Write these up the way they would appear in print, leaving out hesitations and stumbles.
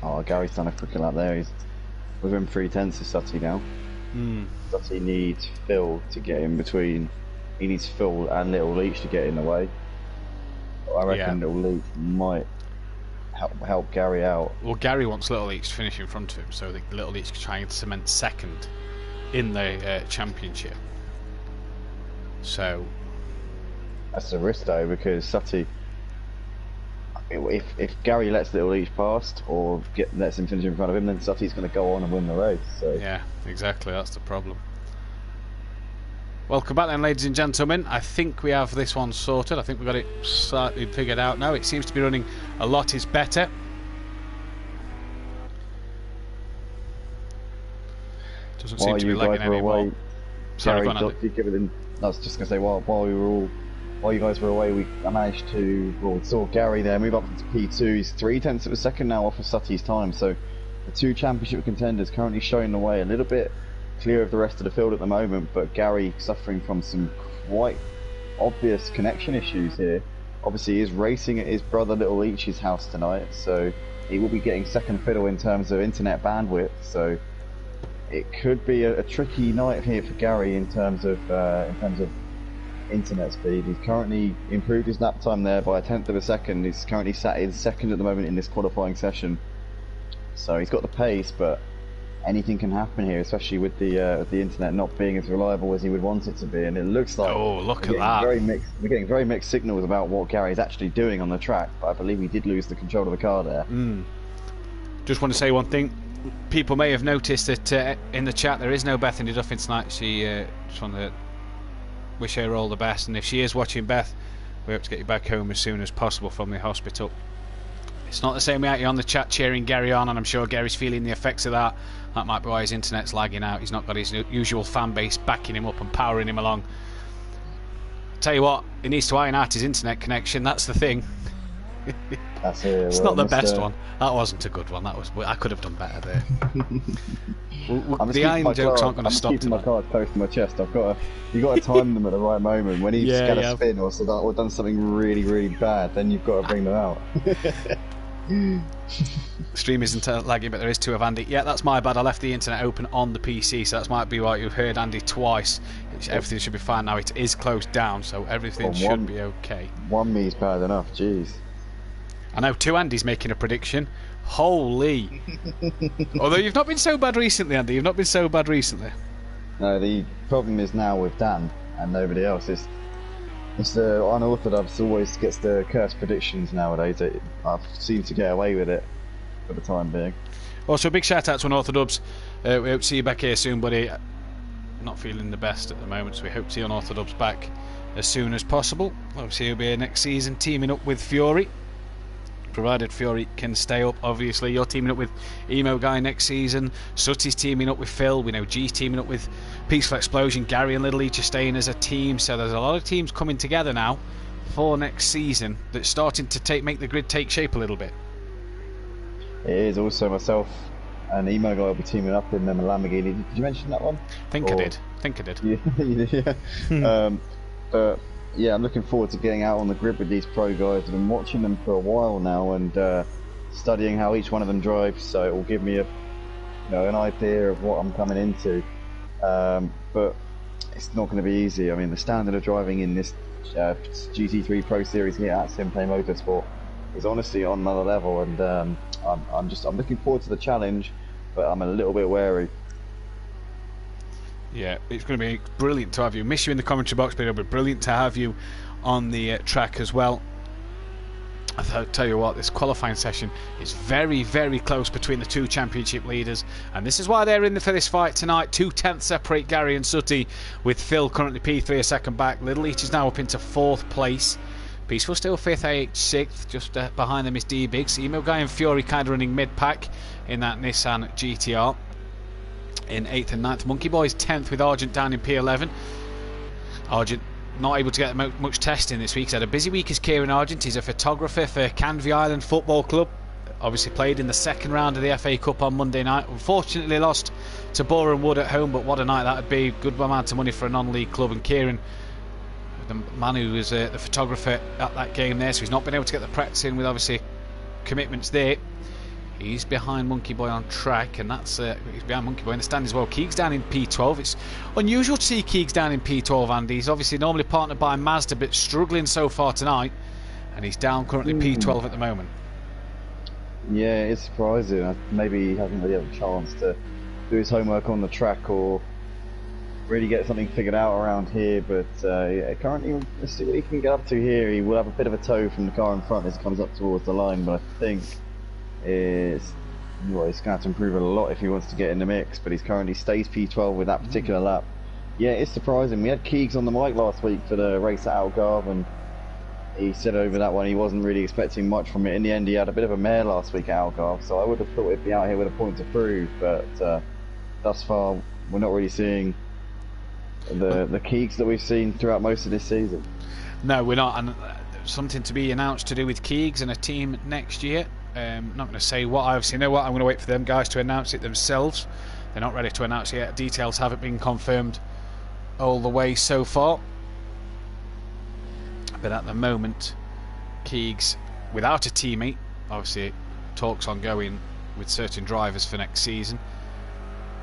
Oh, Gary's done a quick lap there. He's within 3/10 of Sutty now. Sutty needs Phil to get in between. He needs Phil and Little Leach to get in the way. I reckon Little Leach might help Gary out. Well, Gary wants Little Leach to finish in front of him, so that Little Leach can try and cement second in the championship. So that's a risk though, because Sutty, if Gary lets Little Leach past or lets him finish in front of him, then Sutty's going to go on and win the race. So yeah, exactly, that's the problem. Welcome back then, ladies and gentlemen. I think we have this one sorted. I think we've got it slightly figured out now. It seems to be running a lot is better. Doesn't seem to be lagging anymore. Sorry, go on, Andy. I was just going to say, while you guys were away, I managed to saw Gary there move up into P2. He's 3/10 of a second now off of Sutty's time. So the two championship contenders currently showing the way a little bit clear of the rest of the field at the moment, but Gary suffering from some quite obvious connection issues here. Obviously, he is racing at his brother Little Leach's house tonight, so he will be getting second fiddle in terms of internet bandwidth. So it could be a tricky night here for Gary in terms of internet speed. He's currently improved his lap time there by 1/10 of a second. He's currently sat in second at the moment in this qualifying session, so he's got the pace, but anything can happen here, especially with the internet not being as reliable as he would want it to be. And it looks like look at that. We're getting very mixed signals about what Gary's actually doing on the track, but I believe he did lose the control of the car there. Just want to say one thing. People may have noticed that in the chat there is no Bethany Duffin tonight. She just want to wish her all the best, and if she is watching, Beth, we hope to get you back home as soon as possible from the hospital. It's not the same way out here on the chat cheering Gary on, and I'm sure Gary's feeling the effects of that. That might be why his internet's lagging out. He's not got his usual fan base backing him up and powering him along. Tell you what, he needs to iron out his internet connection. That's the thing. That's it. It's not the best one. That wasn't a good one. I could have done better there. The iron jokes aren't going to stop tonight. I'm keeping my cards close to my chest. You've got to time them at the right moment. When he's got a spin or done something really, really bad, then you've got to bring them out. Stream isn't lagging, but there is two of Andy. Yeah, that's my bad. I left the internet open on the PC, so that might be why you've heard Andy twice. Everything should be fine now. It is closed down, so everything should be okay. One me's bad enough. Jeez. I know, two Andys making a prediction. Holy. Although you've not been so bad recently, Andy. You've not been so bad recently. No, the problem is now with Dan and nobody else. It's the unorthodox always gets the cursed predictions nowadays. I seem to get away with it for the time being. Also, a big shout out to Unorthodox. We hope to see you back here soon, buddy. Not feeling the best at the moment, so we hope to see Unorthodox back as soon as possible. Obviously, he'll be here next season, teaming up with Fury. Provided Fury can stay up, obviously. You're teaming up with Emo Guy next season. Sutty's teaming up with Phil. We know G's teaming up with Peaceful Explosion. Gary and Little Leach are staying as a team. So there's a lot of teams coming together now for next season that's starting to make the grid take shape a little bit. It is. Also myself and Emo Guy will be teaming up in the Lamborghini. Did you mention that one? I think I did. Yeah, you did, yeah. But yeah, I'm looking forward to getting out on the grid with these pro guys. I've been watching them for a while now and studying how each one of them drives, so it will give me an idea of what I'm coming into. But it's not going to be easy. I mean, the standard of driving in this GT3 Pro Series here at Simplay Motorsport is honestly on another level, and I'm looking forward to the challenge, but I'm a little bit wary. Yeah, it's going to be brilliant to have you. Miss you in the commentary box, but it'll be brilliant to have you on the track as well. I'll tell you what, this qualifying session is very, very close between the two championship leaders, and this is why they're in for this fight tonight. 2/10 separate Gary and Sutty, with Phil currently P3 a second back. Little Leach is now up into 4th place. Peaceful still 5th, AH 6th. Just behind them is D Biggs. Emo Guy and Fury kind of running mid-pack in that Nissan GTR. In 8th and 9th. Monkey Boy's 10th with Argent down in P11. Argent not able to get much testing this week. He's had a busy week as Kieran Argent. He's a photographer for Canvey Island Football Club. Obviously played in the second round of the FA Cup on Monday night. Unfortunately lost to Boreham Wood at home, but what a night that would be. Good amount of money for a non-league club, and Kieran, the man who was the photographer at that game there, so he's not been able to get the practice in with obviously commitments there. He's behind Monkey Boy on track, and that's he's behind Monkey Boy in the stand as well. Keegs down in P12. It's unusual to see Keegs down in P12, Andy. He's obviously normally partnered by Mazda, but struggling so far tonight, and he's down currently P12 at the moment. Yeah, it's surprising. Maybe he hasn't really had a chance to do his homework on the track or really get something figured out around here, but yeah, currently, let's see what he can get up to here. He will have a bit of a tow from the car in front as he comes up towards the line, but I think he's going to have to improve a lot if he wants to get in the mix, but he's currently stays P12 with that particular lap. Yeah, it's surprising. We had Keegs on the mic last week for the race at Algarve, and he said over that one he wasn't really expecting much from it. In the end, he had a bit of a mare last week at Algarve, so I would have thought he'd be out here with a point to prove, but thus far, we're not really seeing the Keegs that we've seen throughout most of this season. No, we're not, and something to be announced to do with Keegs and a team next year. Not going to say what. I obviously know what. I'm going to wait for them guys to announce it themselves. They're not ready to announce it yet. Details haven't been confirmed all the way so far, but at the moment, Keegs without a teammate. Obviously, talks ongoing with certain drivers for next season.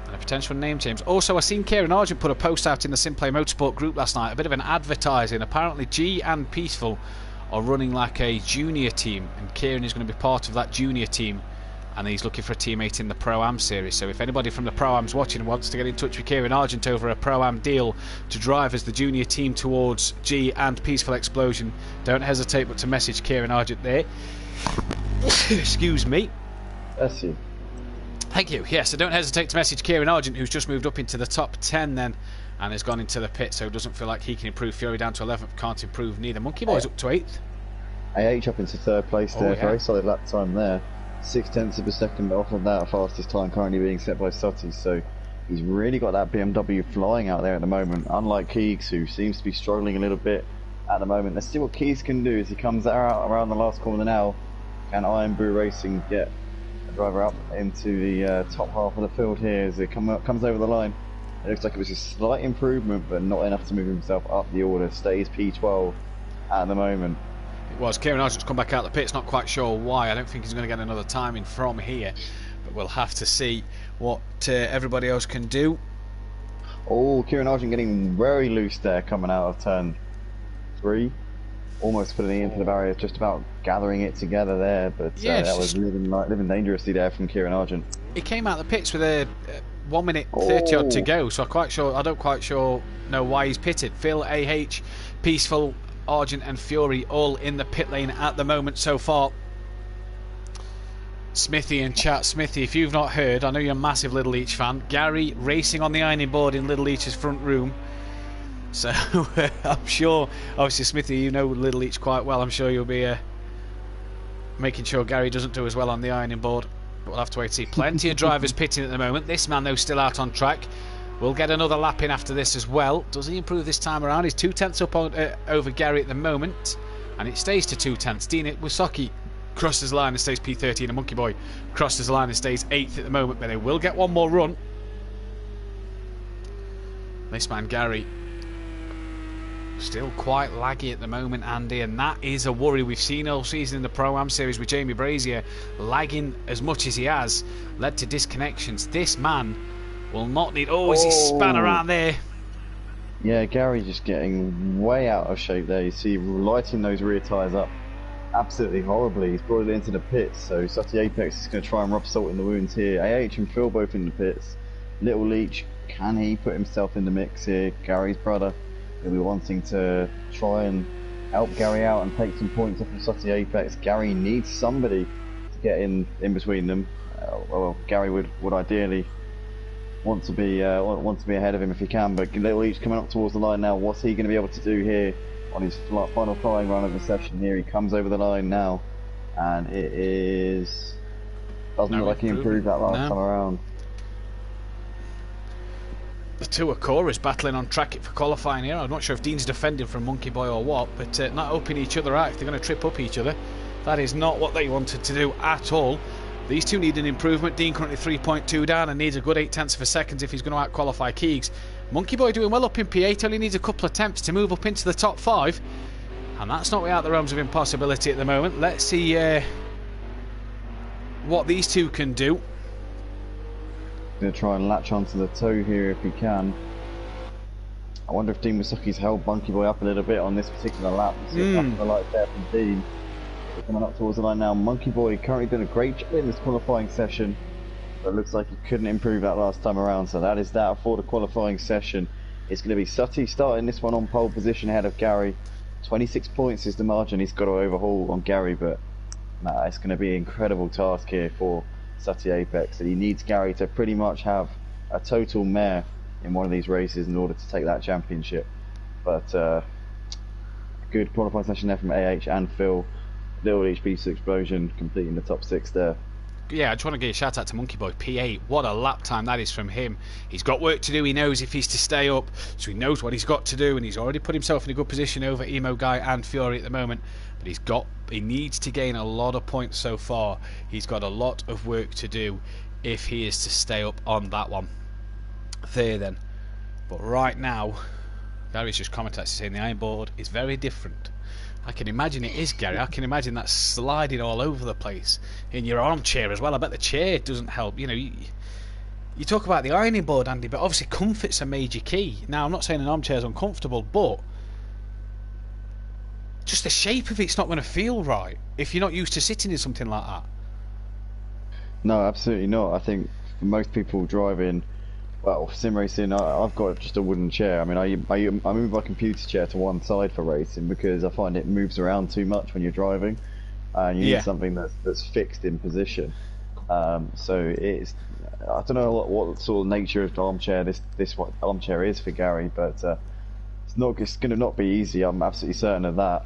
And a potential name change. Also, I seen Kieran Argent put a post out in the Simplay Motorsport group last night, a bit of an advertising. Apparently G and Peaceful are running like a junior team, and Kieran is going to be part of that junior team, and he's looking for a teammate in the Pro-Am series. So if anybody from the Pro-Am's watching and wants to get in touch with Kieran Argent over a Pro-Am deal to drive as the junior team towards G and Peaceful Explosion, don't hesitate but to message Kieran Argent there. Excuse me. Bless you. Thank you. Yes, so don't hesitate to message Kieran Argent, who's just moved up into the top 10 then, and has gone into the pit, so doesn't feel like he can improve. Fury down to 11th, can't improve neither. Monkey Boy's up to 8th. AH up into 3rd place there, yeah. very solid lap time there. 0.6 of a second off of that, fastest time currently being set by Sutty, so he's really got that BMW flying out there at the moment, unlike Keegs, who seems to be struggling a little bit at the moment. Let's see what Keegs can do as he comes out around the last corner now. Can Iron Brew Racing get a driver up into the top half of the field here as it comes over the line? It looks like it was a slight improvement, but not enough to move himself up the order. Stays P12 at the moment. It was. Kieran Argent's come back out of the pits, not quite sure why. I don't think he's going to get another timing from here, but we'll have to see what everybody else can do. Oh, Kieran Argent getting very loose there coming out of turn 3. Almost putting it into the barrier, just about gathering it together there, but yeah, that was living dangerously there from Kieran Argent. He came out of the pits with a 1 minute 30 odd to go, so I don't quite sure know why he's pitted. Phil, AH, Peaceful, Argent and Fury all in the pit lane at the moment so far. Smithy in chat. Smithy, if you've not heard, I know you're a massive Little Leach fan, Gary racing on the ironing board in Little Leach's front room. So I'm sure, obviously Smithy, you know Little Leach quite well. I'm sure you'll be making sure Gary doesn't do as well on the ironing board. But we'll have to wait to see. Plenty of drivers pitting at the moment. This man, though, still out on track. We'll get another lap in after this as well. Does he improve this time around? He's 2/10 up on, over Gary at the moment, and it stays to 2/10. Dean Wisocki crosses the line and stays P13, and Monkey Boy crosses the line and stays 8th at the moment, but they will get one more run. This man, Gary, still quite laggy at the moment, Andy, and that is a worry. We've seen all season in the Pro-Am series with Jamie Brazier lagging as much as he has, led to disconnections. This man will not need... Oh, as he span around there. Yeah, Gary just getting way out of shape there. You see lighting those rear tyres up absolutely horribly. He's brought it into the pits, so Sutty Apex is going to try and rub salt in the wounds here. AH and Phil both in the pits. Little Leach, can he put himself in the mix here? Gary's brother, he'll be wanting to try and help Gary out and take some points off of Sutty Apex. Gary needs somebody to get in between them. Well, Gary would ideally want to be ahead of him if he can, but Little Leach coming up towards the line now. What's he going to be able to do here on his final flying run of the session here? He comes over the line now, and it is... doesn't look like he improved that last time around. The two are Cora's battling on track for qualifying here. I'm not sure if Dean's defending from Monkey Boy or what, but not helping each other out if they're going to trip up each other. That is not what they wanted to do at all. These two need an improvement. Dean currently 3.2 down and needs a good 0.8 of a second if he's going to out-qualify Keegs. Monkey Boy doing well up in P8, only needs a couple of attempts to move up into the top 5. And that's not without the realms of impossibility at the moment. Let's see what these two can do. Going to try and latch onto the toe here if he can. I wonder if Dean Wisoki's held Monkey Boy up a little bit on this particular lap. See if that's the light there from Dean. We're coming up towards the line now. Monkey Boy currently doing a great job in this qualifying session, but it looks like he couldn't improve that last time around. So that is that for the qualifying session. It's going to be Sutty starting this one on pole position ahead of Gary. 26 points is the margin he's got to overhaul on Gary, but it's going to be an incredible task here for Sutty Apex, and he needs Gary to pretty much have a total mare in one of these races in order to take that championship. But a good qualifying session there from AH and Phil. Little HP explosion completing the top 6 there. Yeah, I just want to give a shout out to Monkey Boy P8. What a lap time that is from him. He's got work to do. He knows if he's to stay up, so he knows what he's got to do, and he's already put himself in a good position over Emo Guy and Fury at the moment. But he needs to gain a lot of points so far. He's got a lot of work to do if he is to stay up on that one. There then. But right now, Gary's just commented saying the iron board is very different. I can imagine it is, Gary. I can imagine that sliding all over the place in your armchair as well. I bet the chair doesn't help. You know, you talk about the ironing board, Andy, but obviously comfort's a major key. Now, I'm not saying an armchair is uncomfortable, but just the shape of it's not going to feel right if you're not used to sitting in something like that. No, absolutely not. I think for most people driving, well, sim racing, I've got just a wooden chair. I mean, I move my computer chair to one side for racing because I find it moves around too much when you're driving, and you need something that's fixed in position. So it's, I don't know what sort of nature of armchair this armchair is for Gary, but it's going to not be easy. I'm absolutely certain of that.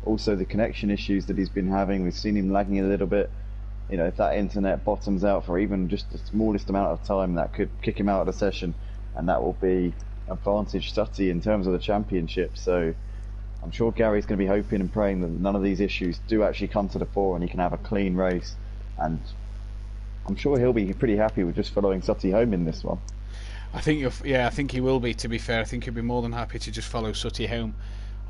Also, the connection issues that he's been having, we've seen him lagging a little bit. You know, if that internet bottoms out for even just the smallest amount of time, that could kick him out of the session, and that will be advantage Sutty in terms of the championship. So I'm sure Gary's going to be hoping and praying that none of these issues do actually come to the fore and he can have a clean race. And I'm sure he'll be pretty happy with just following Sutty home in this one. I think I think he will be, to be fair. I think he'll be more than happy to just follow Sutty home.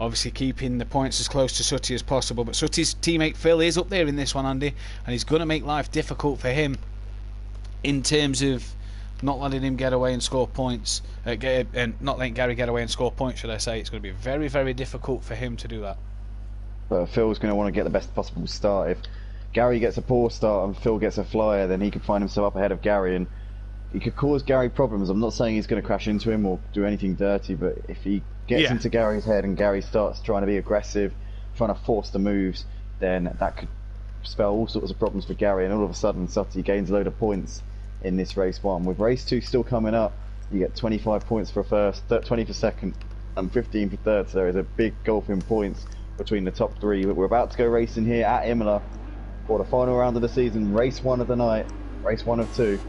Obviously keeping the points as close to Sutty as possible, but Sutty's teammate Phil is up there in this one, Andy, and he's going to make life difficult for him in terms of not letting him get away and score points, and not letting Gary get away and score points, should I say. It's going to be very, very difficult for him to do that. But Phil's going to want to get the best possible start. If Gary gets a poor start and Phil gets a flyer, then he could find himself up ahead of Gary, and he could cause Gary problems. I'm not saying he's going to crash into him or do anything dirty, but if he gets into Gary's head and Gary starts trying to be aggressive, trying to force the moves, then that could spell all sorts of problems for Gary, and all of a sudden Sutty gains a load of points in this race 1. With race 2 still coming up, you get 25 points for first, 20 for second, and 15 for third, so there is a big gulf in points between the top 3. But we're about to go racing here at Imola for the final round of the season, race 1 of the night, race 1 of 2.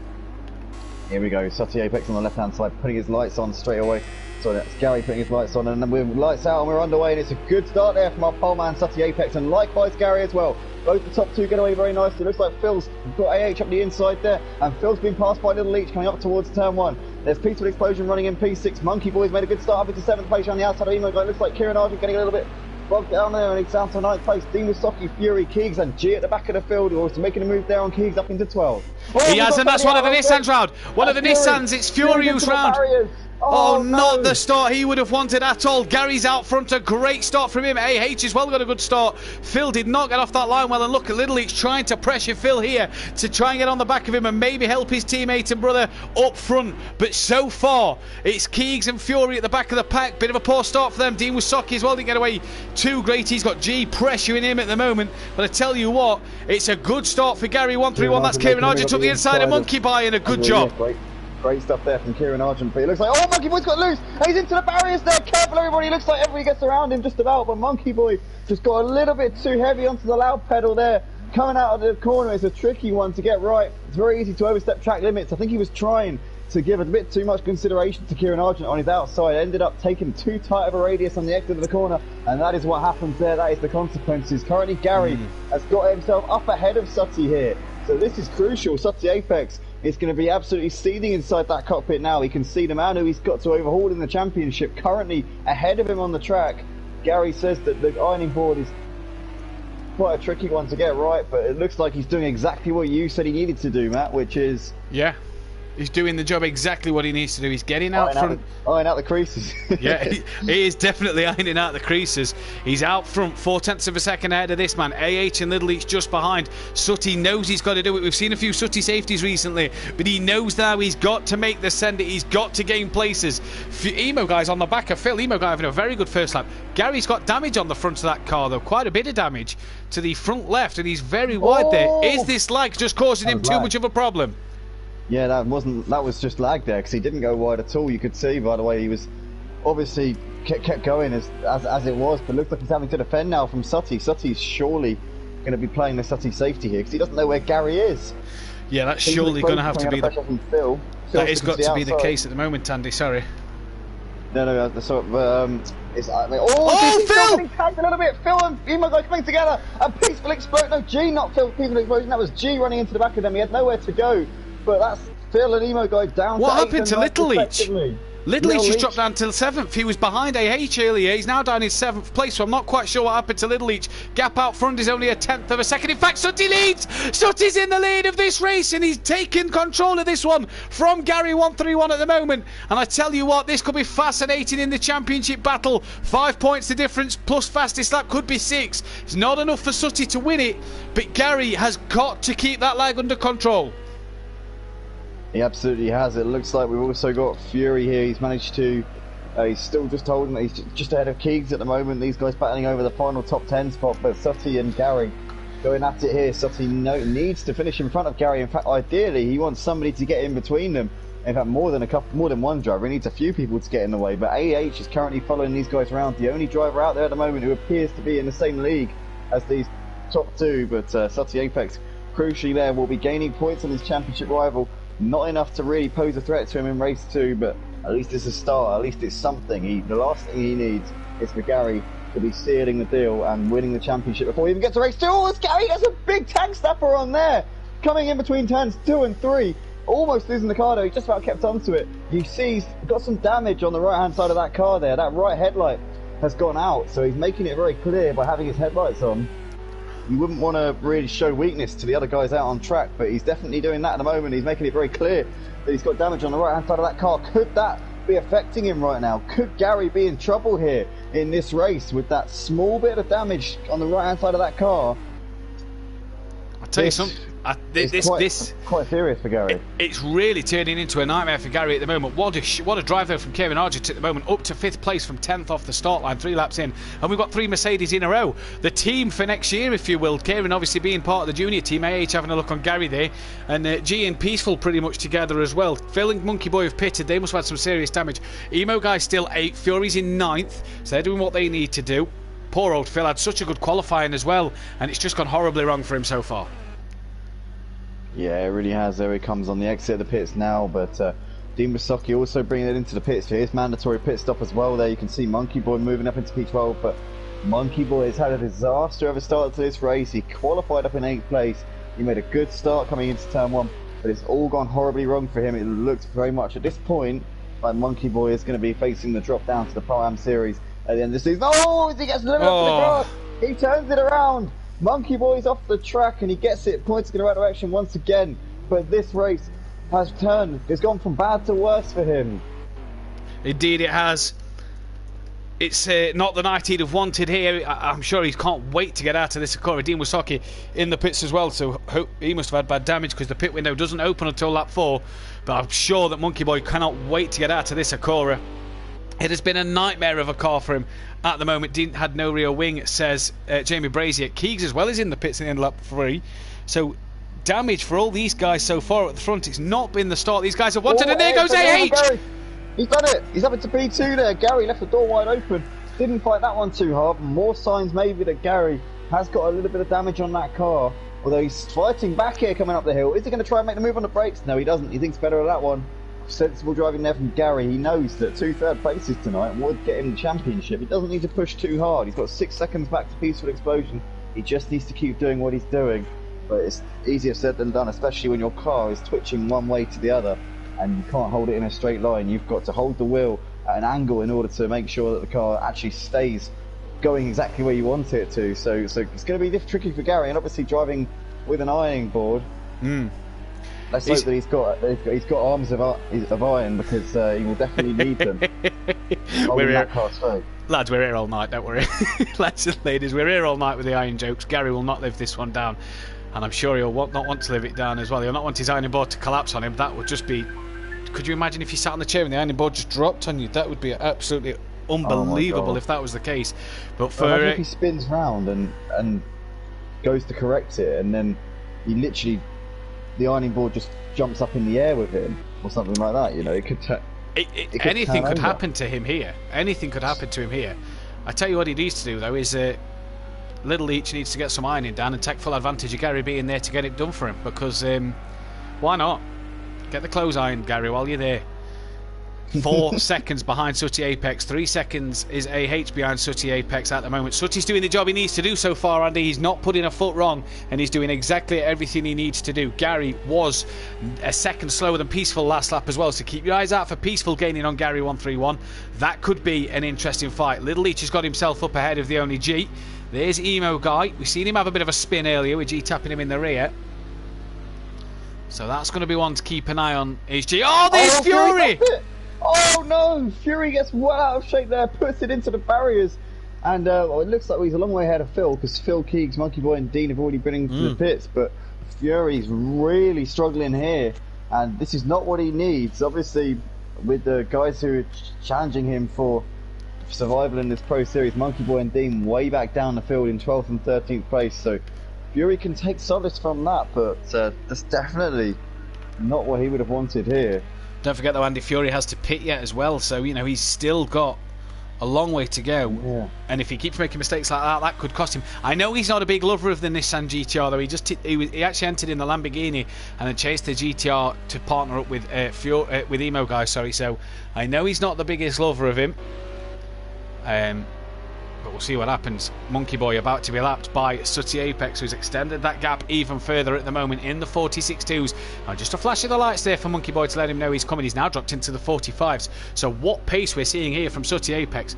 Here we go, Sutty Apex on the left hand side, putting his lights on straight away. So that's Gary putting his lights on, and then we're lights out and we're underway, and it's a good start there from our pole man Sutty Apex, and likewise Gary as well. Both the top 2 get away very nicely. It looks like Phil's got AH up the inside there, and Phil's been passed by Little Leech coming up towards turn 1. There's Peaceful Explosion running in P6. Monkey Boy's made a good start up into 7th place on the outside of Emo Guy. It looks like Kieran Argent getting a little bit bogged down there, and he's down to 9th place. Dean Wisoki, Fury, Keegs, and G at the back of the field, who is making a move there on Keegs up into 12. He has, and that's one of the Nissans round. One of the Nissans, it's Fury who's round. Oh, no. Not the start he would have wanted at all. Gary's out front, a great start from him. AH as well got a good start. Phil did not get off that line well, and look at Little Leach trying to pressure Phil here to try and get on the back of him and maybe help his teammate and brother up front. But so far, it's Keegs and Fury at the back of the pack. Bit of a poor start for them. Dean Wisoki as well didn't get away too great. He's got G pressuring him at the moment. But I tell you what, it's a good start for Gary. 1-3-1, that's Kieran Argent took the inside of Monkey Boy, and a good job. Great stuff there from Kieran Argent, but it looks like, oh, Monkey Boy's got loose, and he's into the barriers there. Careful everybody, it looks like everybody gets around him just about, but Monkey Boy just got a little bit too heavy onto the loud pedal there. Coming out of the corner is a tricky one to get right. It's very easy to overstep track limits. I think he was trying to give a bit too much consideration to Kieran Argent on his outside. Ended up taking too tight of a radius on the exit of the corner, and that is what happens there. That is the consequences. Currently Gary has got himself up ahead of Sutty here, so this is crucial. Sutty Apex is going to be absolutely seething inside that cockpit now. He can see the man who he's got to overhaul in the championship currently ahead of him on the track. Gary says that the ironing board is quite a tricky one to get right, but it looks like he's doing exactly what you said he needed to do, Matt, which is... Yeah. He's doing the job exactly what he needs to do. He's getting out front. Iron out the creases. Yeah, he is definitely ironing out the creases. He's out front, 0.4 of a second ahead of this man. AH and Little Each just behind. Sutty knows he's got to do it. We've seen a few Sutty safeties recently, but he knows now he's got to make the send it. He's got to gain places. Emo Guy's on the back of Phil. Emo Guy having a very good first lap. Gary's got damage on the front of that car, though. Quite a bit of damage to the front left, and he's very wide there. Is this lag just causing him too much of a problem? Yeah, that was just lag there, because he didn't go wide at all. You could see by the way he was obviously kept going as it was, but looks like he's having to defend now from Sutty. Sutty's surely going to be playing the Sutty safety here, because he doesn't know where Gary is. Yeah, that's surely going to have to be the... Phil that has got to be the case at the moment, Andy, sorry. No, so, it's like, Phil! Getting tagged a little bit. Phil and Emo Guy coming together. A peaceful explosion. No, G, not Phil. Peaceful explosion. That was G running into the back of them. He had nowhere to go. But that's Phil and Emo Guy down. What to happened to Little Leach? Little Leach just dropped down to 7th. He was behind AH earlier. He's now down in 7th place, so I'm not quite sure what happened to Little Leach. Gap out front is only 1/10 of a second. In fact, Sutty leads. Sutty's in the lead of this race, and he's taken control of this one from Gary 131 at the moment. And I tell you what, this could be fascinating in the championship battle. 5 points the difference, plus fastest lap could be 6. It's not enough for Sutty to win it, but Gary has got to keep that lag under control. He absolutely has. It looks like we've also got Fury here. He's managed to... he's still just holding... He's just ahead of Keegs at the moment. These guys battling over the final top 10 spot. But Sutty and Gary going at it here. Sutty needs to finish in front of Gary. In fact, ideally, he wants somebody to get in between them. In fact, more than one driver. He needs a few people to get in the way. But AH is currently following these guys around. The only driver out there at the moment who appears to be in the same league as these top two. But Sutty Apex, crucially there, will be gaining points on his championship rival. Not enough to really pose a threat to him in race 2, but at least it's a start. At least it's something. The last thing he needs is for Gary to be sealing the deal and winning the championship before he even gets to race 2. Oh, it's Gary! There's a big tank stepper on there! Coming in between turns 2 and 3. Almost losing the car though, he just about kept onto it. You see he's got some damage on the right hand side of that car there. That right headlight has gone out, so he's making it very clear by having his headlights on. You wouldn't want to really show weakness to the other guys out on track, but he's definitely doing that at the moment. He's making it very clear that he's got damage on the right hand side of that car. Could that be affecting him right now? Could Gary be in trouble here in this race with that small bit of damage on the right hand side of that car? I'll tell you something. This quite serious for Gary. It's really turning into a nightmare for Gary at the moment. What a drive though from Kieran Argent at the moment, up to 5th place from 10th off the start line, 3 laps in, and we've got 3 Mercedes in a row. The team for next year, if you will. Kieran obviously being part of the junior team, AH having a look on Gary there, and G and Peaceful pretty much together as well. Phil and Monkey Boy have pitted. They must have had some serious damage. Emo Guy's still 8th, Fury's in 9th, so they're doing what they need to do. Poor old Phil had such a good qualifying as well, and it's just gone horribly wrong for him so far. Yeah, it really has. There he comes on the exit of the pits now, but Dean Mtcc also bringing it into the pits for his mandatory pit stop as well. There you can see Monkey Boy moving up into P12, but Monkey Boy has had a disaster of a start to this race. He qualified up in 8th place. He made a good start coming into turn 1, but it's all gone horribly wrong for him. It looks very much at this point like Monkey Boy is going to be facing the drop down to the Pro-Am Series at the end of the season. Oh, he gets delivered up to the grass. He turns it around. Monkey Boy's off the track and he gets it, points in the right direction once again. But this race has turned. It's gone from bad to worse for him. Indeed it has. It's not the night he'd have wanted here. I'm sure he can't wait to get out of this Acura. Dean Mtcc in the pits as well, so he must have had bad damage because the pit window doesn't open until lap 4. But I'm sure that Monkey Boy cannot wait to get out of this Acura. It has been a nightmare of a car for him at the moment. Dean had no rear wing, says Jamie Brazier. Keegs as well is in the pits in the end of lap 3. So damage for all these guys so far at the front. It's not been the start these guys have wanted. And there goes AH! He's done it! He's up into P2 there. Gary left the door wide open. Didn't fight that one too hard. More signs maybe that Gary has got a little bit of damage on that car. Although he's fighting back here coming up the hill. Is he going to try and make the move on the brakes? No, he doesn't. He thinks better of that one. Sensible driving there from Gary. He knows that 2 third places tonight would get him the championship. He doesn't need to push too hard. He's got 6 seconds back to Peaceful Explosion. He just needs to keep doing what he's doing. But it's easier said than done, especially when your car is twitching one way to the other and you can't hold it in a straight line. You've got to hold the wheel at an angle in order to make sure that the car actually stays going exactly where you want it to. So it's going to be tricky for Gary, and obviously driving with an ironing board. Let's hope that he's got arms of iron, because he will definitely need them. We're here, lads. We're here all night. Don't worry, lads and ladies. We're here all night with the iron jokes. Gary will not live this one down, and I'm sure he'll not want to live it down as well. He'll not want his ironing board to collapse on him. That would just be. Could you imagine if you sat on the chair and the ironing board just dropped on you? That would be absolutely unbelievable if that was the case. But for if he spins round and goes to correct it, and then he literally, the ironing board just jumps up in the air with him or something like that. You know, it could. Anything could happen to him here. Anything could happen to him here. I tell you what he needs to do though is Little Leach needs to get some ironing down and take full advantage of Gary being there to get it done for him, because why not? Get the clothes ironed, Gary, while you're there. 4 seconds behind Sooty Apex. 3 seconds is AH behind Sooty Apex at the moment. Sooty's doing the job he needs to do so far, Andy. He's not putting a foot wrong, and he's doing exactly everything he needs to do. Gary was a second slower than Peaceful last lap as well, so keep your eyes out for Peaceful gaining on Gary 131. That could be an interesting fight. Little Leach has got himself up ahead of the only G. There's Emo Guy. We've seen him have a bit of a spin earlier with G tapping him in the rear. So that's going to be one to keep an eye on. Is G. Oh, there's Fury! Oh no! Fury gets well out of shape there, puts it into the barriers, and well, it looks like he's a long way ahead of Phil, because Phil, Keegs, Monkey Boy and Dean have already been into the pits, but Fury's really struggling here, and this is not what he needs. Obviously, with the guys who are challenging him for survival in this Pro Series, Monkey Boy and Dean way back down the field in 12th and 13th place, so Fury can take solace from that, but that's definitely not what he would have wanted here. Don't forget though, Andy, Fury has to pit yet as well, so you know he's still got a long way to go. Yeah. And if he keeps making mistakes like that, that could cost him. I know he's not a big lover of the Nissan GTR though. He actually entered in the Lamborghini and then chased the GTR to partner up with with Emo Guy. Sorry, so I know he's not the biggest lover of him. But we'll see what happens. Monkey Boy about to be lapped by Sooty Apex, who's extended that gap even further at the moment in the 46.2s. Now just a flash of the lights there for Monkey Boy to let him know he's coming. He's now dropped into the 45s. So what pace we're seeing here from Sooty Apex.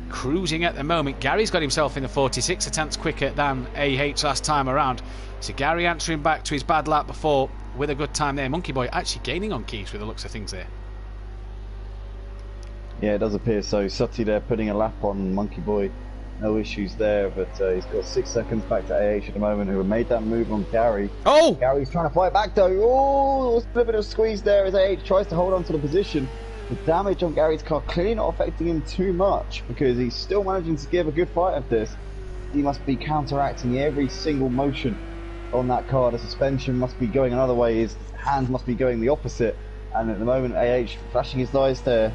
Cruising at the moment. Gary's got himself in the 46, a tenth quicker than AH last time around. So Gary answering back to his bad lap before with a good time there. Monkey Boy actually gaining on Keys with the looks of things there. Yeah, it does appear so. Sooty there putting a lap on Monkey Boy. No issues there, but he's got 6 seconds back to AH at the moment, who have made that move on Gary. Oh! Gary's trying to fight back though. Oh, a little bit of squeeze there as AH tries to hold on to the position. The damage on Gary's car clearly not affecting him too much, because he's still managing to give a good fight of this. He must be counteracting every single motion on that car. The suspension must be going another way, his hands must be going the opposite, and at the moment AH flashing his lights there.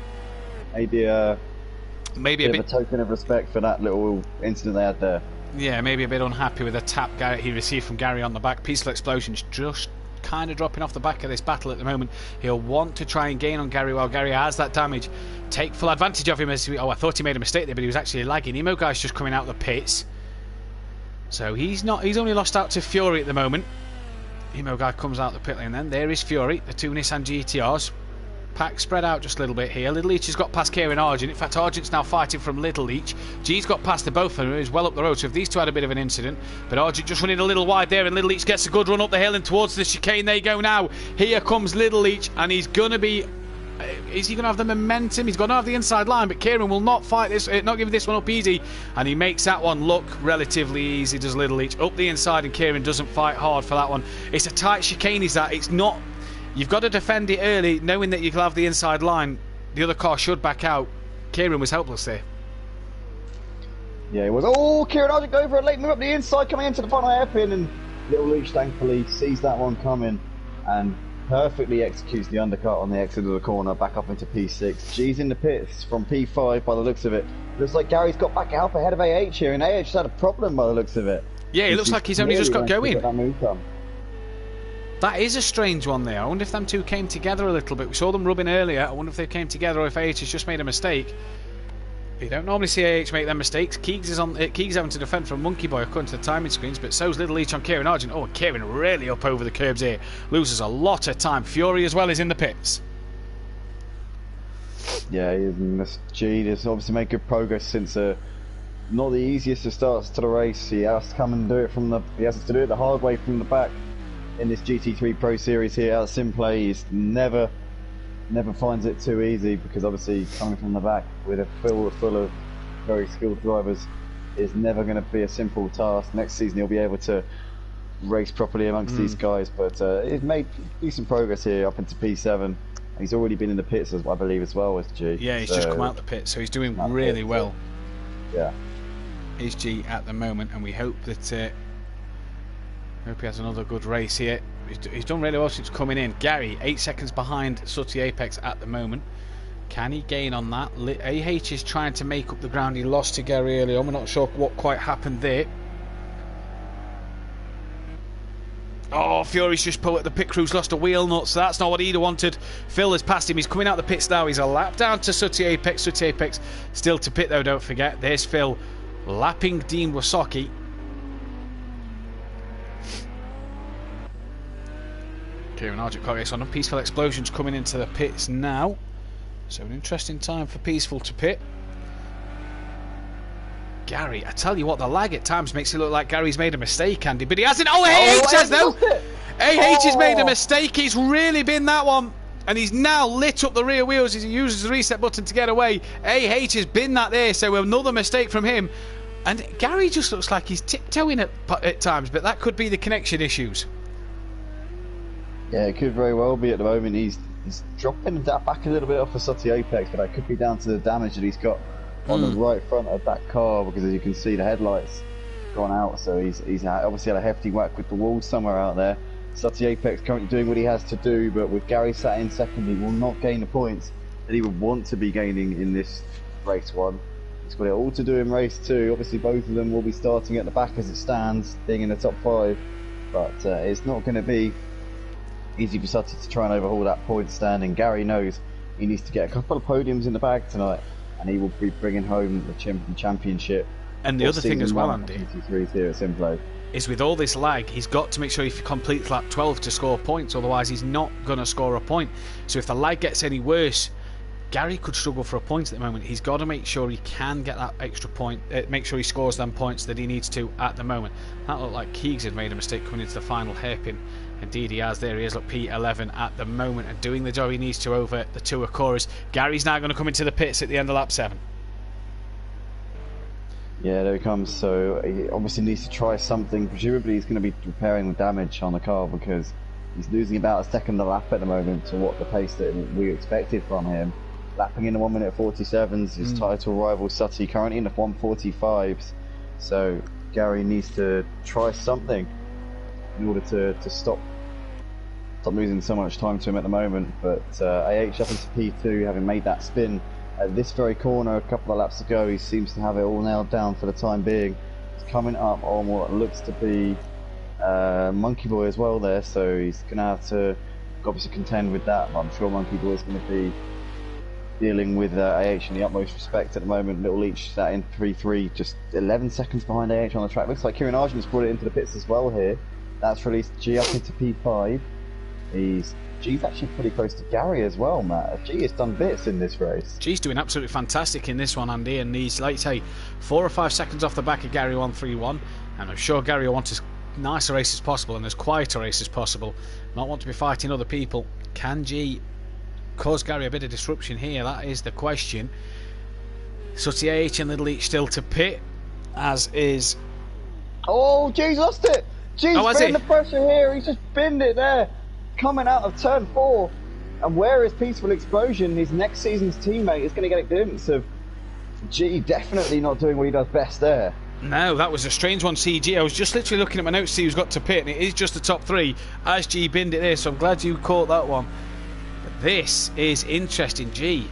Maybe a bit of a token of respect for that little incident they had there. Yeah, maybe a bit unhappy with the tap he received from Gary on the back. Peaceful Explosion's just kind of dropping off the back of this battle at the moment. He'll want to try and gain on Gary while Gary has that damage. Take full advantage of him as I thought he made a mistake there, but he was actually lagging. Emo Guy's just coming out of the pits. So he's only lost out to Fury at the moment. Emo Guy comes out the pit lane then. There is Fury, the two Nissan GTRs. Pack spread out just a little bit here. Little Leach has got past Kieran Argent. In fact, Argent's now fighting from Little Leach. G's got past the both of them. He's well up the road. So if these two had a bit of an incident, but Argent just running a little wide there, and Little Leach gets a good run up the hill and towards the chicane. They go now. Here comes Little Leach, and he's gonna be. Is he going to have the momentum? He's going to have the inside line, but Kieran will not fight this, not give this one up easy, and he makes that one look relatively easy. Does Little Leach up the inside, and Kieran doesn't fight hard for that one. It's a tight chicane, is that? It's not. You've got to defend it early, knowing that you can have the inside line. The other car should back out. Kieran was helpless there. Yeah, he was. Oh, Kieran Argent going for a late move up the inside, coming into the final hairpin, and Little Leach thankfully sees that one coming and perfectly executes the undercut on the exit of the corner, back up into P6. G's in the pits from P5 by the looks of it. Looks like Gary's got back out ahead of AH here, and AH has had a problem by the looks of it. Yeah, it looks like he's only just got going. That is a strange one there. I wonder if them two came together a little bit. We saw them rubbing earlier. I wonder if they came together or if AH has just made a mistake. You don't normally see AH make them mistakes. Keegs is on. Keegs having to defend from Monkey Boy according to the timing screens, but so's Little Leach on Kieran Argent. Oh, Kieran really up over the curbs here. Loses a lot of time. Fury as well is in the pits. Yeah, he is. G has obviously made good progress since not the easiest of starts to the race. He has to come and do it he has to do it the hard way from the back in this GT3 Pro Series here at Simplay. He's never finds it too easy, because obviously coming from the back with a field full of very skilled drivers is never going to be a simple task. Next season he'll be able to race properly amongst these guys, but he's made decent progress here up into P7. He's already been in the pits, I believe, as well as G. Yeah, he's just come out the pit, so he's doing really well. Yeah, is G at the moment, and we hope that hope he has another good race here. He's done really well since coming in. Gary 8 seconds behind Sooty Apex at the moment. Can he gain on that? AH is trying to make up the ground he lost to Gary earlier on. We're not sure what quite happened there. Oh, Fury's just put at the pit crew's lost a wheel nut, so that's not what he'd wanted. Phil has passed him. He's coming out the pits now. He's a lap down to Sooty Apex. Sooty Apex still to pit though, don't forget. There's Phil lapping Dean Wasocki. Kieran Argent can't race on. Peaceful Explosion's coming into the pits now. So an interesting time for Peaceful to pit. Gary, I tell you what, the lag at times makes it look like Gary's made a mistake, Andy, but he hasn't. Oh, AH has though. AH has made a mistake. He's really been that one, and he's now lit up the rear wheels as he uses the reset button to get away. AH has been that there, so another mistake from him. And Gary just looks like he's tiptoeing at times, but that could be the connection issues. Yeah, it could very well be at the moment. He's dropping that back a little bit off of Sooty Apex, but that could be down to the damage that he's got on the right front of that car, because as you can see the headlights gone out, so he's obviously had a hefty whack with the wall somewhere out there. Sooty Apex currently doing what he has to do, but with Gary sat in second, he will not gain the points that he would want to be gaining in this race 1. He's got it all to do in race 2. Obviously both of them will be starting at the back as it stands, being in the top 5, but it's not going to be easy for Sooty to try and overhaul that point standing. Gary knows he needs to get a couple of podiums in the bag tonight, and he will be bringing home the championship. And the other thing as well, Andy, here at Simplay, is with all this lag, he's got to make sure he completes lap 12 to score points, otherwise he's not going to score a point. So if the lag gets any worse, Gary could struggle for a point at the moment. He's got to make sure he can get that extra point, make sure he scores them points that he needs to at the moment. That looked like Keegs had made a mistake coming into the final hairpin. Indeed he has. There he is, look, P11 at the moment, and doing the job he needs to over the two Akoras. Gary's now going to come into the pits at the end of lap 7. Yeah, there he comes. So he obviously needs to try something. Presumably he's going to be repairing the damage on the car, because he's losing about a second a lap at the moment to what the pace that we expected from him. Lapping in the 1 minute 47s, his title rival Sooty currently in the 145s. So Gary needs to try something in order to stop losing so much time to him at the moment. But AH up into P2, having made that spin at this very corner a couple of laps ago, he seems to have it all nailed down for the time being. He's coming up on what looks to be Monkey Boy as well there, so he's going to have to obviously contend with that. I'm sure Monkey Boy is going to be dealing with AH in the utmost respect at the moment. Little Leach sat in 3-3, just 11 seconds behind AH on the track. Looks like Kieran Argent's brought it into the pits as well here. That's released G up into P5. G's actually pretty close to Gary as well, Matt. G has done bits in this race. G's doing absolutely fantastic in this one, Andy, and he's, like you say, 4 or 5 seconds off the back of Gary 131, and I'm sure Gary will want as nice a race as possible and as quiet a race as possible, not want to be fighting other people. Can G cause Gary a bit of disruption here? That is the question. Sooty AH and Little Each still to pit, as is... Oh, G's lost it! G's feeling the pressure here, he's just binned it there. Coming out of turn 4, and where is Peaceful Explosion? His next season's teammate is going to get a glimpse of G definitely not doing what he does best there. No, that was a strange one, CG. I was just literally looking at my notes to see who's got to pit, and it is just the top 3 as G binned it there, so I'm glad you caught that one. But this is interesting. G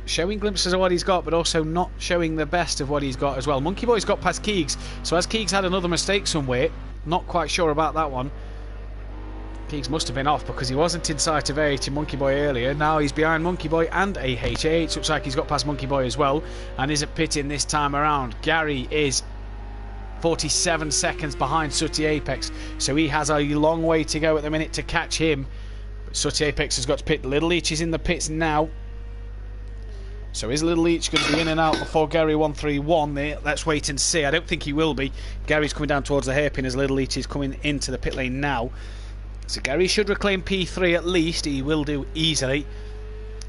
showing glimpses of what he's got, but also not showing the best of what he's got as well. Monkey Boy's got past Keegs, so as Keegs had another mistake somewhere, not quite sure about that one. Keegs must have been off because he wasn't in sight of AH and Monkey Boy earlier. Now he's behind Monkey Boy and AH. AH looks like he's got past Monkey Boy as well and isn't pitting this time around. Gary is 47 seconds behind Sooty Apex, so he has a long way to go at the minute to catch him. But Sooty Apex has got to pit. Little Leach is in the pits now. So is Little Leach going to be in and out before Gary 131 there? Let's wait and see. I don't think he will be. Gary's coming down towards the hairpin as Little Leach is coming into the pit lane now. So Gary should reclaim P3 at least. He will do easily.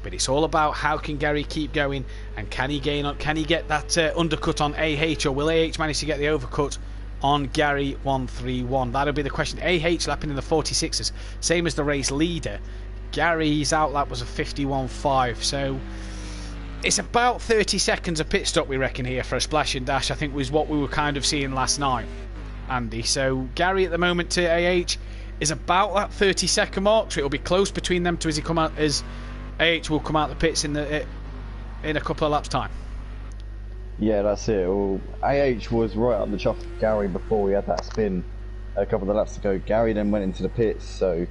But it's all about how can Gary keep going, and can he gain on? Can he get that undercut on AH, or will AH manage to get the overcut on Gary 131? That'll be the question. AH lapping in the 46s, same as the race leader. Gary's outlap was a 51.5, so it's about 30 seconds of pit stop, we reckon, here for a splash and dash. I think was what we were kind of seeing last night, Andy. So Gary at the moment to AH is about that 30-second mark, so it'll be close between them two as he come out, as AH will come out the pits in a couple of laps' time. Yeah, that's it. Well, AH was right up the chuff of Gary before we had that spin a couple of laps ago. Gary then went into the pits, so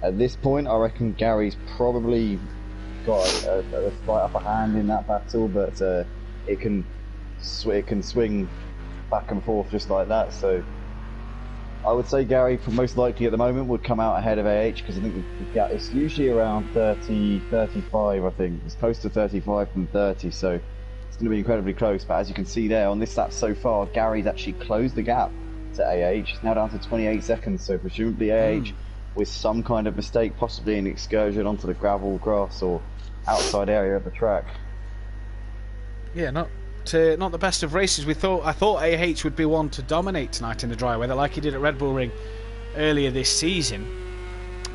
at this point I reckon Gary's probably got a slight upper hand in that battle, but it can swing back and forth just like that. So I would say Gary, most likely at the moment, would come out ahead of AH, because I think it's usually around 30, 35, I think. It's close to 35 from 30, so it's going to be incredibly close. But as you can see there, on this lap so far, Gary's actually closed the gap to AH. It's now down to 28 seconds, so presumably AH, with some kind of mistake, possibly an excursion onto the gravel, grass, or outside area of the track. Yeah, not the best of races. I thought AH would be one to dominate tonight in the dry weather, like he did at Red Bull Ring earlier this season.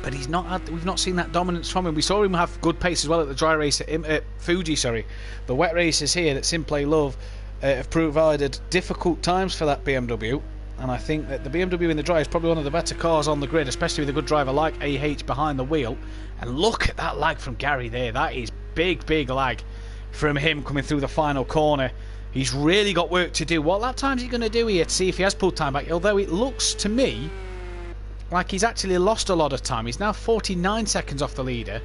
But we've not seen that dominance from him. We saw him have good pace as well at the dry race at Fuji. The wet races here that Simplay love have provided difficult times for that BMW. And I think that the BMW in the dry is probably one of the better cars on the grid, especially with a good driver like AH behind the wheel. And look at that lag from Gary there. That is big lag from him coming through the final corner. He's really got work to do. What lap time is he going to do here to see if he has pulled time back? Although it looks to me like he's actually lost a lot of time. He's now 49 seconds off the leader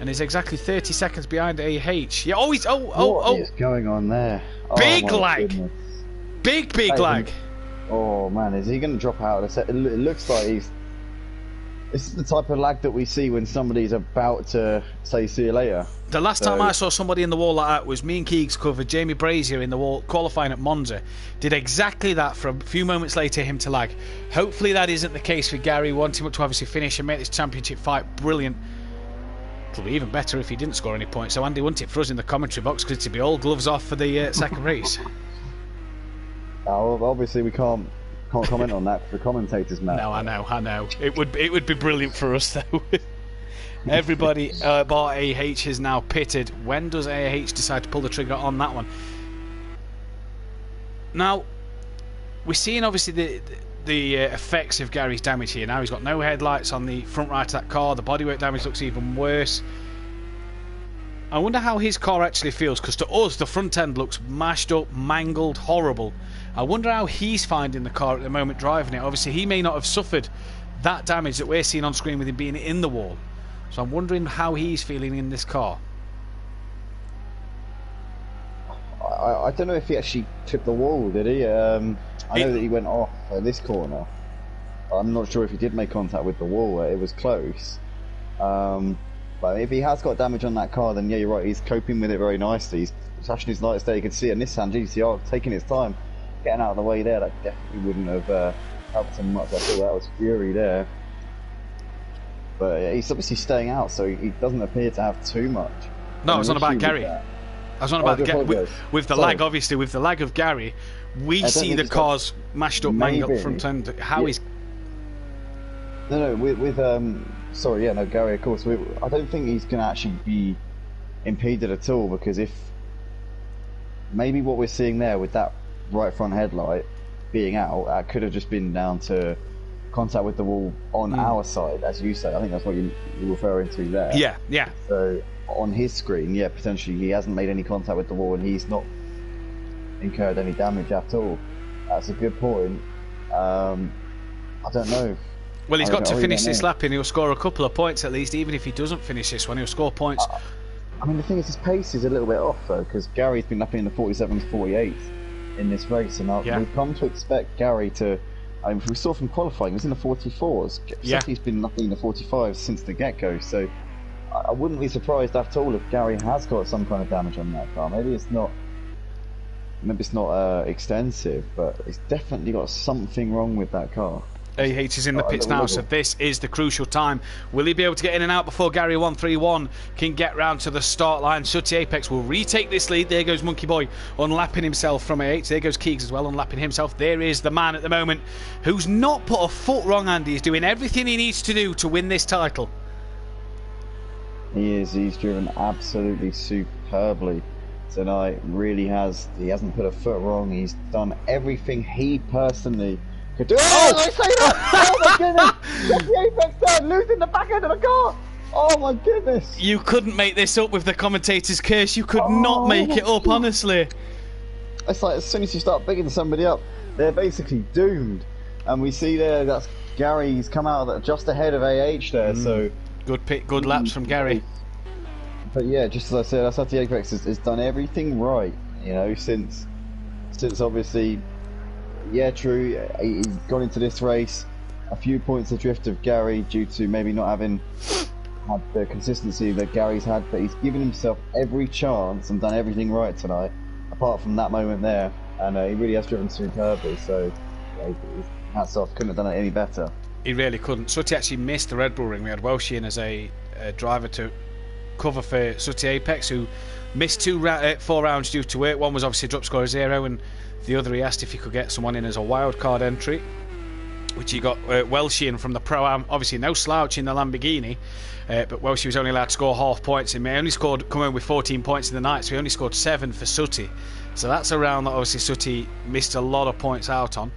and is exactly 30 seconds behind AH. Yeah, what is going on there? Big lag. Goodness. Big lag. Oh man, is he going to drop out of the set? It looks like this is the type of lag that we see when somebody's about to say see you later. The last time I saw somebody in the wall like that was me and Keegs covered Jamie Brazier in the wall qualifying at Monza. Did exactly that. For a few moments later him to lag. Hopefully that isn't the case for Gary, wanting to obviously finish and make this championship fight brilliant. It'll be even better if he didn't score any points. So Andy, wouldn't it, for us in the commentary box, because it'd be all gloves off for the second race. Obviously we can't comment on that for the commentators, Matt. No, I know. It would be brilliant for us though. Everybody bar AH is now pitted. When does AH decide to pull the trigger on that one? Now, we're seeing obviously the effects of Gary's damage here. Now he's got no headlights on the front right of that car. The bodywork damage looks even worse. I wonder how his car actually feels, because to us the front end looks mashed up, mangled, horrible. I wonder how he's finding the car at the moment driving it. Obviously he may not have suffered that damage that we're seeing on screen with him being in the wall. So I'm wondering how he's feeling in this car. I don't know if he actually tripped the wall, did he? I know that he went off this corner. I'm not sure if he did make contact with the wall. It was close. But if he has got damage on that car, then yeah, you're right. He's coping with it very nicely. He's flashing his lights there. You can see a Nissan GTR taking its time, getting out of the way there. That definitely wouldn't have helped him much. I thought that was fury there. But he's obviously staying out, so he doesn't appear to have too much. No, it's not about Gary. I was on about with the lag, obviously, with the lag of Gary, we see the cars mashed up, mangled front end. How is? No, sorry, yeah, no, Gary, of course. I don't think he's going to actually be impeded at all, because if maybe what we're seeing there with that right front headlight being out, that could have just been down to contact with the wall on our side, as you say. I think that's what you're referring to there. Yeah. So on his screen, yeah, potentially he hasn't made any contact with the wall and he's not incurred any damage at all. That's a good point. I don't know. Well, he's got to finish this lap and he'll score a couple of points at least. Even if he doesn't finish this one, he'll score points. I mean, the thing is, his pace is a little bit off though, because Gary's been lapping in the 47s, 48s in this race, and we've come to expect Gary to. I mean, we saw from qualifying, he was in the 44s. He's been lapping in the 45s since the get-go, so I wouldn't be surprised at all if Gary has got some kind of damage on that car. Maybe it's not extensive, but it's definitely got something wrong with that car. AH is in the pits now, so this is the crucial time. Will he be able to get in and out before Gary 131 can get round to the start line? Sooty Apex will retake this lead. There goes Monkey Boy unlapping himself from AH. There goes Keegs as well, unlapping himself. There is the man at the moment who's not put a foot wrong, Andy. He's doing everything he needs to do to win this title. He is. He's driven absolutely superbly tonight. Really has. He hasn't put a foot wrong. He's done everything he personally could do. Oh, I say that! Oh my goodness! The Apex down, losing the back end of the car. Oh my goodness! You couldn't make this up with the commentator's curse. You could not make it up, honestly. It's like as soon as you start bigging somebody up, they're basically doomed. And we see there that's Gary's come out just ahead of AH there. So. Good laps from Gary. But yeah, just as I said, Sooty Apex has done everything right, you know, since obviously, yeah, true, he's gone into this race a few points adrift of Gary due to maybe not having had the consistency that Gary's had, but he's given himself every chance and done everything right tonight, apart from that moment there, and he really has driven superbly, so yeah, hats off, couldn't have done it any better. He really couldn't. Sooty actually missed the Red Bull Ring. We had Welsh in as a driver to cover for Sooty Apex, who missed 4 rounds due to it. One was obviously a drop score of 0, and the other he asked if he could get someone in as a wild card entry, which he got Welsh in from the Pro-Am. Obviously no slouch in the Lamborghini, but Welsh was only allowed to score half points, and he only come in with 14 points in the night, so he only scored 7 for Sooty. So that's a round that obviously Sooty missed a lot of points out on.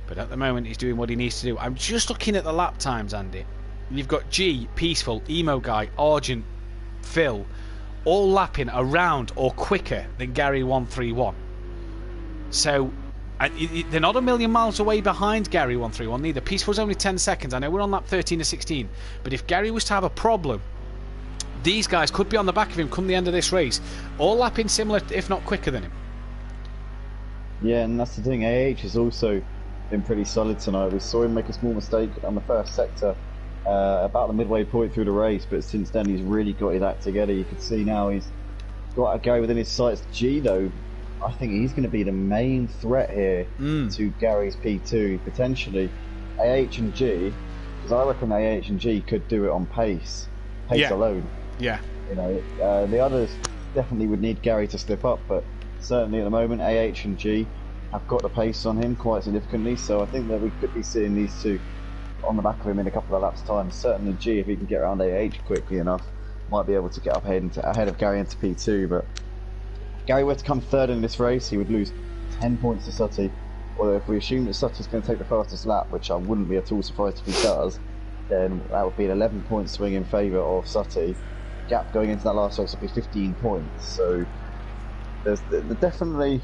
But at the moment, he's doing what he needs to do. I'm just looking at the lap times, Andy. You've got G, Peaceful, Emo Guy, Argent, Phil, all lapping around or quicker than Gary 131. So, they're not a million miles away behind Gary 131 neither. Peaceful's only 10 seconds. I know we're on lap 13 to 16. But if Gary was to have a problem, these guys could be on the back of him come the end of this race. All lapping similar, if not quicker than him. Yeah, and that's the thing. AH has also been pretty solid tonight. We saw him make a small mistake on the first sector about the midway point through the race, but since then he's really got his act together. You can see now he's got a go within his sights. G though, I think he's going to be the main threat here to Gary's P2 potentially. AH and G, because I reckon AH and G could do it on pace alone. Yeah, you know, the others definitely would need Gary to step up, but certainly at the moment AH and G have got the pace on him quite significantly, so I think that we could be seeing these two on the back of him in a couple of laps time. Certainly G, if he can get around AH quickly enough, might be able to get up ahead of Gary into P2, but if Gary were to come third in this race, he would lose 10 points to Sooty, although if we assume that Sutty's going to take the fastest lap, which I wouldn't be at all surprised if he does, then that would be an 11 point swing in favour of Sooty. Gap going into that last race would be 15 points, so there's definitely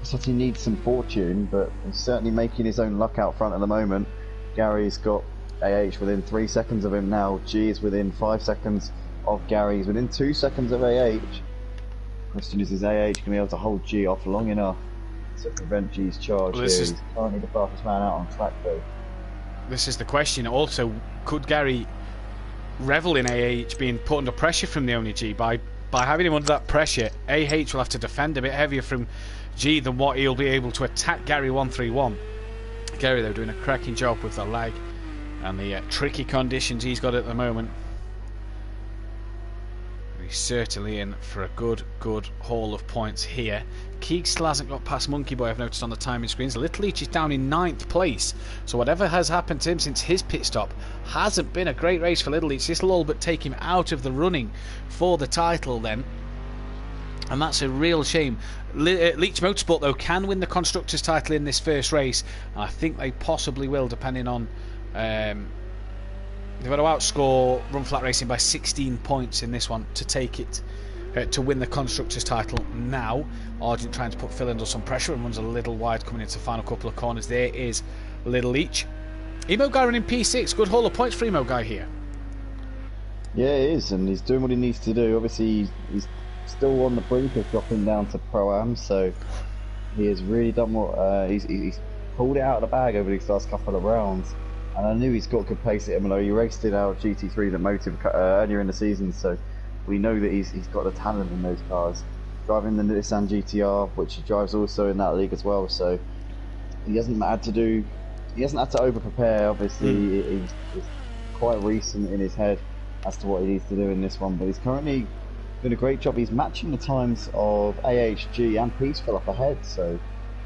Sooty needs some fortune, but he's certainly making his own luck out front at the moment. Gary's got AH within 3 seconds of him now. G is within 5 seconds of Gary. He's within 2 seconds of AH. Question is AH going to be able to hold G off long enough to prevent G's charge? Well, he's currently the fastest man out on track though. This is the question. Also, could Gary revel in AH being put under pressure from the only G? By having him under that pressure, AH will have to defend a bit heavier from G than what he'll be able to attack Gary 131. Gary though doing a cracking job with the lag and the tricky conditions he's got at the moment. He's certainly in for a good haul of points here. Keeg still hasn't got past Monkey Boy, I've noticed on the timing screens. Little Leach is down in 9th place, so whatever has happened to him since his pit stop hasn't been a great race for Little Leach. This will all but take him out of the running for the title then, and that's a real shame. Leach Motorsport though can win the Constructors title in this first race. I think they possibly will, depending on they've got to outscore Run Flat Racing by 16 points in this one to take it to win the Constructors title. Now Argent trying to put Phil under some pressure and runs a little wide coming into the final couple of corners. There is Little Leach. Emo Guy running P6. Good haul of points for Emo Guy here. Yeah, it is, and he's doing what he needs to do. Obviously he's still on the brink of dropping down to Pro-Am, so he has really done what he's pulled it out of the bag over these last couple of rounds. And I knew he's got good pace at Imola. He raced in our GT3 that Motive earlier in the season, so we know that he's got the talent in those cars. Driving the Nissan GTR, which he drives also in that league as well, so he hasn't had to over prepare. Obviously, he's quite recent in his head as to what he needs to do in this one, but he's currently doing a great job. He's matching the times of AHG and Peaceful up ahead, so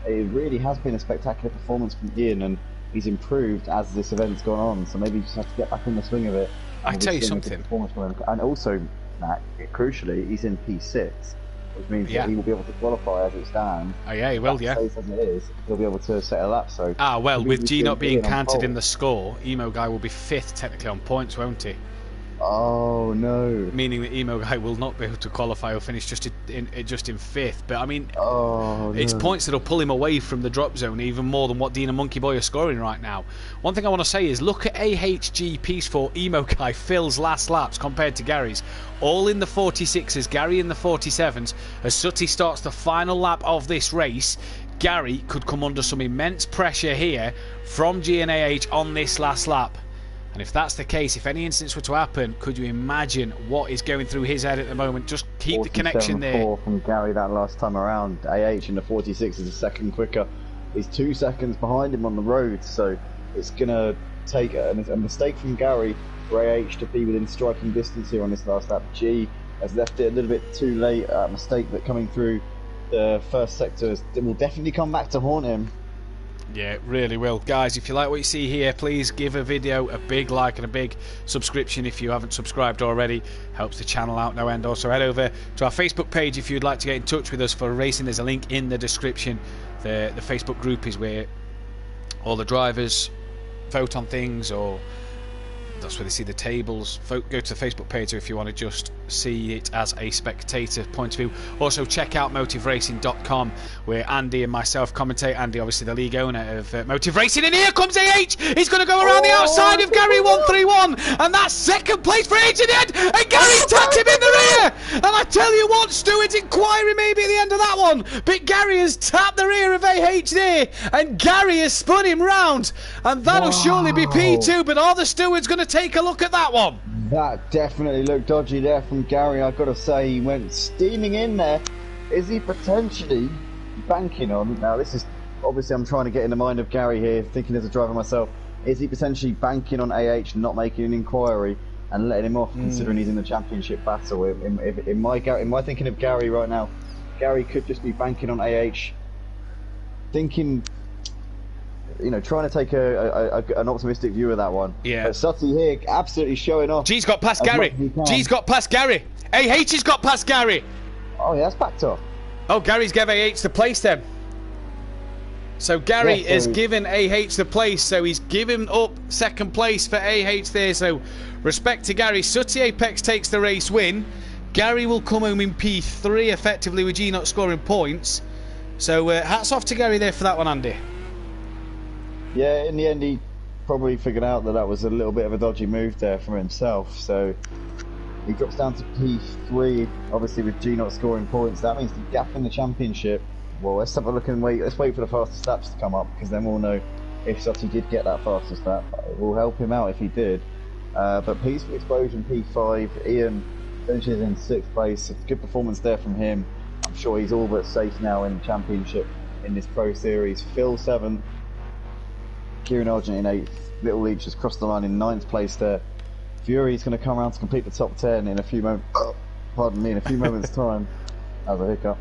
it really has been a spectacular performance from Ian, and he's improved as this event's gone on, so maybe you just have to get back in the swing of it. I tell you something. And also, Matt, crucially, he's in P6, which means that he will be able to qualify as it stands. Oh yeah, he will, yeah. As it is, he'll be able to set a lap, so... well, with G not being counted in the score, Emo Guy will be 5th technically on points, won't he? Oh no! Meaning that Emo Guy will not be able to qualify or finish just in 5th. But I mean, it's points that'll pull him away from the drop zone even more than what Dean and Monkey Boy are scoring right now. One thing I want to say is look at AHG Peaceful Emo Guy Phil's last laps compared to Gary's. All in the 46s, Gary in the 47s. As Sutty starts the final lap of this race, Gary could come under some immense pressure here from GNAH on this last lap. And if that's the case, if any incidents were to happen, could you imagine what is going through his head at the moment? Just keep the connection there. 47.4 from Gary that last time around. AH in the 46 is a second quicker. He's 2 seconds behind him on the road, so it's going to take a mistake from Gary for AH to be within striking distance here on this last lap. G has left it a little bit too late. A mistake that coming through the first sector will definitely come back to haunt him. Yeah, it really will. Guys, if you like what you see here, please give a video a big like and a big subscription if you haven't subscribed already. Helps the channel out no end. Also, head over to our Facebook page if you'd like to get in touch with us for racing. There's a link in the description. The Facebook group is where all the drivers vote on things, or that's where they see the tables. Go to the Facebook page if you want to just see it as a spectator point of view. Also check out motiveracing.com where Andy and myself commentate. Andy obviously the league owner of Motive Racing, and here comes AH. He's going to go around the outside of Gary 131, and that's second place for AH in the end, and Gary's tapped him in the rear. And I tell you what, Stewart's inquiry maybe at the end of that one, but Gary has tapped the rear of AH there, and Gary has spun him round, and that'll surely be P2. But are the stewards going to take a look at that one? That definitely looked dodgy there from Gary. I've got to say, he went steaming in there. Is he potentially banking on... Now, this is... Obviously, I'm trying to get in the mind of Gary here, thinking as a driver myself. Is he potentially banking on AH not making an inquiry and letting him off, considering he's in the championship battle? In my thinking of Gary right now, Gary could just be banking on AH, thinking... You know, trying to take an optimistic view of that one. Yeah. But Sutty here absolutely showing off. G's got past Gary. G's got past Gary. AH has got past Gary. Oh, yeah, that's backed off. Oh, Gary's gave AH the place then. So Gary has given AH the place. So he's given up second place for AH there. So respect to Gary. Sutty Apex takes the race win. Gary will come home in P3 effectively with G not scoring points. So hats off to Gary there for that one, Andy. Yeah, in the end, he probably figured out that was a little bit of a dodgy move there from himself. So he drops down to P3, obviously with G not scoring points. That means the gap in the championship. Well, let's have a look and wait. Let's wait for the fastest laps to come up, because then we'll know if Sutty did get that fastest lap. It will help him out if he did. But Peaceful Explosion P5. Ian finishes in 6th place. It's a good performance there from him. I'm sure he's all but safe now in the championship in this Pro Series. Phil 7th. Kieran Argent in 8th, Little Leach has crossed the line in 9th place there. Fury's going to come around to complete the top 10 in a few moments. Pardon me, in a few moments' time. That was a hiccup.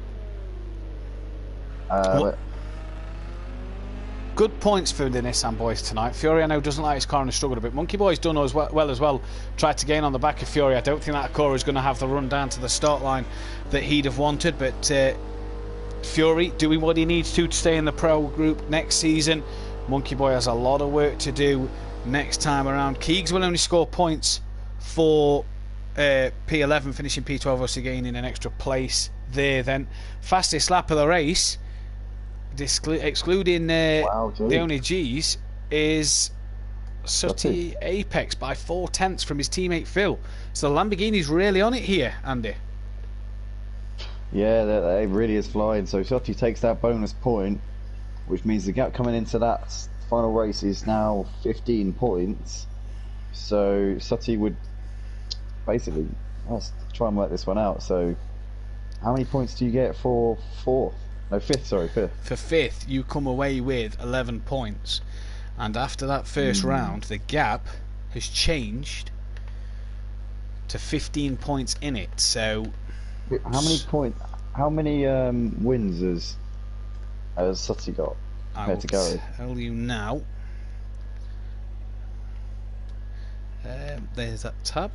Good points for the Nissan boys tonight. Fury, I know, doesn't like his car and has struggled a bit. Monkey Boy's done as well. Tried to gain on the back of Fury. I don't think that car is going to have the run down to the start line that he'd have wanted, but Fury doing what he needs to stay in the pro group next season. Monkey Boy has a lot of work to do next time around. Keegs will only score points for P11, finishing P12, obviously gaining an extra place there. Then fastest lap of the race, excluding the only G's, is Sutty Apex by 4/10 from his teammate Phil. So the Lamborghini's really on it here, Andy. Yeah, it really is flying. So Sutty takes that bonus point, which means the gap coming into that final race is now 15 points. So Sutty would basically, let's try and work this one out. So how many points do you get for fourth? No, fifth, sorry, fifth. For fifth, you come away with 11 points. And after that first round, the gap has changed to 15 points in it. So how many wins has Sutty got compared to Gary? I'll tell you now. There's that tab.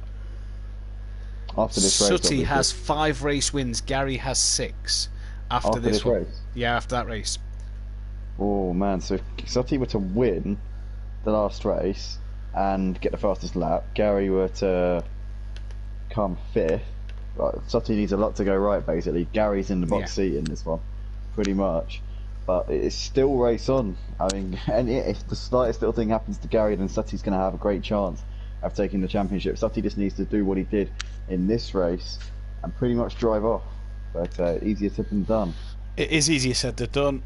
After this race, Sutty has 5 race wins. Gary has 6. After this one. race? Yeah, after that race. Oh man, so if Sutty were to win the last race and get the fastest lap, Gary were to come 5th. Right, Sutty needs a lot to go right, basically. Gary's in the box seat in this one, pretty much. But it's still race on. I mean, and if the slightest little thing happens to Gary, then Sutty's going to have a great chance of taking the championship. Sutty just needs to do what he did in this race and pretty much drive off. But easier said than done. It is easier said than done.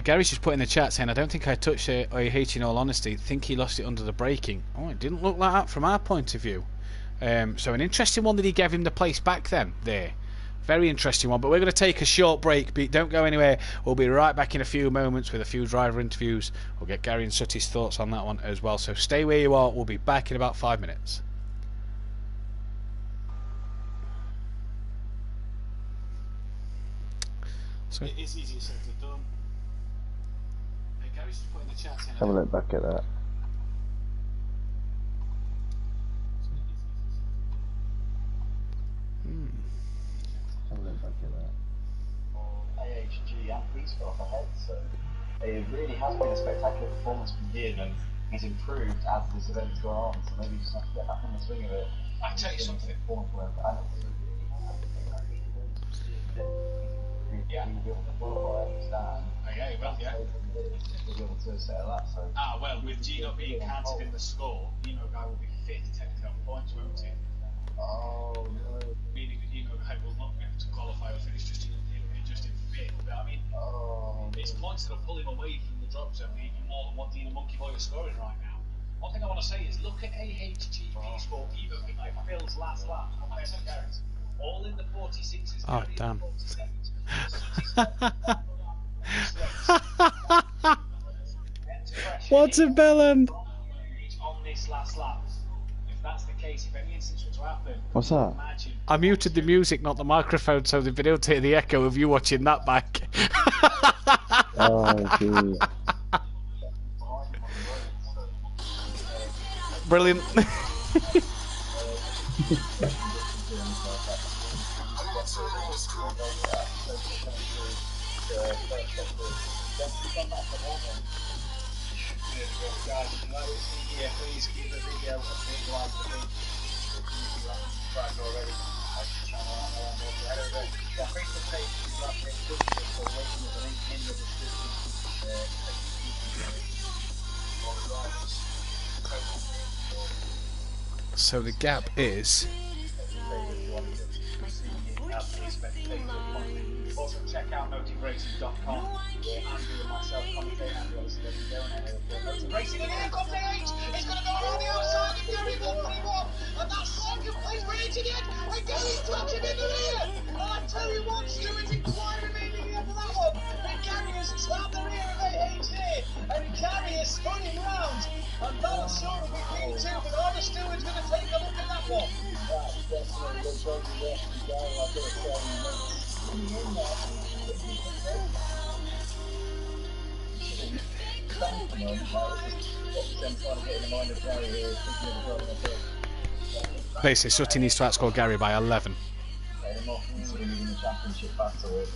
Gary's just put in the chat saying, I don't think I touched IH in all honesty. I think he lost it under the braking. Oh, it didn't look like that from our point of view. So an interesting one that he gave him the place back then there. Very interesting one. But we're going to take a short break. Don't go anywhere. We'll be right back in a few moments with a few driver interviews. We'll get Gary and Sutty's thoughts on that one as well. So stay where you are. We'll be back in about 5 minutes. So it is easier said than done. Gary's just put in the chat saying, Have a look back at that. Have a look back at that. AHG and Peace off ahead, so it really has been a spectacular performance from him, and he's improved as this event's gone on. So maybe you just have to get back on the swing of it. I tell you something. Yeah, he'll be able to qualify, I understand. Okay, well, yeah. He'll be able to settle that, so. Well, with Gino being counted in the score, Gino guy will be fit technically on points, won't he? Oh, no. Meaning that Gino guy will not be able to qualify or finish just in fifth. But I mean, it's points that will pull him away from the drop zone even more than what Dino Monkey Boy is scoring right now. One thing I want to say is look at AHG Sport Evo in like Phil's last lap compared to Garrett's. All in the 46s. Oh, damn. What's a bellend? On this last lap. If that's the case, if any instance were to happen, what's that? I muted the music, not the microphone, so the video take the echo of you watching that back. Oh, jeez. Brilliant. Please give the video a big like for me. Subscribed already. Facebook page is up there, so waiting with the link in the description. So the gap is. Also check out motivracing.com where Andrew and myself commentate. Andrew obviously doesn't go on Motive Racing, and here comes AH. It's going to go around the outside of Gary 131, and that's second place for H again, and Gary's touched him in the rear. And I tell you what, Stuart inquired immediately after that one, and Gary has tapped the rear of AH here, and Gary is spinning round, and that was sure of P2, but are the stewards going to take a look at that one? That's definitely the trophy there from Gary, I've got to say. Basically, Sutty needs to outscore Gary by 11.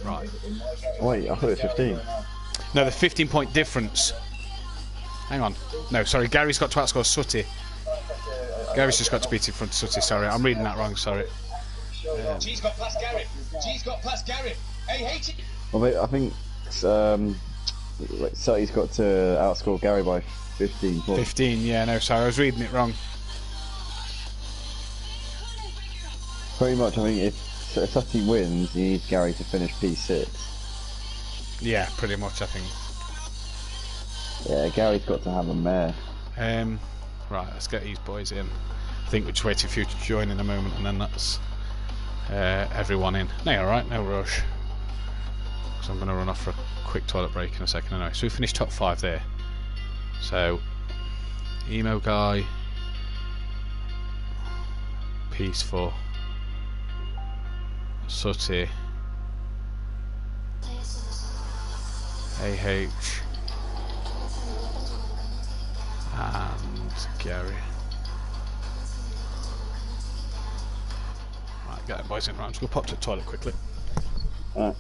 Right. Wait, I thought it was 15. No, the 15-point difference. Hang on. No, sorry, Gary's got to outscore Sutty. Gary's just got to beat in front of Sutty, sorry. I'm reading that wrong, sorry. G's got past Gary. G's got past Gary. Hey, H. Well, I think Sutty's got to outscore Gary by 15 points. 15, yeah, no, sorry, I was reading it wrong. Pretty much, I mean, if Sutty wins, he needs Gary to finish P6. Yeah, pretty much, I think. Yeah, Gary's got to have a mare. Right, let's get these boys in. I think we're just waiting for you to join in a moment, and then that's everyone in. No, alright, no rush. Because I'm going to run off for a quick toilet break in a second anyway. So we finished top 5 there. So, Emo Guy, Peaceful, Sooty, AH, and Gary. Right, get them boys in. Right, I'm just going to pop to the toilet quickly. Alright.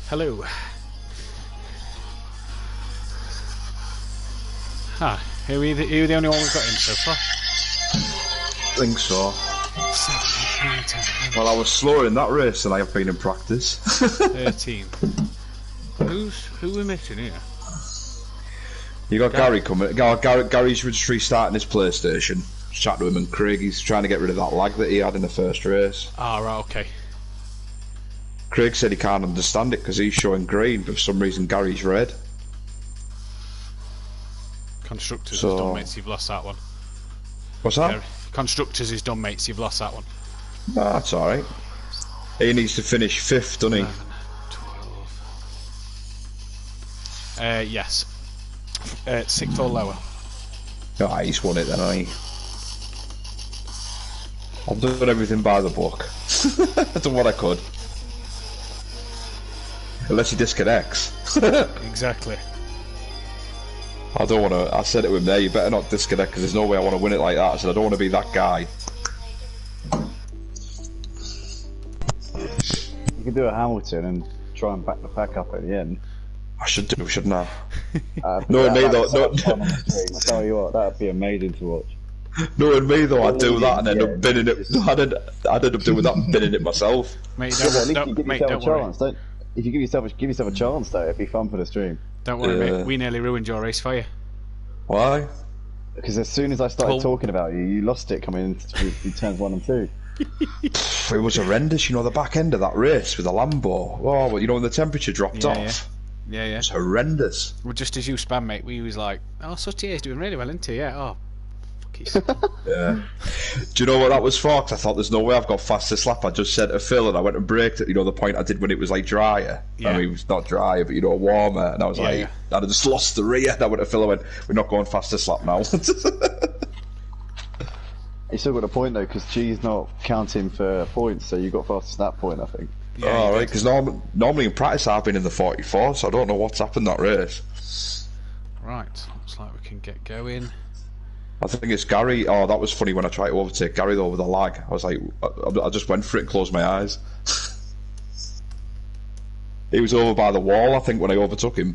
Hello. Ah, are we the only one we've got in so far? I think so. 7, 8, 9, 10, 11, Well, I was slower in that race than I have been in practice. 13. Who we missing here? You got Gary coming. Gary's just restarting his PlayStation. Chat to him, and Craig, he's trying to get rid of that lag that he had in the first race. Ah, right, okay. Craig said he can't understand it because he's showing green, but for some reason Gary's red. Constructors is done, mates. You've lost that one. What's that? Gary. Constructors is done, mates. You've lost that one. No, that's alright. He needs to finish 5th, doesn't he? 11, 12. Yes. 6th or lower. Ah, he's won it then, hasn't he? I've done everything by the book. I've done what I could. Unless he disconnects. Exactly. I don't want to. I said it to him there. You better not disconnect because there's no way I want to win it like that. I said I don't want to be that guy. You could do a Hamilton and try and back the pack up at the end. I should do, shouldn't I? Knowing me though, I tell you what, that'd be amazing to watch. knowing me though, I'd do that and end up binning it. I'd end up doing that and binning it myself. Mate, Yeah, but at least don't, you give mate, yourself don't a worry. chance. Don't, if you give yourself a chance though, it'd be fun for the stream. Don't worry, mate. We nearly ruined your race for you. Why? Because as soon as I started talking about you, you lost it coming into turns 1 and 2. It was horrendous, you know, the back end of that race with the Lambo. Oh, well, you know, when the temperature dropped off. Yeah. It's horrendous. Well, just as you spam, mate, we was like, oh, Sutier's doing really well, isn't he? Yeah, oh, fuck his. Yeah. Do you know what that was for? 'Cause I thought there's no way I've got fastest lap. I just said to Phil and I went and braked at, you know, the point I did when it was like drier. Yeah. I mean, it was not drier, but you know, warmer. And I was I'd have just lost the rear. And I went to Phil and went, we're not going fastest lap now. You still got a point though, because G's not counting for points, so you got fastest that point, I think. Yeah, oh, right, because normally in practice I've been in the 44, so I don't know what's happened that race. Right, looks like we can get going. I think it's Gary. Oh, that was funny when I tried to overtake Gary though with the lag. I was like, I just went for it and closed my eyes. He was over by the wall, I think, when I overtook him.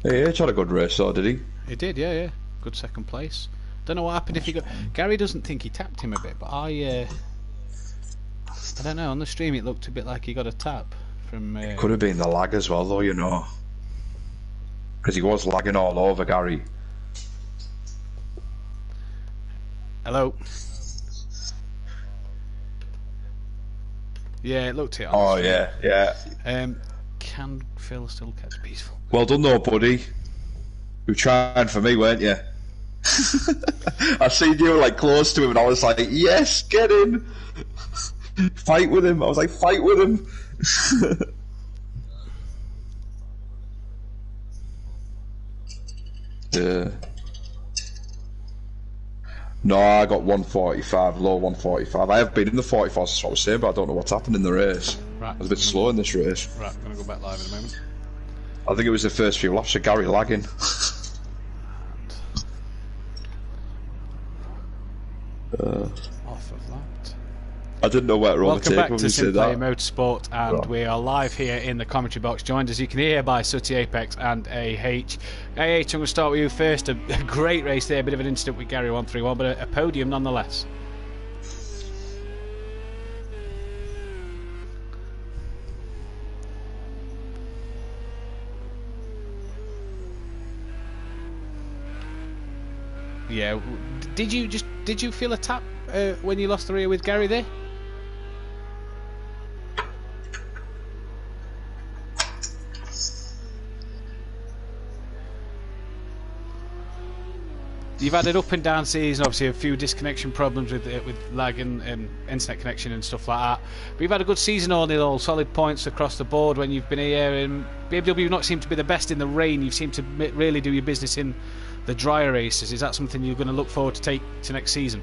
Hey, he had a good race though, did he? He did, yeah. Good second place. Don't know what happened if he got. Gary doesn't think he tapped him a bit, but I don't know. On the stream, it looked a bit like he got a tap from. Could have been the lag as well, though, you know, because he was lagging all over Gary. Hello. Yeah, it looked it. Oh yeah. Can Phil still catch peaceful? Well done though, buddy. You were trying for me, weren't you? I seen you like close to him, and I was like, "Yes, get in, fight with him." I was like, "Fight with him." Yeah. No, I got 145, low 145. I have been in the 44s, that's what I was saying, but I don't know what's happened in the race. Right. I was a bit slow in this race. Right, I'm going to go back live in a moment. I think it was the first few laps of Gary lagging. Off of that. I didn't know where to Welcome overtake back when to you said Simplay that. Motorsport, and Right. we are live here in the commentary box, joined as you can hear by Sooty Apex and AH. I'm going to start with you first. A great race there, a bit of an incident with Gary 131, but a podium nonetheless. Yeah, did you feel a tap when you lost the rear with Gary there? You've had an up and down season, obviously a few disconnection problems with lag and internet connection and stuff like that. But you've had a good season all in all, solid points across the board when you've been here. And BMW have not seemed to be the best in the rain. You've seemed to really do your business in the drier races. Is that something you're going to look forward to take to next season?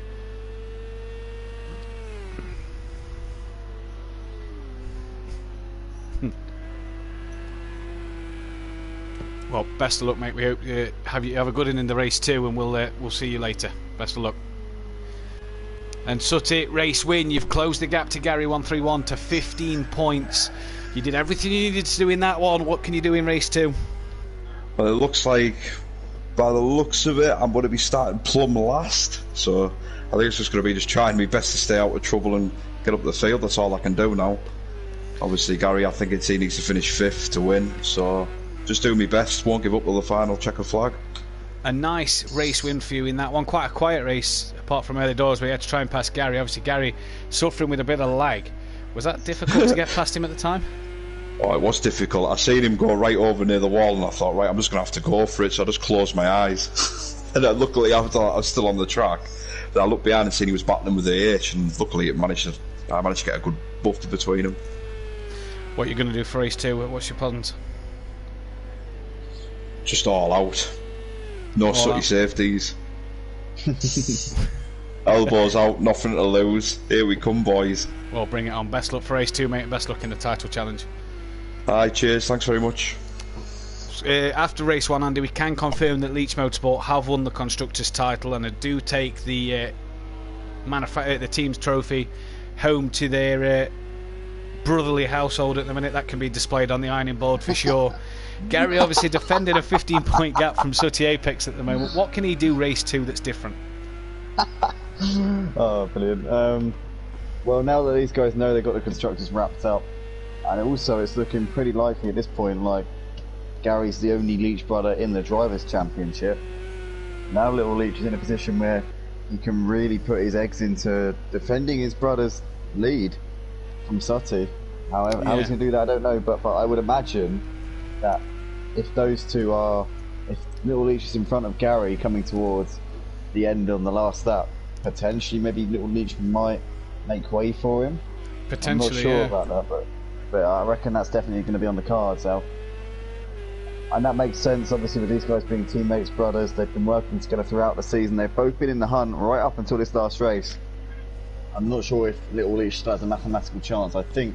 Well, best of luck, mate. We hope you have a good one in the race too, and we'll see you later. Best of luck. And Sooty, race win. You've closed the gap to Gary 131 to 15 points. You did everything you needed to do in that one. What can you do in race 2? Well, it looks like, by the looks of it, I'm going to be starting plumb last. So I think it's just going to be just trying my best to stay out of trouble and get up the field. That's all I can do now. Obviously, Gary, I think he needs to finish 5th to win. So just do my best. Won't give up till the final checker flag. A nice race win for you in that one. Quite a quiet race, apart from early doors where you had to try and pass Gary. Obviously, Gary suffering with a bit of lag. Was that difficult to get past him at the time? Oh, it was difficult. I seen him go right over near the wall, and I thought, right, I'm just going to have to go for it. So I just closed my eyes. And luckily, I was still on the track. Then I looked behind and seen he was battling with the H, and luckily I managed to get a good buff between them. What are you going to do for race 2? What's your plans? Just all out. No sooty safeties. Elbows out, nothing to lose. Here we come, boys. Well, bring it on. Best luck for race 2, mate. Best luck in the title challenge. Aye, cheers. Thanks very much. After race 1, Andy, we can confirm that Leach Motorsport have won the constructors' title and do take the team's trophy home to their brotherly household at the minute. That can be displayed on the ironing board for sure. Gary obviously defending a 15-point gap from Sooty Apex at the moment. What can he do race 2 that's different? Oh, brilliant. Well, now that these guys know they've got the constructors wrapped up, and also it's looking pretty likely at this point like Gary's the only Leach brother in the Drivers' Championship. Now little Leach is in a position where he can really put his eggs into defending his brother's lead from Sooty. How he's going to do that, I don't know, but I would imagine that if those two are, if Little Leach is in front of Gary coming towards the end on the last lap, potentially maybe Little Leach might make way for him. Potentially, I'm not sure about that, but I reckon that's definitely going to be on the cards now. And that makes sense, obviously, with these guys being teammates, brothers. They've been working together throughout the season. They've both been in the hunt right up until this last race. I'm not sure if Little Leach still has a mathematical chance. I think,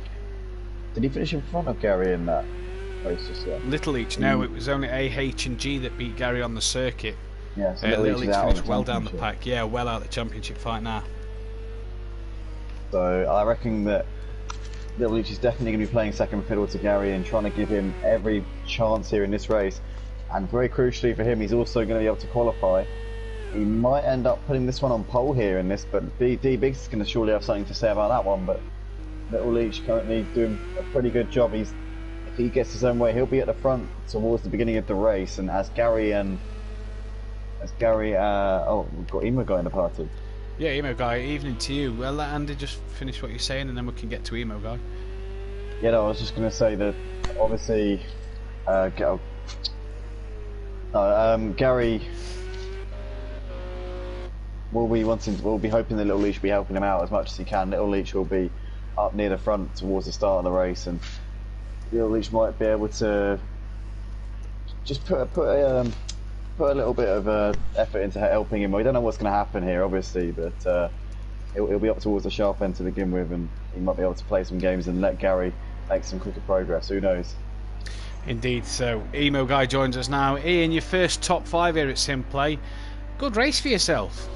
did he finish in front of Gary in that race just yet? Little Leach, no, it was only AH and G that beat Gary on the circuit. Yeah, so Little Leach finished well down the championship. pack. Yeah, well out of the championship fight now. So I reckon that Little Leach is definitely going to be playing second fiddle to Gary and trying to give him every chance here in this race. and very crucially for him, he's also going to be able to qualify. He might end up putting this one on pole here in this, but D Biggs is going to surely have something to say about that one. But Little Leach currently doing a pretty good job. If he gets his own way, he'll be at the front towards the beginning of the race. And as Gary, oh, we've got Emo Guy in the party. Yeah, Emo Guy, evening to you. Well, let Andy just finish what you're saying, and then we can get to Emo Guy. Yeah, no, I was just going to say that obviously, Gary will be hoping that Little Leach will be helping him out as much as he can. Little Leach will be up near the front towards the start of the race, and Little Leach might be able to just put a little bit of effort into helping him. We don't know what's going to happen here, obviously, but he'll be up towards the sharp end to begin with, and he might be able to play some games and let Gary make some quicker progress. Who knows? Indeed. So Emo Guy joins us now. Ian, your first top 5 here at Simplay. Good race for yourself.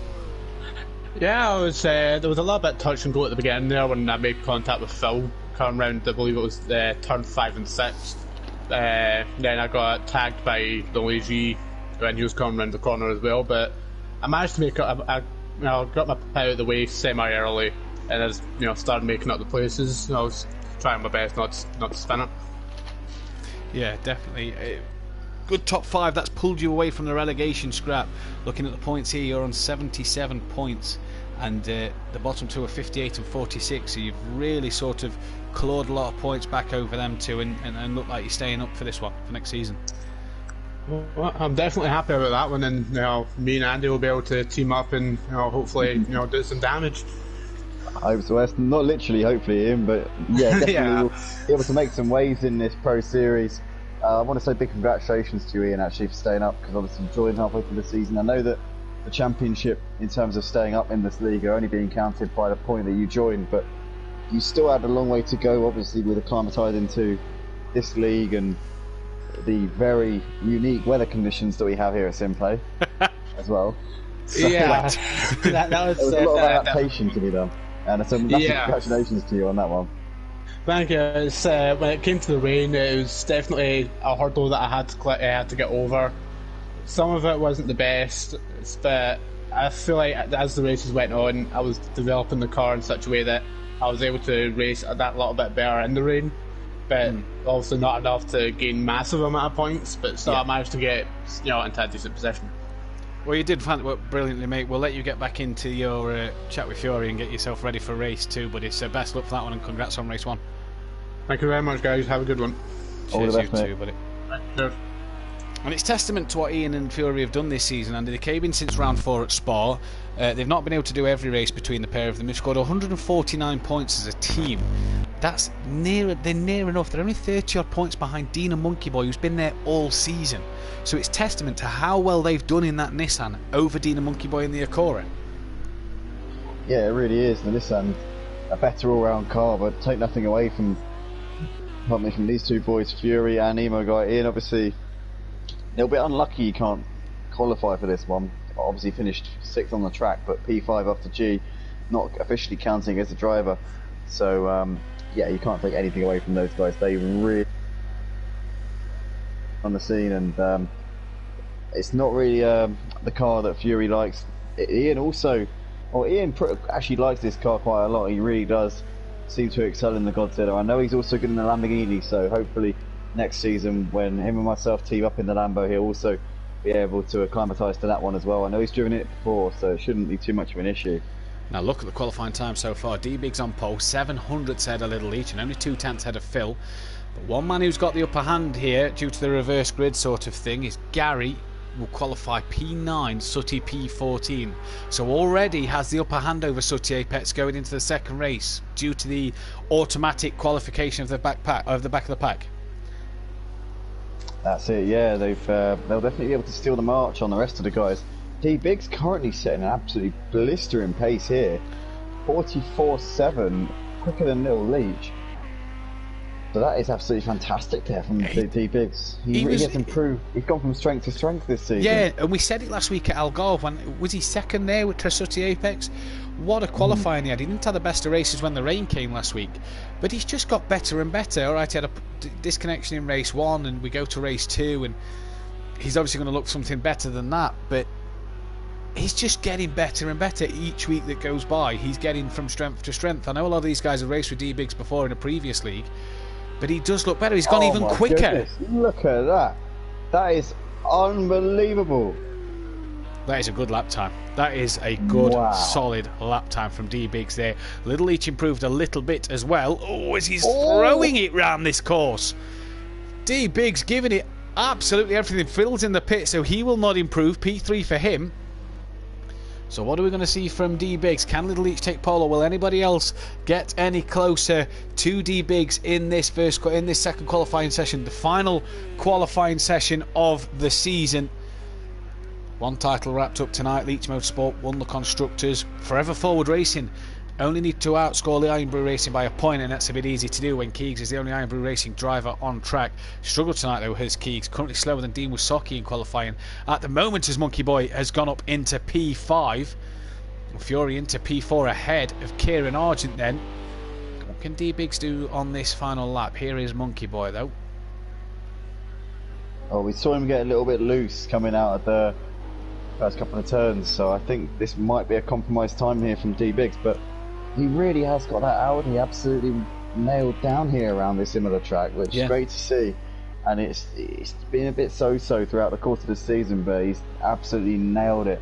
Yeah, I was. There was a little bit touch and go at the beginning there when I made contact with Phil coming round. I believe it was turn 5 and 6. Then I got tagged by Luigi when he was coming round the corner as well. But I managed to make it. I got my pit out of the way semi early, and as started making up the places. I was trying my best not to spin it. Yeah, definitely. Good top 5. That's pulled you away from the relegation scrap. Looking at the points here, you're on 77 points, and the bottom 2 are 58 and 46. So you've really sort of clawed a lot of points back over them two, and look like you're staying up for this one for next season. Well, I'm definitely happy about that one, and me and Andy will be able to team up and hopefully do some damage. I hope so. Not literally, hopefully, Ian, but yeah, definitely Yeah. We'll be able to make some waves in this Pro Series. I want to say big congratulations to you, Ian, actually, for staying up, because obviously you joined halfway through the season. I know that the championship, in terms of staying up in this league, are only being counted by the point that you joined, but you still had a long way to go, obviously, with acclimatising to this league and the very unique weather conditions that we have here at Simplay as well. So, Yeah, that was. there was a lot of adaptation to be done. And so massive congratulations to you on that one. Thank you. When it came to the rain, it was definitely a hurdle that I had to get over. Some of it wasn't the best, but I feel like as the races went on, I was developing the car in such a way that I was able to race that little bit better in the rain, but also not enough to gain massive amount of points. But still, I managed to get into a decent position. Well, you did work brilliantly, mate. We'll let you get back into your chat with Fury and get yourself ready for race 2, buddy. So best luck for that one, and congrats on race 1. Thank you very much, guys. Have a good one. All the Cheers, best, you too, mate. buddy. Cheers. And it's testament to what Ian and Fury have done this season, Andy. They came in since round 4 at Spa. They've not been able to do every race between the pair of them. They've scored 149 points as a team. They're near enough. They're only 30 odd points behind Dean and Monkey Boy, who's been there all season. So it's testament to how well they've done in that Nissan over Dean and Monkey Boy in the Acura. Yeah, it really is. The Nissan, a better all-round car, but take nothing away from these two boys, Fury and Emo Guy. Ian, obviously, they'll be unlucky you can't qualify for this one. Obviously finished 6th on the track, but P5 after G, not officially counting as a driver. So, yeah, you can't take anything away from those guys. They really on the scene, and it's not really the car that Fury likes. Ian actually likes this car quite a lot. He really does seem to excel in the Godzilla. I know he's also good in the Lamborghini, so hopefully next season when him and myself team up in the Lambo, he'll also be able to acclimatise to that one as well. I know he's driven it before, so it shouldn't be too much of an issue. Now look at the qualifying time so far. D-Big's on pole, 700 head a little each, and only 2/10 head of Phil. But one man who's got the upper hand here, due to the reverse grid sort of thing, is Gary. Will qualify P9, Sooty P14. So already has the upper hand over Sooty Apex going into the second race due to the automatic qualification of the back of the pack. That's it. Yeah, they'll definitely be able to steal the march on the rest of the guys. D-Big's currently setting an absolutely blistering pace here, 44.7, quicker than Little Leach. So that is absolutely fantastic there from D-Biggs. He has improved. He's gone from strength to strength this season. Yeah, and we said it last week at Algarve. Was he second there with Sooty Apex? What a qualifying he had. He didn't have the best of races when the rain came last week, but he's just got better and better. Alright, he had a disconnection in race 1, and we go to race 2, and he's obviously going to look something better than that, but he's just getting better and better each week that goes by. He's getting from strength to strength. I know a lot of these guys have raced with D-Biggs before in a previous league, but he does look better. He's gone even quicker. Goodness. Look at that. That is unbelievable. That is a good lap time. That is a good, solid lap time from D-Biggs there. Little Leach improved a little bit as well. Oh, as he's throwing it round this course. D-Biggs giving it absolutely everything. Phil's in the pit, so he will not improve. P3 for him. So what are we going to see from D-Biggs? Can Little Leach take pole, or will anybody else get any closer to D-Biggs in this second qualifying session, the final qualifying session of the season? One title wrapped up tonight. Leach Motorsport won the Constructors. Forever Forward Racing only need to outscore the Iron Brew Racing by a point, and that's a bit easy to do when Keegs is the only Iron Brew Racing driver on track. Struggled tonight though, has Keegs. Currently slower than Dean Wysocki in qualifying at the moment, as Monkey Boy has gone up into P5. Fury into P4 ahead of Kieran Argent then. What can D-Biggs do on this final lap? Here is Monkey Boy though. Oh, we saw him get a little bit loose coming out of the first couple of turns, so I think this might be a compromised time here from D-Biggs, but he really has got that Audi absolutely nailed down here around this Imola track, which is great to see. And it's been a bit so-so throughout the course of the season, but he's absolutely nailed it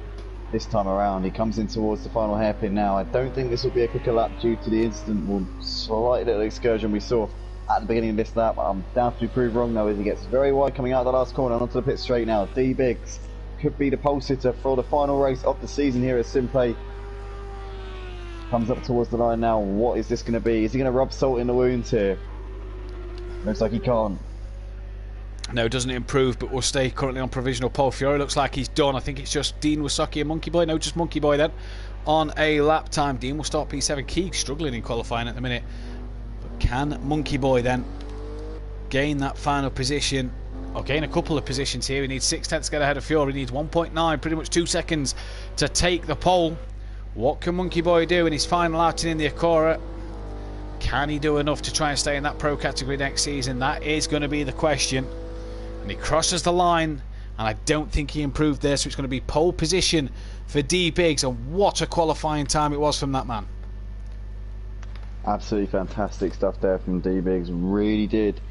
this time around. He comes in towards the final hairpin now. I don't think this will be a quicker lap due to the incident or slight little excursion we saw at the beginning of this lap. I'm down to be proved wrong though, as he gets very wide coming out of the last corner and onto the pit straight now. D-Biggs could be the pole sitter for the final race of the season here at Simplay. Comes up towards the line now. What is this going to be? Is he going to rub salt in the wounds here? Looks like he can't. No, doesn't improve, but will stay currently on provisional pole. Fiore looks like he's done. I think it's just Dean Wysocki and Monkey Boy. No, just Monkey Boy then on a lap time. Dean will start P7. Keegs struggling in qualifying at the minute. But can Monkey Boy then gain that final position? Or gain a couple of positions here. He needs 6/10 to get ahead of Fiore. He needs 1.9, pretty much 2 seconds to take the pole. What can Monkey Boy do in his final outing in the Acura? Can he do enough to try and stay in that pro category next season? That is going to be the question. And he crosses the line, and I don't think he improved there, so it's going to be pole position for D-Biggs. And what a qualifying time it was from that man. Absolutely fantastic stuff there from D-Biggs. Really did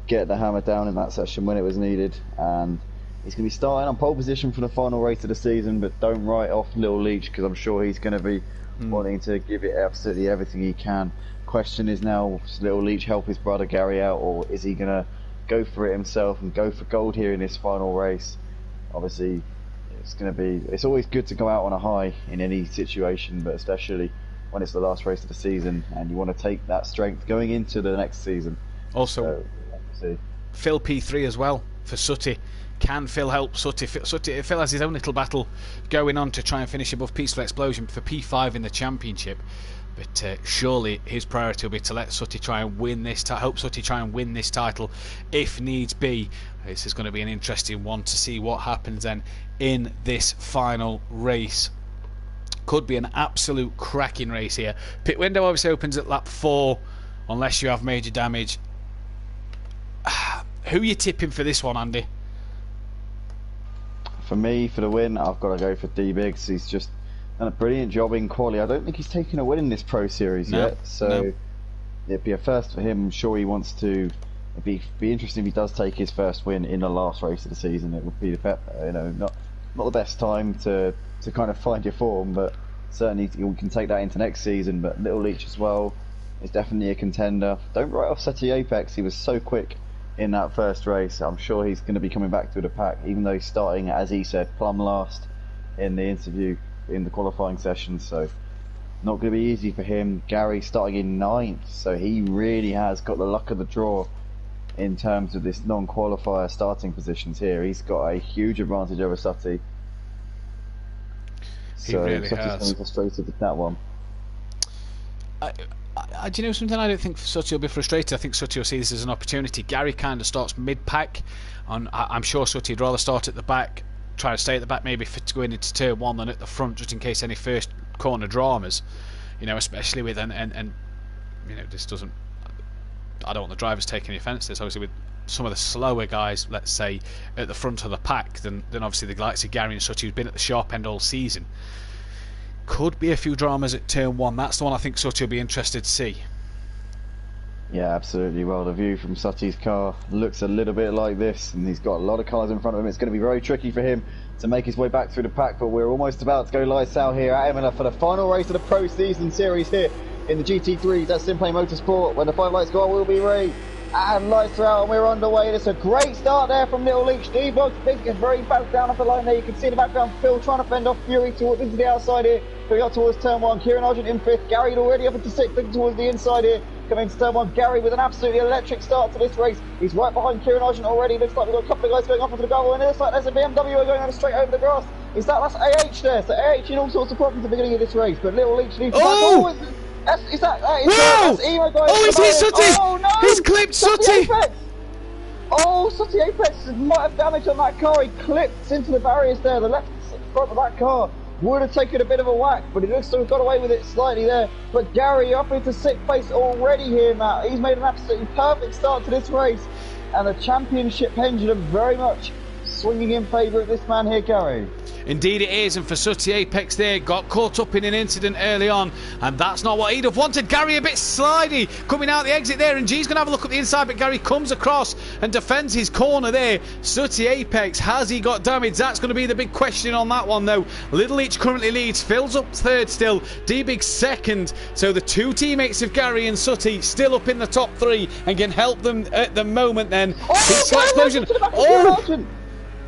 get the hammer down in that session when it was needed, and he's going to be starting on pole position for the final race of the season. But don't write off Little Leach, because I'm sure he's going to be wanting to give it absolutely everything he can. Question is now, does Little Leach help his brother Gary out, or is he going to go for it himself and go for gold here in this final race? Obviously it's always good to go out on a high in any situation, but especially when it's the last race of the season and you want to take that strength going into the next season. Also, Phil P3 as well for Sutty. Can Phil help Sutty? Phil has his own little battle going on to try and finish above Peaceful Explosion for P5 in the championship. But surely his priority will be to let Sutty try and win this. Help Sutty try and win this title if needs be. This is going to be an interesting one to see what happens then in this final race. Could be an absolute cracking race here. Pit window obviously opens at lap 4, unless you have major damage. Who are you tipping for this one, Andy? For me, for the win, I've got to go for D-Biggs. He's just done a brilliant job in quali. I don't think he's taken a win in this Pro Series yet, so it'd be a first for him. I'm sure he wants to. It'd be interesting if he does take his first win in the last race of the season. It would be not the best time to kind of find your form, but certainly we can take that into next season. But Little Leach as well is definitely a contender. Don't write off Seti Apex. He was so quick in that first race. I'm sure he's going to be coming back through the pack, even though he's starting, as he said, plumb last in the interview in the qualifying session. So not going to be easy for him. Gary starting in 9th, so he really has got the luck of the draw in terms of this non-qualifier starting positions here. He's got a huge advantage over Sutty. He really Sutty's has. going to be frustrated with that one. Do you know something? I don't think Sutty will be frustrated. I think Sutty will see this as an opportunity. Gary kind of starts mid-pack, and I'm sure Sutty would rather start at the back, try to stay at the back maybe for going into turn 1 than at the front, just in case any first corner dramas. Especially with and this doesn't. I don't want the drivers taking any offence to this. Obviously, with some of the slower guys, let's say, at the front of the pack than obviously the likes of Gary and Sutty, who's been at the sharp end all season. Could be a few dramas at turn 1. That's the one I think Sutty will be interested to see. Yeah, absolutely. Well, the view from Sutty's car looks a little bit like this, and he's got a lot of cars in front of him. It's going to be very tricky for him to make his way back through the pack, but we're almost about to go lights out here at Imola for the final race of the Pro Season Series here in the GT3. That's Simplane Motorsport. When the 5 lights go on, we'll be ready. And lights are out and we're underway. It's a great start there from Little Leach. D-Box Big is very back down off the line there. You can see the background Phil trying to fend off Fury towards into the outside here. Going up towards turn 1. Kieran Argent in 5th. Gary already up into 6th, looking towards the inside here. Coming into turn 1. Gary with an absolutely electric start to this race. He's right behind Kieran Argent already. Looks like we've got a couple of guys going off into the gravel. And it looks like there's a BMW going on straight over the grass. That's AH there. So AH in all sorts of problems at the beginning of this race. But Little Leach needs to back. That's Emo going. Oh, he's hit Sutty! Oh, no! He's clipped Sutty! Oh, Sutty Apex might have damage on that car. He clipped into the barriers there. The left front of that car would have taken a bit of a whack, but he looks to have got away with it slightly there. But Gary up into 6th place already here, Matt. He's made an absolutely perfect start to this race, and the championship pendulum very much swinging in favour of this man here, Gary. Indeed it is, and for Sutty Apex there, got caught up in an incident early on, and that's not what he'd have wanted. Gary a bit slidey coming out the exit there, and G's going to have a look at the inside, but Gary comes across and defends his corner there. Sutty Apex, has he got damage? That's going to be the big question on that one though. Little Leach currently leads, Phil's up 3rd still, D-Big 2nd, so the 2 teammates of Gary and Sutty still up in the top 3 and can help them at the moment then. Explosion!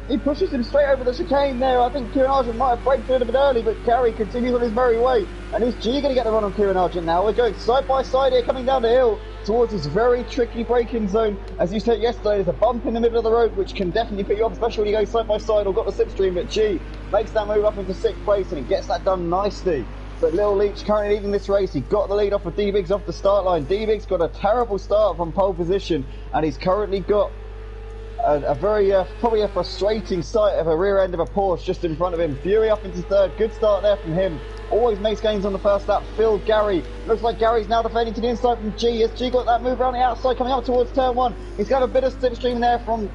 He pushes him straight over the chicane there. I think Kieran Argent might have braked a little bit early, but Gary continues on his merry way. And is G going to get the run on Kieran Argent now? We're going side by side here, coming down the hill towards this very tricky braking zone. As you said yesterday, there's a bump in the middle of the road, which can definitely put you off, especially when you go side by side or got the slipstream. But G makes that move up into 6th place, and he gets that done nicely. But Little Leach currently leading this race. He got the lead off of D-Biggs off the start line. D-Biggs got a terrible start from pole position, and he's currently got a very, probably a frustrating sight of a rear end of a Porsche just in front of him. Fury up into 3rd. Good start there from him. Always makes gains on the first lap. Phil, Gary. Looks like Gary's now defending to the inside from G. Has G got that move around the outside coming up towards turn 1? He's got a bit of slipstream there from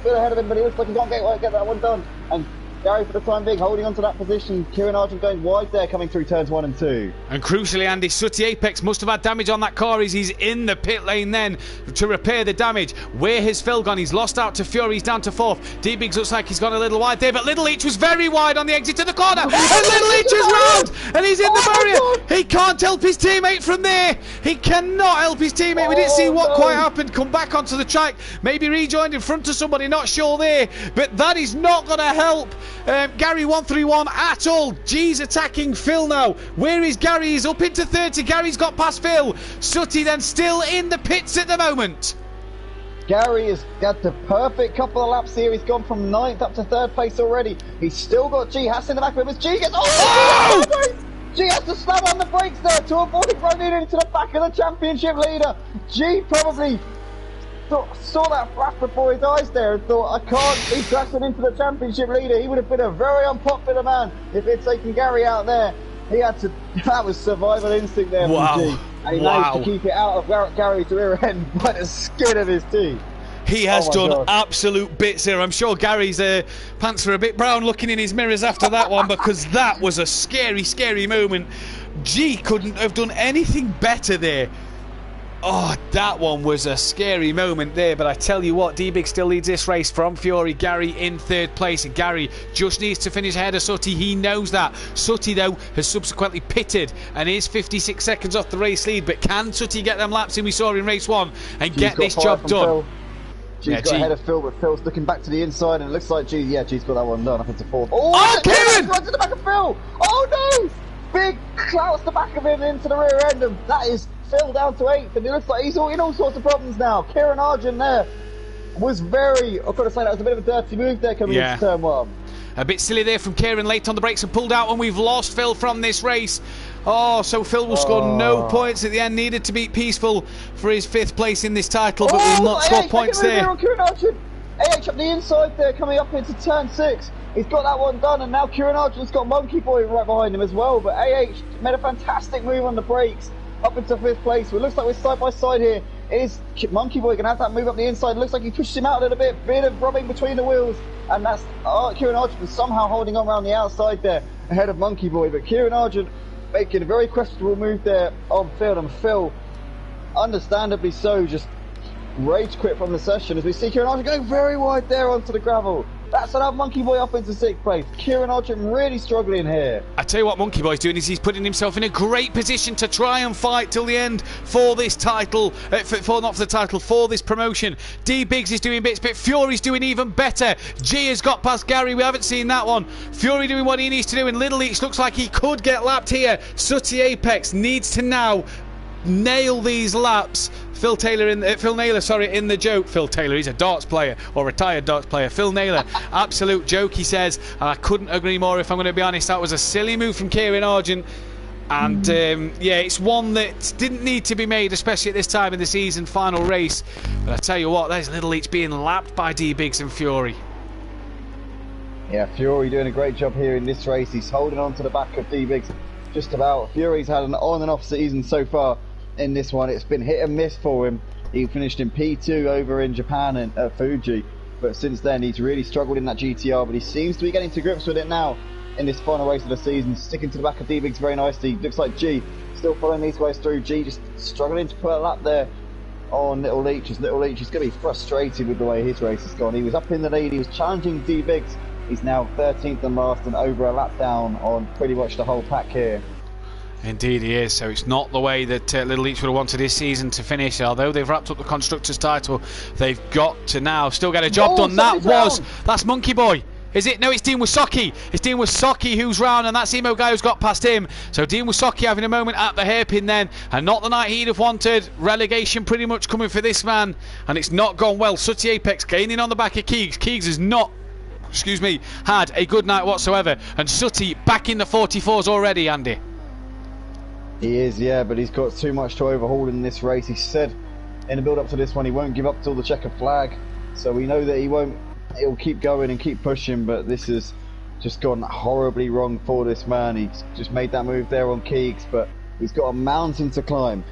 Phil ahead of him, but he looks like he can't get that one done. And Gary, for the time being, holding on to that position. Kieran Argent going wide there, coming through turns 1 and 2. And crucially, Andy, Sutty Apex must have had damage on that car as he's in the pit lane then to repair the damage. Where has Phil gone? He's lost out to Fury. He's down to 4th. D-Biggs looks like he's gone a little wide there, but Little Leach was very wide on the exit to the corner. And Little Leach is round, and he's in the barrier. He can't help his teammate from there. He cannot help his teammate. We didn't see what quite happened. Come back onto the track. Maybe rejoined in front of somebody, not sure there. But that is not going to help Gary 131 at all. G's attacking Phil now. Where is Gary? He's up into 30. Gary's got past Phil. Sutty then still in the pits at the moment. Gary has got the perfect couple of laps here. He's gone from 9th up to 3rd place already. He's still got G Haas in the back of him as G gets... G has to slam on the brakes there to avoid running into the back of the championship leader. G probably saw that flash before his eyes there and thought, I can't be crashing into the championship leader. He would have been a very unpopular man if he'd taken Gary out there. He had to... That was survival instinct there from G. And he managed to keep it out of Gary's rear end by the skin of his teeth. He has done absolute bits here. I'm sure Gary's pants were a bit brown looking in his mirrors after that one, because that was a scary, scary moment. G couldn't have done anything better there. Oh, that one was a scary moment there, but I tell you what, D-Big still leads this race from Fury. Gary in 3rd place, and Gary just needs to finish ahead of Sutty. He knows that. Sutty, though, has subsequently pitted and is 56 seconds off the race lead, but can Sutty get them laps in we saw in race 1 and get this job done? G's got ahead of Phil, but Phil's looking back to the inside, and it looks like G's got that one done up into 4th. Oh, Kieran! Runs to the back of Phil! Oh no! Big clouts the back of him into the rear end, and that is Phil down to 8th, and it looks like he's in all sorts of problems now. Kieran Argent there was very... I've got to say, that was a bit of a dirty move there coming into turn 1. A bit silly there from Kieran, late on the brakes and pulled out, and we've lost Phil from this race. Oh, so Phil will score no points at the end. Needed to be peaceful for his 5th place in this title, but will not score points there. AH up the inside there, coming up into turn 6. He's got that one done, and now Kieran Argent's got Monkey Boy right behind him as well. But AH made a fantastic move on the brakes up into 5th place. It looks like we're side by side here. Is Monkey Boy going to have that move up the inside? Looks like he pushes him out a little bit of rubbing between the wheels, and that's Kieran Argent somehow holding on around the outside there ahead of Monkey Boy, but Kieran Argent making a very questionable move there on Phil, and Phil, understandably so, just rage quit from the session as we see Kieran Argent going very wide there onto the gravel. That's allowed Monkey Boy up into 6th place. Kieran Argent really struggling here. I tell you what Monkey Boy's doing is he's putting himself in a great position to try and fight till the end for this title, for this promotion. D-Biggs is doing bits, but Fury's doing even better. G has got past Gary, we haven't seen that one. Fury doing what he needs to do, and Little Leach looks like he could get lapped here. Sooty Apex needs to now nail these laps. Phil Naylor, in the joke. Phil Taylor, he's a darts player, or retired darts player. Phil Naylor, absolute joke, he says. And I couldn't agree more, if I'm going to be honest. That was a silly move from Kieran Argent. And yeah, it's one that didn't need to be made, especially at this time in the season, final race. But I tell you what, there's Little Leach being lapped by D-Biggs and Fury. Yeah, Fury doing a great job here in this race. He's holding on to the back of D-Biggs just about. Fury's had an on and off season so far in this one. It's been hit and miss for him. He finished in P2 over in Japan and at Fuji, but since then he's really struggled in that GTR, but he seems to be getting to grips with it now in this final race of the season, sticking to the back of D-Biggs very nicely. Looks like G still following these guys through. G just struggling to put a lap there on Little Leach. Little Leach is going to be frustrated with the way his race has gone. He was up in the lead, he was challenging D-Biggs. He's now 13th and last and over a lap down on pretty much the whole pack here. Indeed he is, so it's not the way that Little Leach would have wanted his season to finish. Although they've wrapped up the Constructors' title, they've got to now still get a job done. That's Monkey Boy. Is it? No, it's Dean Wasocki. It's Dean Wasocki who's round, and that's Emo guy who's got past him. So Dean Wasocki having a moment at the hairpin then, and not the night he'd have wanted. Relegation pretty much coming for this man, and it's not gone well. Sooty Apex gaining on the back of Keegs. Keegs has not, had a good night whatsoever, and Sooty back in the 44s already, Andy. He is, yeah, but he's got too much to overhaul in this race. He said in the build-up to this one he won't give up till the checkered flag, so we know that he'll keep going and keep pushing, but this has just gone horribly wrong for this man. He's just made that move there on Keegs, but he's got a mountain to climb.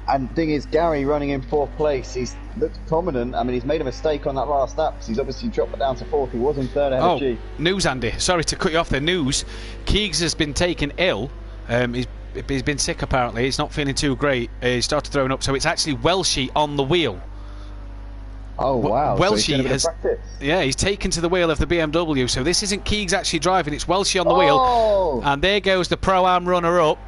And the thing is, Gary running in 4th place, he's looked prominent. I mean, he's made a mistake on that last lap, because he's obviously dropped it down to 4th. He was in 3rd ahead of G. News, Andy, sorry to cut you off there. News, Keegs has been taken ill. He's been sick apparently. He's not feeling too great. He started throwing up, so it's actually Welshie on the wheel. Oh wow! Welshie he's taken to the wheel of the BMW. So this isn't Keegs actually driving; it's Welshie on the wheel. And there goes the Pro-Am runner-up.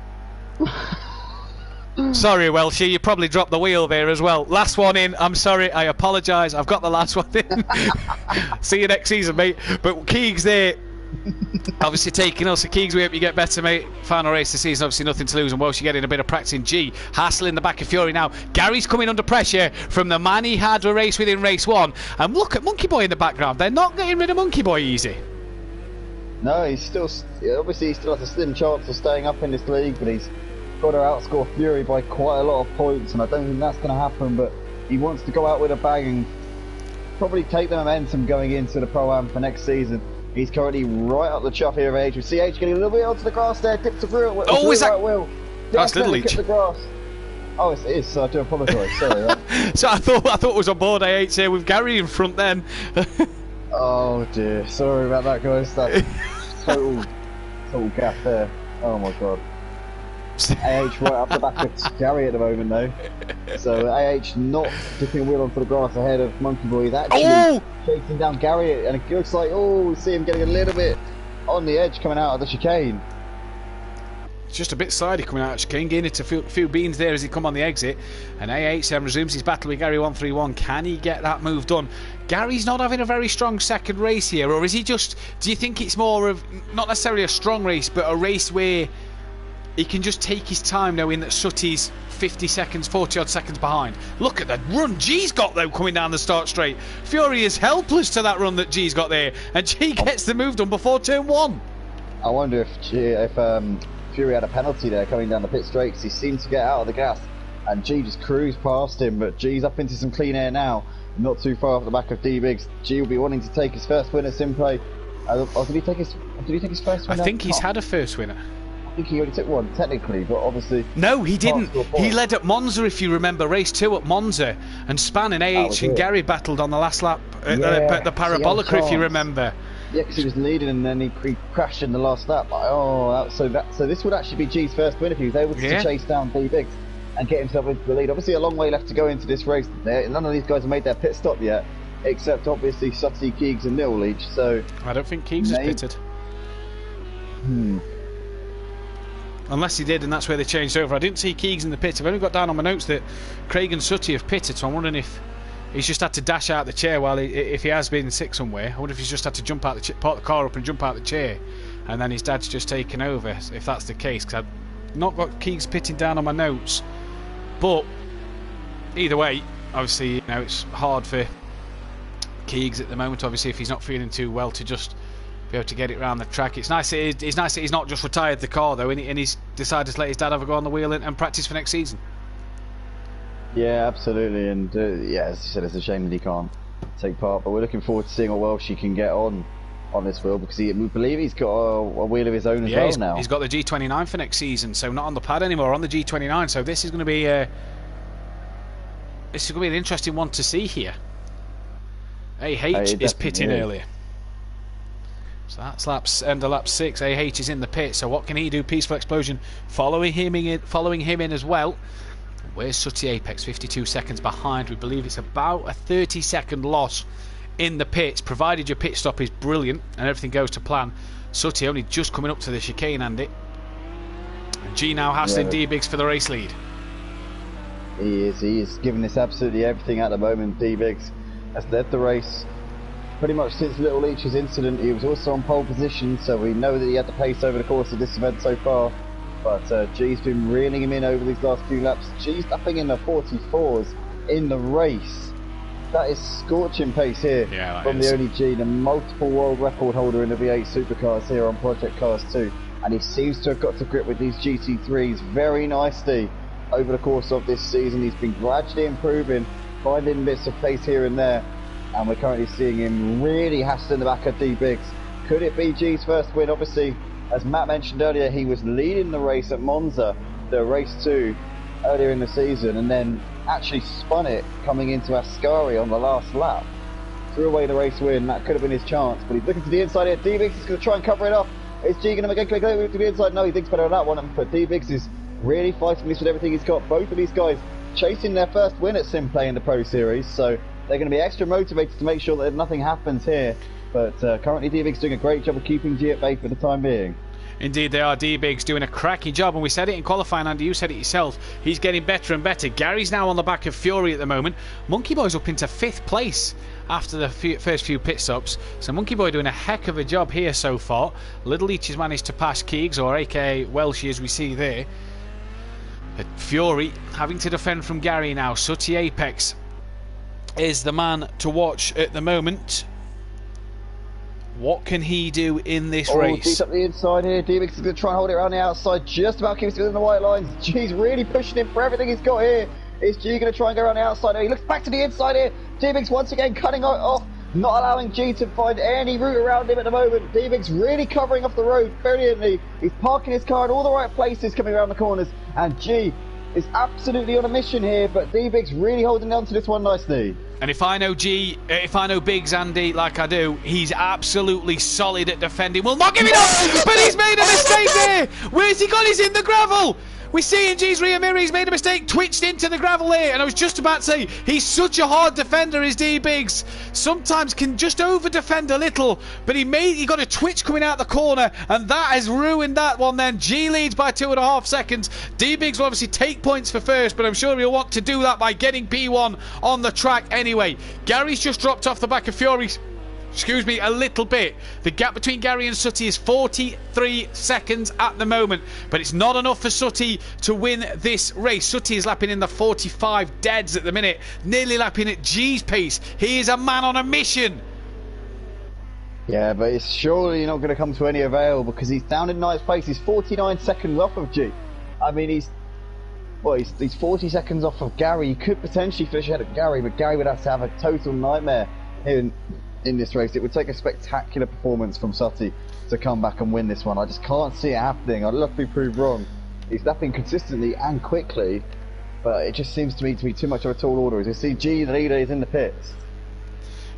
Sorry, Welshie, you probably dropped the wheel there as well. Last one in. I'm sorry. I apologise. I've got the last one in. See you next season, mate. But Keegs there. Obviously taking us, so Keegs, we hope you get better, mate. Final race of the season, obviously nothing to lose, and Welsh, you're getting a bit of practice in G. Hassel in the back of Fury now. Gary's coming under pressure from the man he had a race with in race 1. And look at Monkey Boy in the background. They're not getting rid of Monkey Boy easy. No, he still has a slim chance of staying up in this league, but he's got to outscore Fury by quite a lot of points, and I don't think that's going to happen, but he wants to go out with a bang and probably take the momentum going into the Pro-Am for next season. He's currently right up the chuff here of Age. With CH getting a little bit onto the grass there, dips the through. Is that? Right wheel. That's Little Leach. The grass. Oh, it is. So I do apologise. Sorry. Right? So I thought it was on board AH here with Gary in front then. Oh dear. Sorry about that, guys. That's total gaff there. Oh my god. AH right up the back of Gary at the moment though. So AH not dipping a wheel onto the grass ahead of Monkey Boy. He's actually chasing down Gary, and it looks like we see him getting a little bit on the edge coming out of the chicane. It's just a bit sidey coming out of chicane, getting it a few beans there as he come on the exit. And AH resumes his battle with Gary 131. Can he get that move done? Gary's not having a very strong second race here, or is he just? Do you think it's more of not necessarily a strong race, but a race where he can just take his time knowing that Sooty's 40 odd seconds behind? Look at the run G's got though coming down the start straight. Fury is helpless to that run that G's got there, and G gets the move done before turn 1. I wonder if Fury had a penalty there coming down the pit straight, because he seemed to get out of the gas and G just cruised past him, but G's up into some clean air now, not too far off the back of D-Biggs. G will be wanting to take his first win at Simplay. Did he take his first win? I think he's had a first winner. think he only took one, technically, but obviously... No, he didn't. Can't score He points. led at Monza, if you remember, race 2 at Monza, and Span and was AH and it. Gary battled on the last lap at Yeah, the Parabolica, if you chance. remember. Yeah, because he was leading and then he crashed in the last lap. Like, so this would actually be G's first win if he was able to chase down D Biggs and get himself into the lead. Obviously, a long way left to go into this race. None of these guys have made their pit stop yet, except obviously Sutty, Keegs, and Neil Leach. So I don't think Keegs has pitted. Unless he did, and that's where they changed over. I didn't see Keegs in the pit. I've only got down on my notes that Craig and Sutty have pitted, so I'm wondering if he's just had to dash out the chair while if he has been sick somewhere. I wonder if he's just had to jump out park the car up and jump out the chair, and then his dad's just taken over. If that's the case, because I've not got Keegs pitting down on my notes. But either way, obviously, you know, it's hard for Keegs at the moment. Obviously, if he's not feeling too well, to just be able to get it around the track. It's nice that he's not just retired the car though, and he's decided to let his dad have a go on the wheel and practice for next season. yeah, absolutely, and yeah, as you said, it's a shame that he can't take part. But we're looking forward to seeing what well she can get on this wheel, because we believe he's got a wheel of his own as well now. He's got the G29 for next season, so not on the pad anymore, on the G29. So this is going to be an interesting one to see here. is pitting earlier. So that's end of lap 6. AH is in the pit. So what can he do? Peaceful Explosion following him in as well. Where's Sutty Apex? 52 seconds behind. We believe it's about a 30-second loss in the pits, provided your pit stop is brilliant and everything goes to plan. Sutty only just coming up to the chicane, Andy. And G now hassling D-Biggs for the race lead. He is giving this absolutely everything at the moment. D-Biggs has led the race pretty much since Little Leach's incident. He was also on pole position, so we know that he had the pace over the course of this event so far. But G's been reeling him in over these last few laps. G's lapping in the 44s in the race. That is scorching pace here from the only G, the multiple world record holder in the V8 supercars here on Project Cars 2. And he seems to have got to grip with these GT3s very nicely over the course of this season. He's been gradually improving, finding bits of pace here and there, and we're currently seeing him really hassling the back of D-Biggs. Could it be G's first win? Obviously, as Matt mentioned earlier, he was leading the race at Monza, the race 2, earlier in the season, and then actually spun it coming into Ascari on the last lap. Threw away the race win. That could have been his chance, but he's looking to the inside here. D-Biggs is going to try and cover it off. Is G going to make a quick move to the inside? No, he thinks better on that one, but D-Biggs is really fighting this with everything he's got. Both of these guys chasing their first win at Simplay in the Pro Series, so they're going to be extra motivated to make sure that nothing happens here. But currently D-Biggs doing a great job of keeping G at bay for the time being. Indeed they are. D-Biggs doing a cracking job, and we said it in qualifying, Andy, you said it yourself, he's getting better and better. Gary's now on the back of Fury at the moment. Monkey Boy's up into 5th place after the first few pit stops, so Monkey Boy doing a heck of a job here so far. Little Leach has managed to pass Keegs, or aka Welshie as we see there. But Fury having to defend from Gary now. Sutty Apex is the man to watch at the moment. What can he do in this race? G's up the inside here. D-Biggs is going to try and hold it around the outside, just about keeps it within the white lines. G's really pushing him for everything he's got here. Is G going to try and go around the outside? He looks back to the inside here. D-Biggs once again cutting off, not allowing G to find any route around him at the moment. D-Biggs really covering off the road brilliantly. He's parking his car in all the right places coming around the corners, and G is absolutely on a mission here, but D-Biggs really holding on to this one nicely. And if I know Biggs, Andy, like I do, he's absolutely solid at defending. Will not give it up, but he's made a mistake there. Where's he gone? He's in the gravel. We see in G's rear mirror he's made a mistake, twitched into the gravel there, and I was just about to say, he's such a hard defender, is D-Biggs. Sometimes can just over-defend a little, but he got a twitch coming out the corner, and that has ruined that one then. G leads by 2.5 seconds. D-Biggs will obviously take points for first, but I'm sure he'll want to do that by getting P1 on the track anyway. Gary's just dropped off the back of Fury. Excuse me, a little bit. The gap between Gary and Sutty is 43 seconds at the moment, but it's not enough for Sutty to win this race. Sutty is lapping in the 45 deads at the minute, nearly lapping at G's pace. He is a man on a mission. Yeah, but it's surely not going to come to any avail, because he's down in 9th place. He's 49 seconds off of G. I mean, he's 40 seconds off of Gary. He could potentially finish ahead of Gary, but Gary would have to have a total nightmare in this race. It would take a spectacular performance from Sutty to come back and win this one. I just can't see it happening. I'd love to be proved wrong. He's lapping consistently and quickly, but it just seems to me to be too much of a tall order. As you see, G, the leader, is in the pits.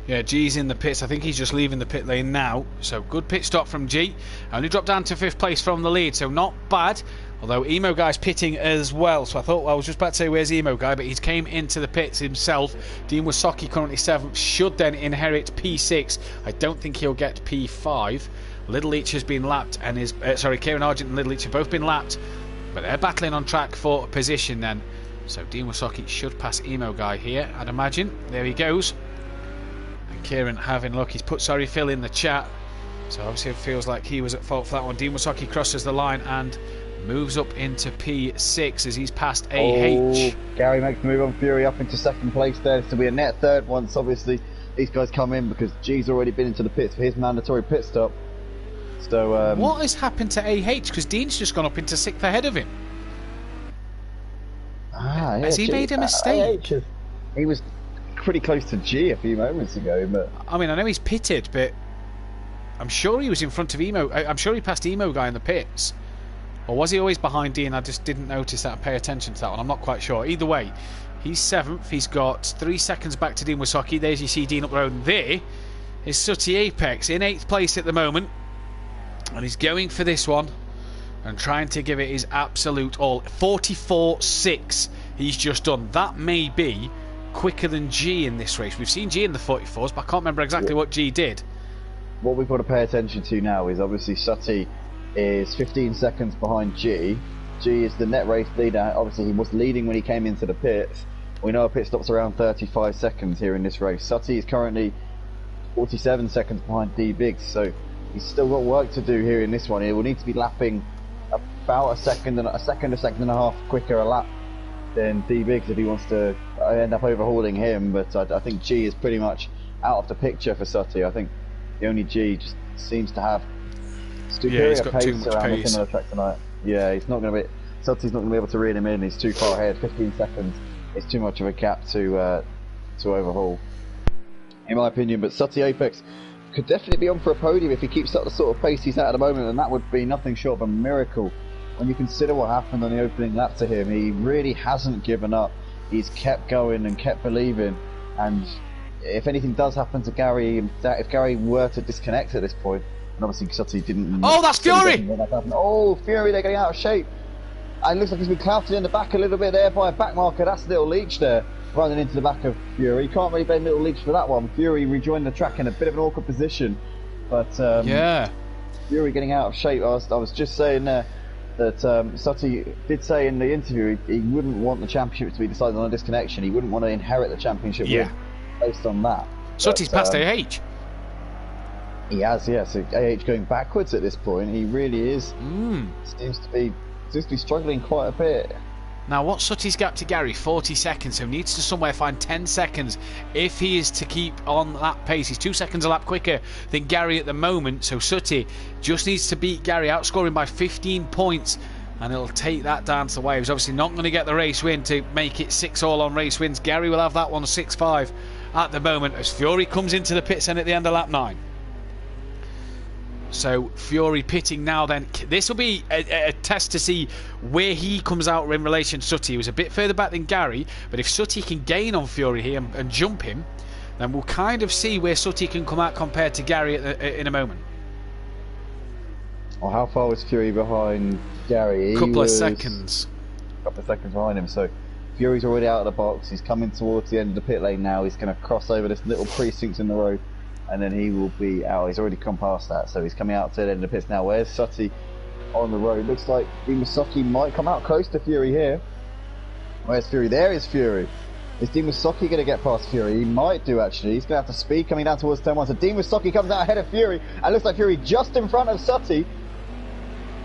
Yeah, G's in the pits. I think he's just leaving the pit lane now. So good pit stop from G. Only dropped down to 5th place from the lead, so not bad. Although Emo Guy's pitting as well. So I was just about to say where's Emo Guy, but he's came into the pits himself. Dean Wasocki currently 7th, should then inherit P6. I don't think he'll get P5. Little Leach has been lapped and is Kieran Argent and Little Leach have both been lapped, but they're battling on track for position then. So Dean Wasocki should pass Emo Guy here, I'd imagine. There he goes. Kieran having a look, he's put sorry Phil in the chat, so obviously it feels like he was at fault for that one. Dean Wasocki crosses the line and moves up into P6 as he's passed AH. Oh, Gary makes the move on Fury up into 2nd place there. This will be a net 3rd once obviously these guys come in, because G's already been into the pits for his mandatory pit stop. So what has happened to AH? Because Dean's just gone up into 6th ahead of him. Yeah, has he made a mistake? He was pretty close to G a few moments ago, but I mean, I know he's pitted, but I'm sure he was in front of Emo. I'm sure he passed Emo Guy in the pits, or was he always behind Dean? I just didn't notice that and pay attention to that one. I'm not quite sure. Either way, he's 7th. He's got 3 seconds back to Dean Wasocki. There's you see Dean up the road. And there is Sutty Apex in 8th place at the moment, and he's going for this one and trying to give it his absolute all. 44.6 he's just done. That may be quicker than G in this race. We've seen G in the 44s, but I can't remember exactly what G did. What we've got to pay attention to now is obviously Sutty is 15 seconds behind G. G is the net race leader. Obviously he was leading when he came into the pits. We know a pit stop's around 35 seconds here in this race. Sutty is currently 47 seconds behind D Biggs, so he's still got work to do here in this one. He will need to be lapping about a second and a second and a half quicker a lap than D Biggs if he wants to end up overhauling him, but I think G is pretty much out of the picture for Sutty. I think the only G just seems to have superior pace around the similar track tonight. Yeah, he's not going to be. Sutty's not going to be able to reel him in. He's too far ahead. 15 seconds is too much of a gap to overhaul, in my opinion. But Sutty Apex could definitely be on for a podium if he keeps up the sort of pace he's at the moment, and that would be nothing short of a miracle. When you consider what happened on the opening lap to him, he really hasn't given up. He's kept going and kept believing, and if anything does happen to Gary, if Gary were to disconnect at this point, and obviously Sutty didn't... Oh, that's Fury! Oh, Fury, they're getting out of shape. And it looks like he's been clouted in the back a little bit there by a back marker. That's Little Leach there, running into the back of Fury. Can't really blame Little Leach for that one. Fury rejoined the track in a bit of an awkward position, but yeah, Fury getting out of shape. I was just saying there that Sutty did say in the interview he wouldn't want the championship to be decided on a disconnection. He wouldn't want to inherit the championship based on that. Sutty's passed AH. He has, yeah. So AH going backwards at this point. He really is. Seems to be struggling quite a bit. Now, what's Sutty's gap to Gary? 40 seconds, so he needs to somewhere find 10 seconds if he is to keep on that pace. He's 2 seconds a lap quicker than Gary at the moment, so Sutty just needs to beat Gary, outscoring by 15 points, and it'll take that down to the wire. He's obviously not going to get the race win to make it 6-all on race wins. Gary will have that one 6-5 at the moment as Fury comes into the pits and at the end of lap 9. So Fury pitting now then. This will be a test to see where he comes out in relation to Sutty. He was a bit further back than Gary, but if Sutty can gain on Fury here and jump him, then we'll kind of see where Sutty can come out compared to Gary in a moment. Well, how far was Fury behind Gary? A couple of seconds. A couple of seconds behind him, so Fury's already out of the box. He's coming towards the end of the pit lane now. He's going to cross over this little precinct in the road, and then he will be out. He's already come past that, so he's coming out to the end of the pits now. Where's Sutty on the road? Looks like Dean Wasocki might come out close to Fury here. Where's Fury? There is Fury. Is Dean Wasocki going to get past Fury? He might do, actually. He's going to have to speed coming down towards turn 1. So Dean Wasocki comes out ahead of Fury, and looks like Fury just in front of Sutty.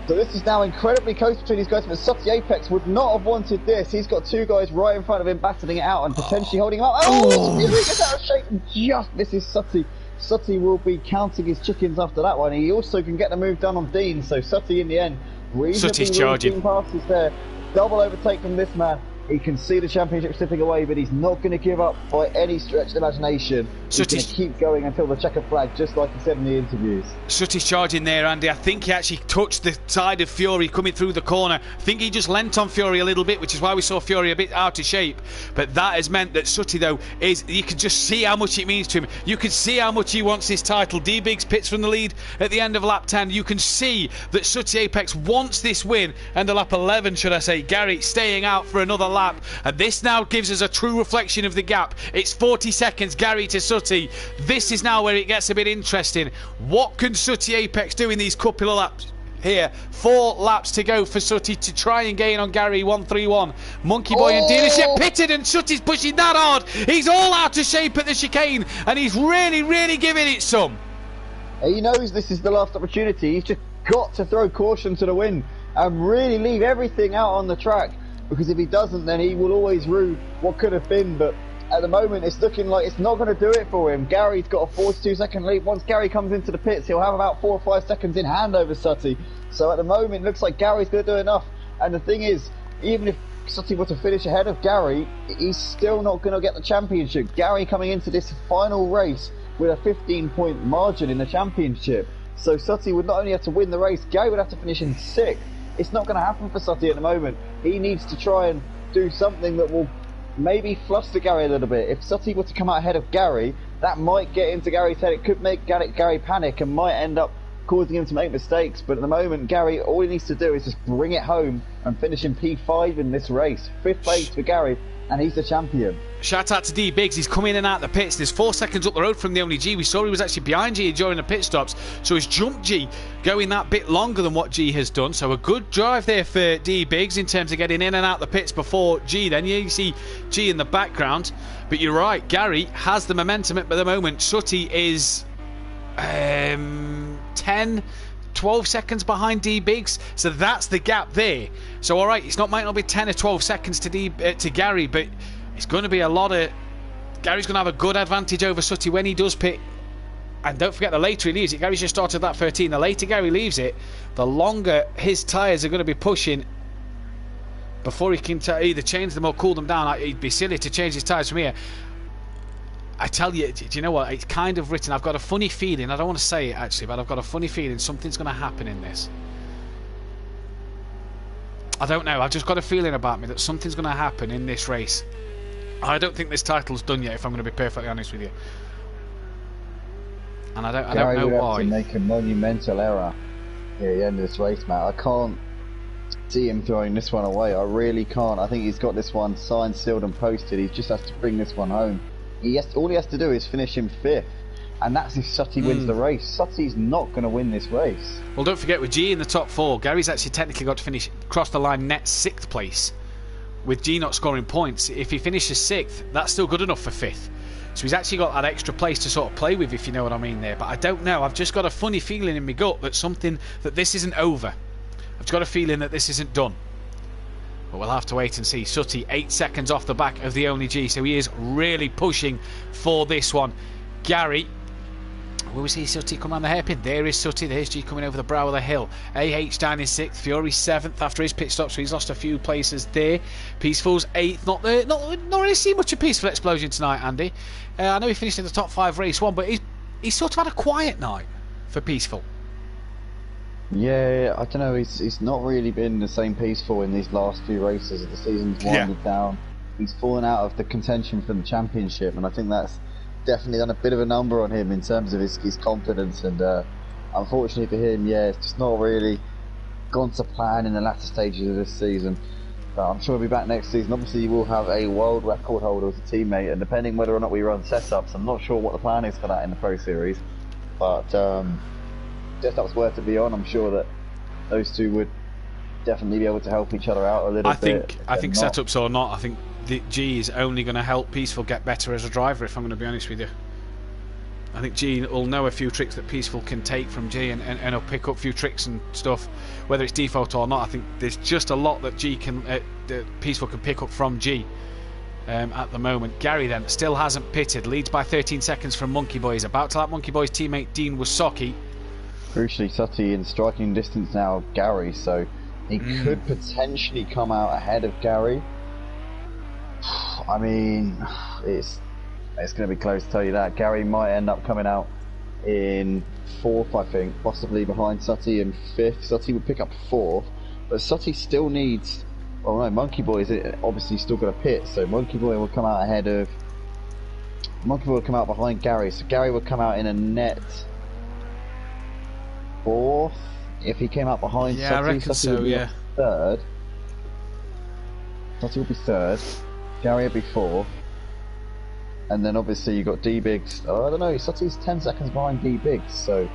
So this is now incredibly close between these guys, but Sutty Apex would not have wanted this. He's got 2 guys right in front of him, battling it out and potentially holding him up. Oh, Fury gets out of shape and just misses Sutty. Sutty will be counting his chickens after that one. He also can get the move done on Dean, so Sutty in the end reasonably Sutty's charging. passes there. Double overtake from this man. He can see the championship slipping away, but he's not going to give up by any stretch of the imagination. He's going to keep going until the checkered flag, just like he said in the interviews. Sutty's charging there, Andy. I think he actually touched the side of Fury coming through the corner. I think he just leant on Fury a little bit, which is why we saw Fury a bit out of shape. But that has meant that Sutty, though, you can just see how much it means to him. You can see how much he wants this title. D-Biggs pits from the lead at the end of lap 10. You can see that Sutty Apex wants this win. End of lap 11, should I say. Gary staying out for another lap. And this now gives us a true reflection of the gap. It's 40 seconds, Gary to Sutty. This is now where it gets a bit interesting. What can Sutty Apex do in these couple of laps here? 4 laps to go for Sutty to try and gain on Gary. 1-3-1. Monkey Boy and dealership pitted, and Sutty's pushing that hard. He's all out of shape at the chicane, and he's really, really giving it some. He knows this is the last opportunity. He's just got to throw caution to the wind and really leave everything out on the track. Because if he doesn't, then he will always rue what could have been. But at the moment, it's looking like it's not going to do it for him. Gary's got a 42-second lead. Once Gary comes into the pits, he'll have about 4 or 5 seconds in hand over Sutty. So at the moment, it looks like Gary's going to do enough. And the thing is, even if Sutty were to finish ahead of Gary, he's still not going to get the championship. Gary coming into this final race with a 15-point margin in the championship. So Sutty would not only have to win the race, Gary would have to finish in 6th. It's not going to happen for Sutty at the moment. He needs to try and do something that will maybe fluster Gary a little bit. If Sutty were to come out ahead of Gary, that might get into Gary's head. It could make Gary panic and might end up causing him to make mistakes. But at the moment, Gary, all he needs to do is just bring it home and finish in P5 in this race. 5th place for Gary, and he's the champion. Shout out to D-Biggs. He's coming in and out the pits. There's 4 seconds up the road from the only G. We saw he was actually behind G during the pit stops, so he's jumped G, going that bit longer than what G has done. So a good drive there for D-Biggs in terms of getting in and out the pits before G. Then you see G in the background. But you're right, Gary has the momentum at the moment. Sutty is 10, 12 seconds behind D-Biggs, so that's the gap there. So all right, might not be 10 or 12 seconds to Gary, but it's going to be a lot of... Gary's going to have a good advantage over Sutty when he does pit. And don't forget, the later he leaves it, Gary's just started that 13, the later Gary leaves it, the longer his tyres are going to be pushing before he can either change them or cool them down. It'd be silly to change his tyres from here. I tell you, do you know what? It's kind of written. I've got a funny feeling. I don't want to say it actually, but I've got a funny feeling something's going to happen in this. I don't know. I've just got a feeling about me that something's going to happen in this race. I don't think this title's done yet, if I'm going to be perfectly honest with you. And I don't know why. Have to make a monumental error here at the end of this race, Matt. I can't see him throwing this one away. I really can't. I think he's got this one signed, sealed, and posted. He just has to bring this one home. All he has to do is finish in 5th, and that's if Sutty wins the race. Sutty's not going to win this race. Well, don't forget, with G in the top 4, Gary's actually technically got to cross the line net 6th place. With G not scoring points, if he finishes 6th, that's still good enough for 5th. So he's actually got that extra place to sort of play with, if you know what I mean there. But I don't know. I've just got a funny feeling in my gut that this isn't over. I've got a feeling that this isn't done. But we'll have to wait and see. Sutty 8 seconds off the back of the only G, so he is really pushing for this one. Gary, will we see Sutty come around the hairpin? There is Sutty. There's G coming over the brow of the hill. AH down in 6th. Fury 7th after his pit stop, so he's lost a few places there. Peaceful's 8th. Not really seen much of Peaceful Explosion tonight, Andy. I know he finished in the top 5 race 1, but he's sort of had a quiet night for Peaceful. Yeah, I don't know. He's not really been the same Peaceful in these last few races. The season's winded down. He's fallen out of the contention for the championship, and I think that's definitely done a bit of a number on him in terms of his confidence. And unfortunately for him, it's just not really gone to plan in the latter stages of this season. But I'm sure he'll be back next season. Obviously, he will have a world record holder as a teammate, and depending whether or not we run setups, I'm not sure what the plan is for that in the Pro Series. But setups were to be on, I'm sure that those two would definitely be able to help each other out a little bit. I think setups or not, I think the G is only going to help Peaceful get better as a driver, if I'm going to be honest with you. I think G will know a few tricks that Peaceful can take from G, and he'll pick up a few tricks and stuff, whether it's default or not. I think there's just a lot that that Peaceful can pick up from G at the moment. Gary then still hasn't pitted, leads by 13 seconds from Monkey Boy. He's about to lap Monkey Boy's teammate Dean Wasocki. Crucially, Sutty in striking distance now of Gary, so he could potentially come out ahead of Gary. I mean, it's going to be close, to tell you that. Gary might end up coming out in 4th, I think, possibly behind Sutty in 5th. Sutty would pick up 4th, but Sutty still needs... Oh no, Monkey Boy is obviously still got a pit, so Monkey Boy will come out ahead of... Monkey Boy will come out behind Gary, so Gary would come out in a net 4th if he came out behind Sutty. I reckon Sutty so, would be yeah. 3rd. Sutty would be 3rd, Gary would be 4th, and then obviously you've got D-Biggs. Oh, I don't know, Sutty's 10 seconds behind D-Biggs, so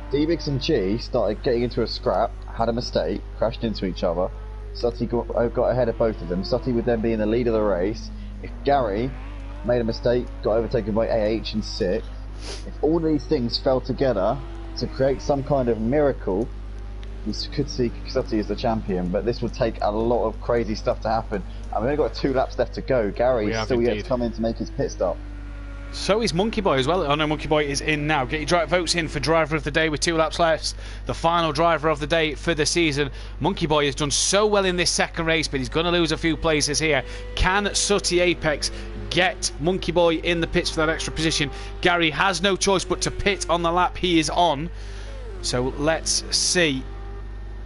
D-Biggs and G started getting into a scrap, had a mistake, crashed into each other. Sutty got ahead of both of them. Sutty would then be in the lead of the race. If Gary made a mistake, got overtaken by AH in 6th, if all these things fell together to create some kind of miracle, we could see Sutty as the champion, but this would take a lot of crazy stuff to happen. And we've only got 2 laps left to go. Gary's still yet to come in to make his pit stop. So is Monkey Boy as well. Oh no, Monkey Boy is in now. Get your votes in for driver of the day with 2 laps left. The final driver of the day for the season. Monkey Boy has done so well in this second race, but he's going to lose a few places here. Can Sutty Apex get Monkey Boy in the pits for that extra position? Gary has no choice but to pit on the lap he is on. So let's see.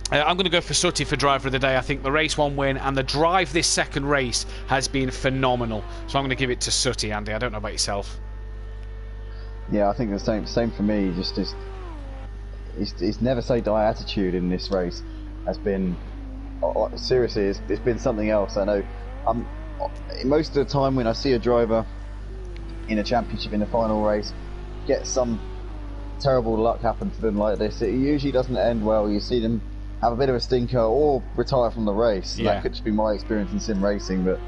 I'm going to go for Sutty for driver of the day. I think the race 1 win and the drive this second race has been phenomenal. So I'm going to give it to Sutty, Andy. I don't know about yourself. Yeah, I think the same for me. Just his never say die attitude in this race has been seriously. It's been something else. I know. Most of the time when I see a driver in a championship in the final race get some terrible luck happen to them like this, it usually doesn't end well. You see them have a bit of a stinker or retire from the race. Yeah. That could just be my experience in sim racing, but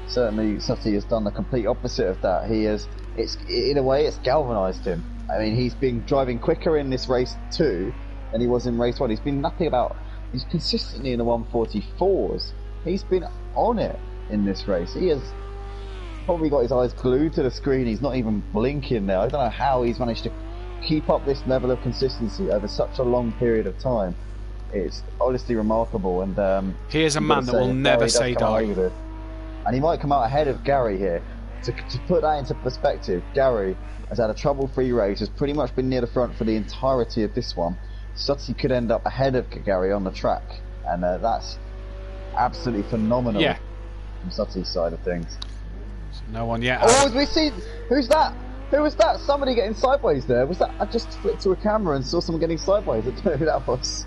certainly Sutty has done the complete opposite of that. In a way, it's galvanised him. I mean, he's been driving quicker in this race 2 than he was in race 1. He's consistently in the 144s. He's been on it in this race. He has probably got his eyes glued to the screen. He's not even blinking now. I don't know how he's managed to keep up this level of consistency over such a long period of time. It's honestly remarkable, and he is a man that will never say die. And he might come out ahead of Gary here. To put that into perspective, Gary has had a trouble-free race, has pretty much been near the front for the entirety of this one. Sutty could end up ahead of Gary on the track, and that's absolutely phenomenal from Sutty's side of things. No one yet. Oh, we see. Who's that? Who was that? Somebody getting sideways there. Was that? I just flicked to a camera and saw someone getting sideways. I don't know who that was.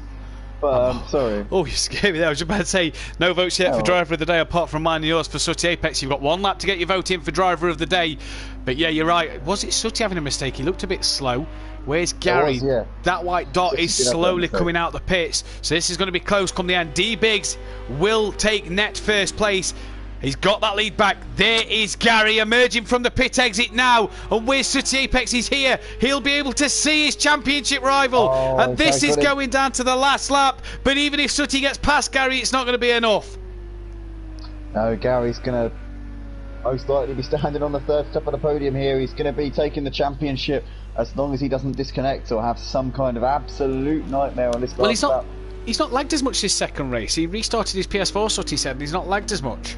But sorry. Oh, you scared me there. I was about to say no votes yet for driver of the day apart from mine and yours for Sutty Apex. You've got 1 lap to get your vote in for driver of the day. But yeah, you're right. Was it Sutty having a mistake? He looked a bit slow. Where's Gary? That white dot is slowly coming out the pits. So this is going to be close come the end. D-Biggs will take net first place. He's got that lead back. There is Gary emerging from the pit exit now. And where's Sutty Apex? He's here. He'll be able to see his championship rival. And this is going down to the last lap. But even if Sutty gets past Gary, it's not going to be enough. No, Gary's going to most likely be standing on the 3rd step of the podium here. He's going to be taking the championship as long as he doesn't disconnect or have some kind of absolute nightmare on this last lap. He's not lagged as much this second race. He restarted his PS4, Sutty said, and he's not lagged as much.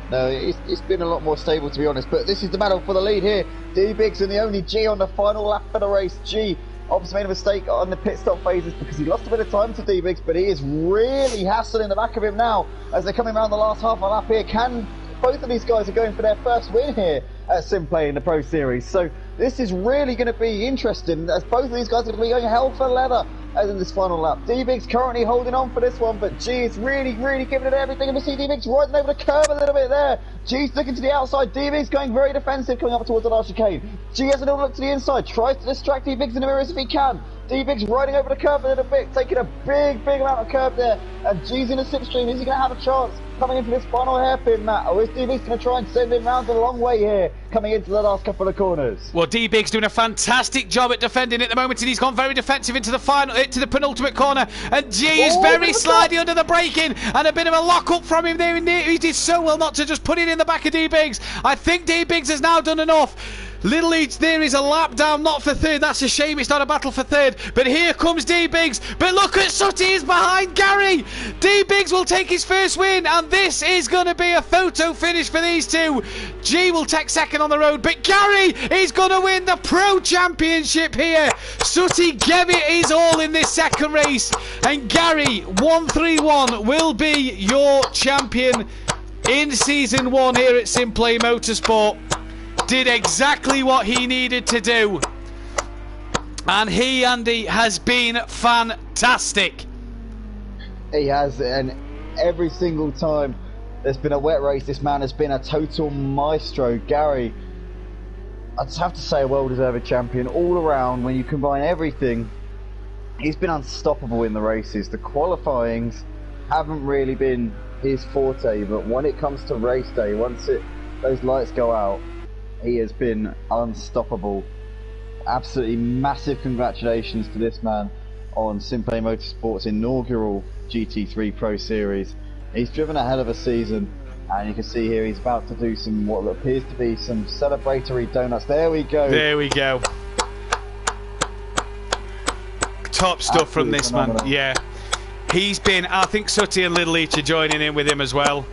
No, it's been a lot more stable, to be honest. But this is the battle for the lead here. D-Biggs and the only G on the final lap of the race. G obviously made a mistake on the pit stop phases because he lost a bit of time to D-Biggs, but he is really hassling the back of him now as they're coming around the last half a lap here. Both of these guys are going for their first win here at Simplay in the Pro Series. So this is really going to be interesting as both of these guys are going to be going hell for leather as in this final lap. D-Biggs currently holding on for this one, but G is really giving it everything. And we see D-Biggs rising over the curve a little bit there. G's looking to the outside. D-Biggs going very defensive coming up towards the last chicane. G has a little look to the inside, tries to distract D-Biggs in the mirrors if he can. D-Biggs riding over the curve a little bit, taking a big amount of curve there. And G's in a slipstream. Is he going to have a chance coming into this final hairpin, Matt? Or is D-Biggs going to try and send him round the long way here, coming into the last couple of corners? Well, D-Biggs doing a fantastic job at defending at the moment, and he's gone very defensive into the the penultimate corner. And G is very slidey under the braking, and a bit of a lock-up from him there. He did so well not to just put it in the back of D-Biggs. I think D-Biggs has now done enough. Little Each, there is a lap down, not for third. That's a shame it's not a battle for third. But here comes D-Biggs. But look at Sutty is behind Gary. D-Biggs will take his first win, and this is going to be a photo finish for these two. G will take second on the road, but Gary is going to win the Pro Championship here. Sutty gave it his all in this second race, and Gary 131 will be your champion in season 1 here at Simplay Motorsport. Did exactly what he needed to do, and he, Andy, has been fantastic. He has, and every single time there's been a wet race, this man has been a total maestro. Gary, I just have to say, a well-deserved champion all around. When you combine everything, he's been unstoppable in the races. The qualifyings haven't really been his forte, but when it comes to race day, once those lights go out, he has been unstoppable. Absolutely massive congratulations to this man on Simplay Motorsport's inaugural GT3 Pro Series. He's driven a hell of a season, and you can see here he's about to do some what appears to be some celebratory donuts. There we go. There we go. Top stuff absolutely from this phenomenal man. Yeah. He's been, I think Sutty and Little Each are joining in with him as well.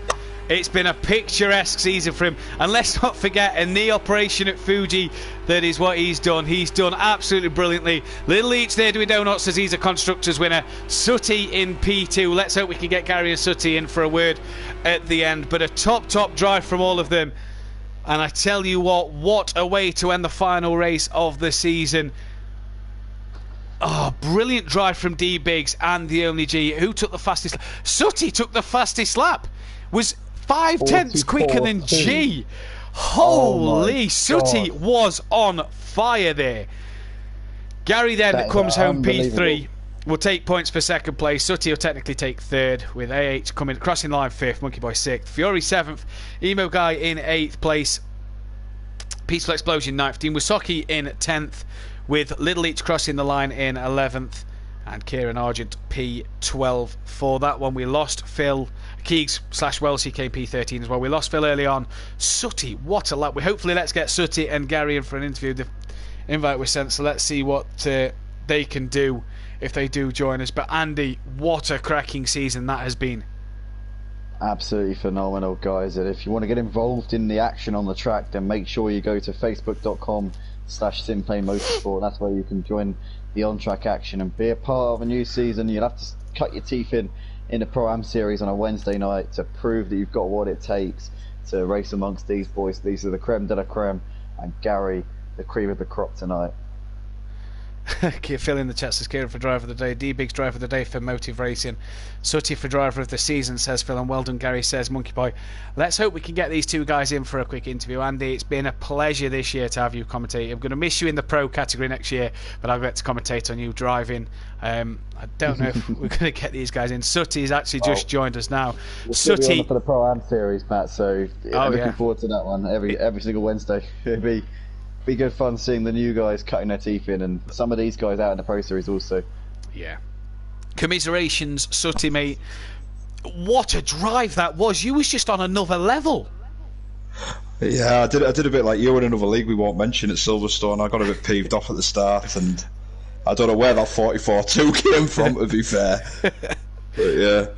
It's been a picturesque season for him, and let's not forget, in the operation at Fuji, that is what he's done. He's done absolutely brilliantly. Little Each there doing donuts as he's a Constructors winner. Sutty in P2. Let's hope we can get Gary and Sutty in for a word at the end. But a top drive from all of them. And I tell you what a way to end the final race of the season. Oh, brilliant drive from D-Biggs and the only G. Who took the fastest lap? Sutty took the fastest lap. Was 0.5 quicker than G. Holy, Sutty was on fire there. Gary then that comes home P3. Will take points for second place. Sutty will technically take third, with AH coming crossing line 5th, Monkey Boy 6th, Fury 7th, Emo Guy in 8th place, Peaceful Explosion 9th, Dean Wasaki in 10th, with Little Each crossing the line in 11th, and Kieran Argent P12 for that one. We lost Phil Keegs / Wells, he came P13 as well. We lost Phil early on. Sutty, what a lap. Let's get Sutty and Gary in for an interview. The invite was sent, so let's see what they can do if they do join us. But Andy, what a cracking season that has been. Absolutely phenomenal, guys. And if you want to get involved in the action on the track, then make sure you go to facebook.com/Simplay Motorsport. That's where you can join the on-track action and be a part of a new season. You'll have to cut your teeth in the Pro-Am series on a Wednesday night to prove that you've got what it takes to race amongst these boys. These are the creme de la creme, and Gary, the cream of the crop tonight. Phil in the chat says Kieran for driver of the day, D-Biggs driver of the day for Motive Racing, Sutty for driver of the season, says Phil, and well done Gary, says Monkey Boy. Let's hope we can get these two guys in for a quick interview. Andy, it's been a pleasure this year to have you commentate. I'm going to miss you in the pro category next year, but I'll get to commentate on you driving. I don't know if we're going to get these guys in. Sutty's actually just joined us now. Sutty for the Pro-Am series, Matt, so I'm looking forward to that one every single Wednesday. It'll be good fun seeing the new guys cutting their teeth in, and some of these guys out in the Pro Series also. Yeah. Commiserations, Sutty, mate. What a drive that was. You was just on another level. Yeah, I did a bit like you in another league we won't mention at Silverstone. I got a bit peeved off at the start, and I don't know where that 44.2 came from, to be fair. But yeah,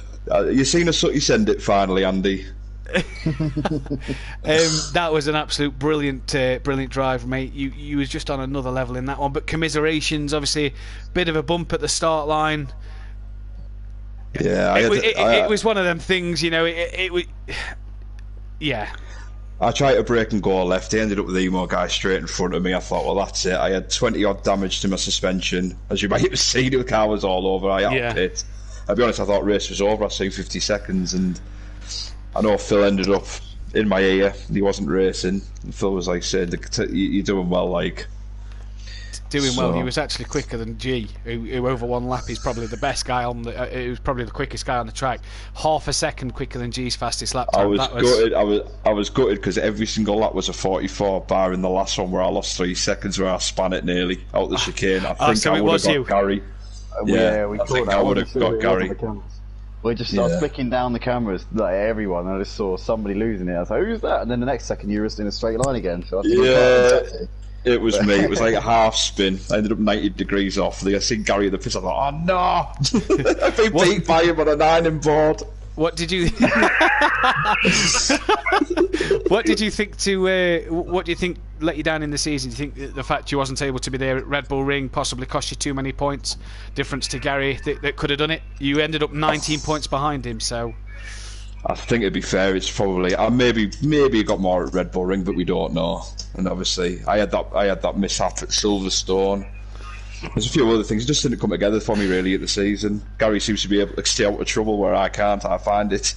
you seen a Sutty send it finally, Andy? That was an absolute brilliant drive, mate. You was just on another level in that one. But commiserations, obviously, bit of a bump at the start line. Yeah, it was one of them things, you know. It was, yeah. I tried to brake and go left. He ended up with the Emo Guy straight in front of me. I thought, well, that's it. I had 20 odd damage to my suspension, as you might have seen. The car was all over. I had pit. I'll be honest, I thought race was over. I seen 50 seconds, and I know Phil ended up in my ear. He wasn't racing. And Phil was like saying, "You're doing well, like." Well, he was actually quicker than G, who over one lap is probably the best guy on the. It was probably the quickest guy on the track. Half a second quicker than G's fastest lap time. I was gutted because every single lap was a 44, barring the last one where I lost 3 seconds, where I span it nearly out the chicane. I think I would have got Gary. Yeah, we I think I would have got Gary. We just started flicking down the cameras, like everyone, and I just saw somebody losing it. I was like, "Who's that?" And then the next second, you were just in a straight line again. So I think it was me. It was like a half spin. I ended up 90 degrees off. I seen Gary at the pits. I thought, "Oh no!" I've been beat by him on an ironing board. What did you? What did you think what do you think let you down in the season? Do you think the fact you wasn't able to be there at Red Bull Ring possibly cost you too many points? Difference to Gary that could have done it. You ended up 19 points behind him. So I think it'd be fair. It's probably maybe got more at Red Bull Ring, but we don't know. And obviously, I had that mishap at Silverstone. There's a few other things. It just didn't come together for me really at the season. Gary seems to be able to stay out of trouble where I can't. I find it.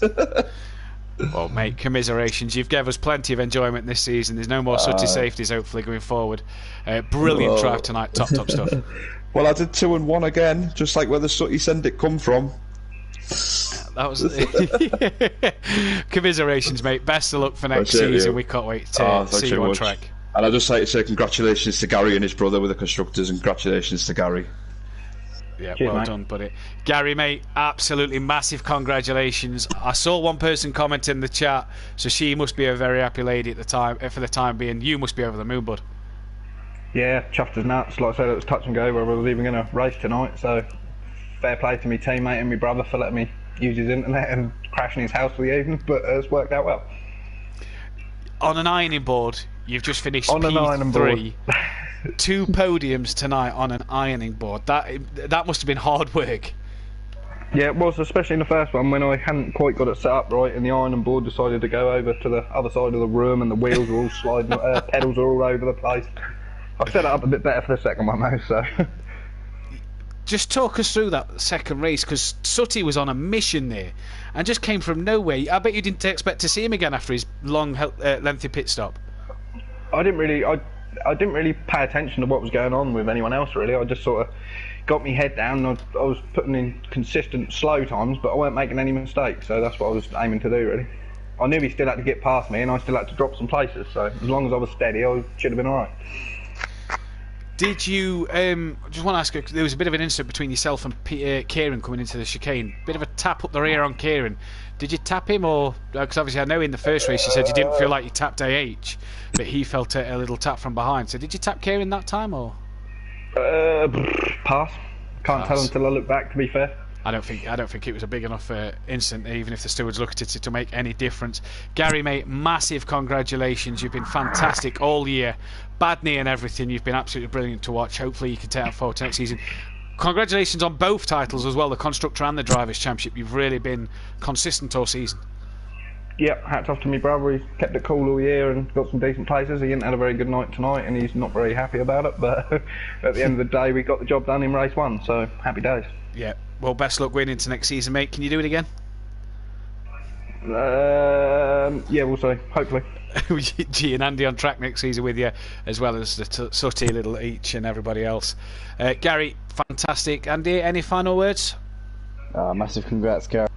Well, mate, commiserations. You've given us plenty of enjoyment this season. There's no more sooty safeties, hopefully, going forward. Brilliant drive tonight. Top stuff. Well, I did 2 and 1 again, just like where the sooty send it come from. That was commiserations, mate. Best of luck for next season. We can't wait to see you on track. And I'd just like to say congratulations to Gary and his brother with the constructors, and congratulations to Gary. Yeah, cheers, well done, buddy. Gary, mate, absolutely massive congratulations. I saw one person comment in the chat, so she must be a very happy lady at the time. For the time being, you must be over the moon, bud. Yeah, chuffed as nuts. Like I said, it was touch and go whether I was even going to race tonight, so fair play to my teammate and my brother for letting me use his internet and crashing his house for the evening, but it's worked out well. On an ironing board, you've just finished on P3. 2 podiums tonight on an ironing board. That must have been hard work. Yeah, it was, especially in the first one when I hadn't quite got it set up right, and the ironing board decided to go over to the other side of the room, and the wheels were all sliding, pedals were all over the place. I've set it up a bit better for the second one though, so. Just talk us through that second race, because Sooty was on a mission there and just came from nowhere. I bet you didn't expect to see him again after his long, lengthy pit stop. I didn't really pay attention to what was going on with anyone else really. I just sort of got my head down. I was putting in consistent slow times, but I weren't making any mistakes, so that's what I was aiming to do really. I knew he still had to get past me and I still had to drop some places, so as long as I was steady I should have been alright. Did you, just want to ask, there was a bit of an incident between yourself and Kieran coming into the chicane, bit of a tap up the rear on Kieran. Did you tap him, or, because obviously I know in the first race you said you didn't feel like you tapped AH, but he felt a little tap from behind, so did you tap Kieran that time, or? Pass. Can't tell until I look back, to be fair. I don't think it was a big enough incident, even if the stewards looked at it, to make any difference. Gary, mate, massive congratulations. You've been fantastic all year. Bad knee and everything. You've been absolutely brilliant to watch. Hopefully you can take that forward to next season. Congratulations on both titles as well, the Constructor and the Drivers' Championship. You've really been consistent all season. Yep, hats off to me brother. He's kept it cool all year and got some decent places. He hadn't had a very good night tonight and he's not very happy about it, but at the end of the day we got the job done in race 1, so happy days. Yeah, well, best luck going into next season, mate. Can you do it again? Yeah, we'll see, hopefully. G and Andy on track next season with you, as well as the Sooty, Little Each and everybody else. Gary, fantastic. Andy, any final words? Massive congrats, Gary.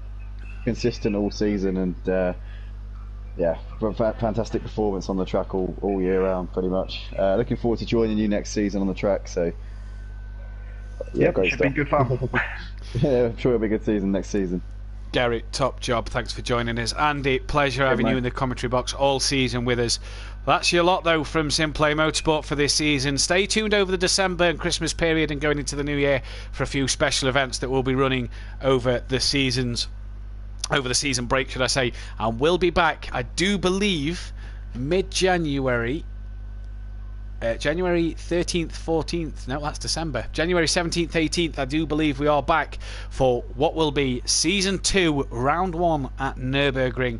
Consistent all season, and yeah, fantastic performance on the track all year round, pretty much. Looking forward to joining you next season on the track, so yeah, great should stuff. be good fun. Yeah, I'm sure it'll be a good season next season. Gary, top job. Thanks for joining us. Andy, pleasure having you in the commentary box all season with us. That's your lot, though, from Simplay Motorsport for this season. Stay tuned over the December and Christmas period and going into the new year for a few special events that will be running over the season break, should I say. And we'll be back, I do believe, mid-January. January 13th, 14th, no, that's December. January 17th, 18th, I do believe we are back for what will be Season 2, Round 1 at Nürburgring.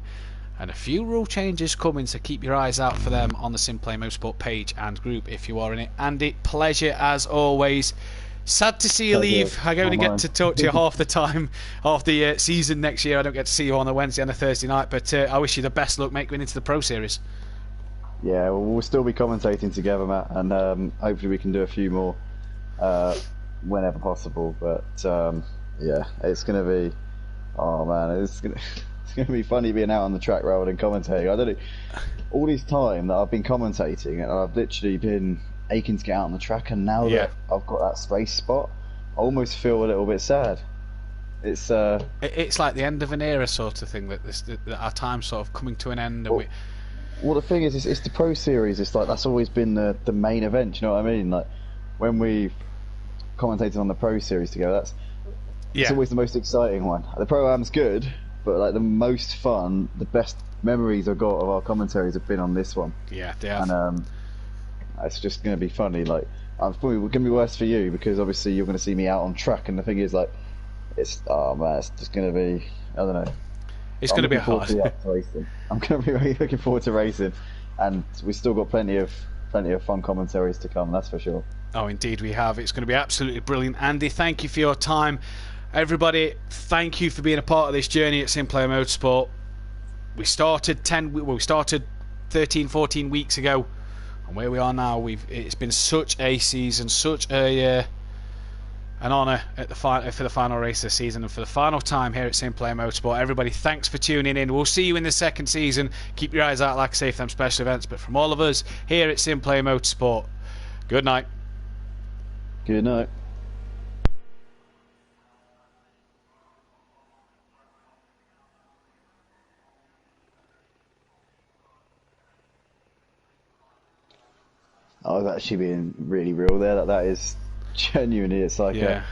And a few rule changes coming, so keep your eyes out for them on the Simplay Motorsport page and group if you are in it. Andy, pleasure as always. Sad to see you leave. I only get to talk to you half the time of the season next year. I don't get to see you on a Wednesday and a Thursday night, but I wish you the best luck, mate, going into the Pro Series. Yeah, well, we'll still be commentating together, Matt, and hopefully we can do a few more whenever possible. But yeah, it's going to be, oh man, it's going to be funny being out on the track rather than commentating. I don't know, all this time that I've been commentating, and I've literally been aching to get out on the track, and now that I've got that space spot, I almost feel a little bit sad. It's It's like the end of an era sort of thing. That our time's sort of coming to an end. And well, the thing is, it's the Pro Series. It's like that's always been the main event. You know what I mean? Like when we've commentated on the Pro Series together, it's always the most exciting one. The Pro-Am's good, but like the most fun, the best memories I've got of our commentaries have been on this one. Yeah, they have. And it's just going to be funny. Like, it's probably going to be worse for you because obviously you're going to see me out on track, and the thing is, like, it's just going to be, I don't know. It's going to be hard. I'm going to be really looking forward to racing, and we've still got plenty of fun commentaries to come. That's for sure. Oh, indeed we have. It's going to be absolutely brilliant. Andy, thank you for your time. Everybody, thank you for being a part of this journey at Simplayer Motorsport. We started 13, 14 weeks ago, and where we are now, it's been such a season, such an honour for the final race of the season, and for the final time here at Simplayer Motorsport. Everybody, thanks for tuning in. We'll see you in the second season. Keep your eyes out, like I say, for them special events. But from all of us here at Simplayer Motorsport, good night. Good night. I was actually being really real there. That is genuinely. It's like I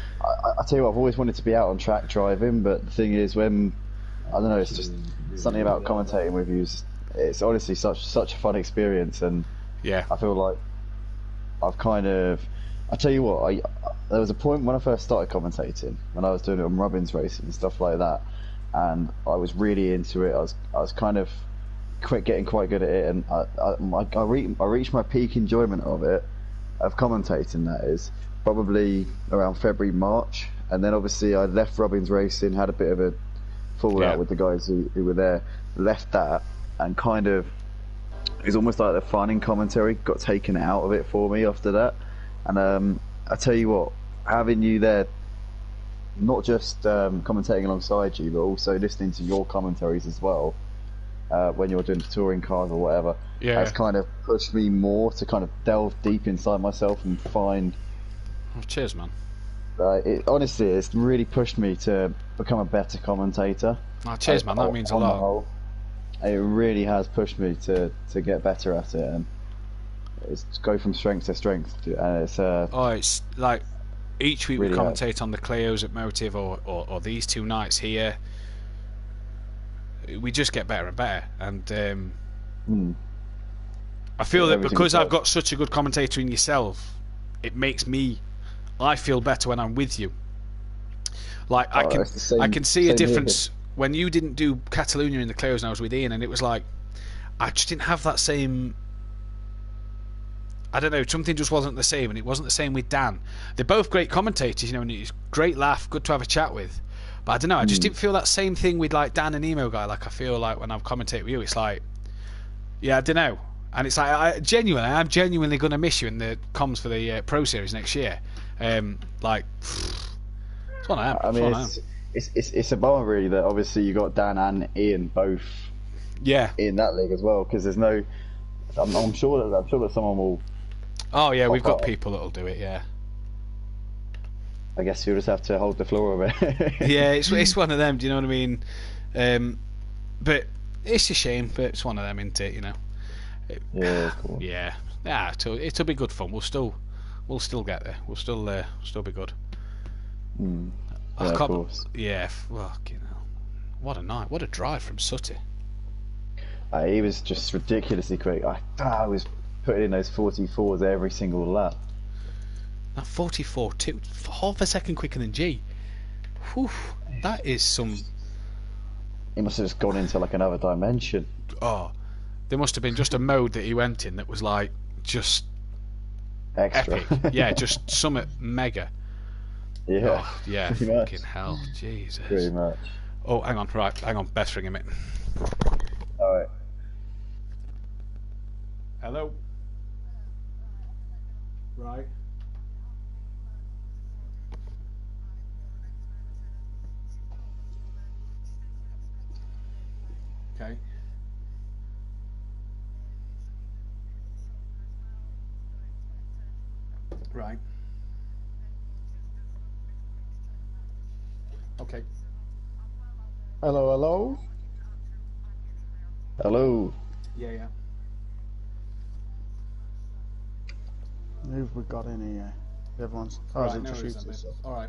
tell you what, I've always wanted to be out on track driving, but the thing is, when I don't know, it's just something about commentating with you. It's honestly such a fun experience, and I feel like I've kind of. I tell you what, there was a point when I first started commentating, when I was doing it on Robbins racing and stuff like that, and I was really into it. I was kind of getting quite good at it, and I reached my peak enjoyment of it, of commentating. That is probably around February, March, and then obviously I left Robbins racing, had a bit of a fallout with the guys who were there, left that, and kind of it's almost like the fun in commentary got taken out of it for me after that. And I tell you what, having you there, not just commentating alongside you, but also listening to your commentaries as well, when you're doing touring cars or whatever, has kind of pushed me more to kind of delve deep inside myself and find. Oh, cheers, man. Honestly, it's really pushed me to become a better commentator. Oh, cheers, man. That means a lot. It really has pushed me to get better at it, and it's go from strength to strength. And it's like each week really we commentate on the Clios at Motive, or these 2 nights here. We just get better and better, and I feel that because I've got such a good commentator in yourself, it makes I feel better when I'm with you. Like I can see a difference when you didn't do Catalunya in the Clios and I was with Ian, and it was like I just didn't have that same. I don't know, something just wasn't the same, and it wasn't the same with Dan. They're both great commentators, and it's great laugh, good to have a chat with. But I don't know, I just didn't feel that same thing with like Dan and Emo Guy. Like I feel like when I'm commentating with you, it's like, I don't know. And it's like I'm genuinely going to miss you in the comms for the Pro Series next year. Like, it's one of them. I mean, it's a bummer really that obviously you got Dan and Ian both in that league as well, because there's no. I'm sure that someone will. Oh yeah, we've got people that'll do it. Yeah. I guess you'll just have to hold the floor a bit. Yeah, it's one of them. Do you know what I mean? But it's a shame. But it's one of them, isn't it? You know. Yeah, of course. Yeah. It'll be good fun. We'll still get there. We'll still be good. Yeah, of course. Yeah. Fucking hell. What a night. What a drive from Sutty. He was just ridiculously quick. I was putting in those 44s every single lap. That 44, half a second quicker than G. Whew, that is some. He must have just gone into like another dimension. Oh, there must have been just a mode that he went in that was like just extra. Epic. Yeah, just summit mega. Yeah. Oh, yeah. Fucking hell, Jesus. Pretty much. Oh, hang on. Best ring him in. All right. Hello. Right. Okay. Right. Okay. Hello, hello. Hello. Yeah. Who've we got in here? Everyone's. Oh, Right, is it no just worries you then, two? mate. All right.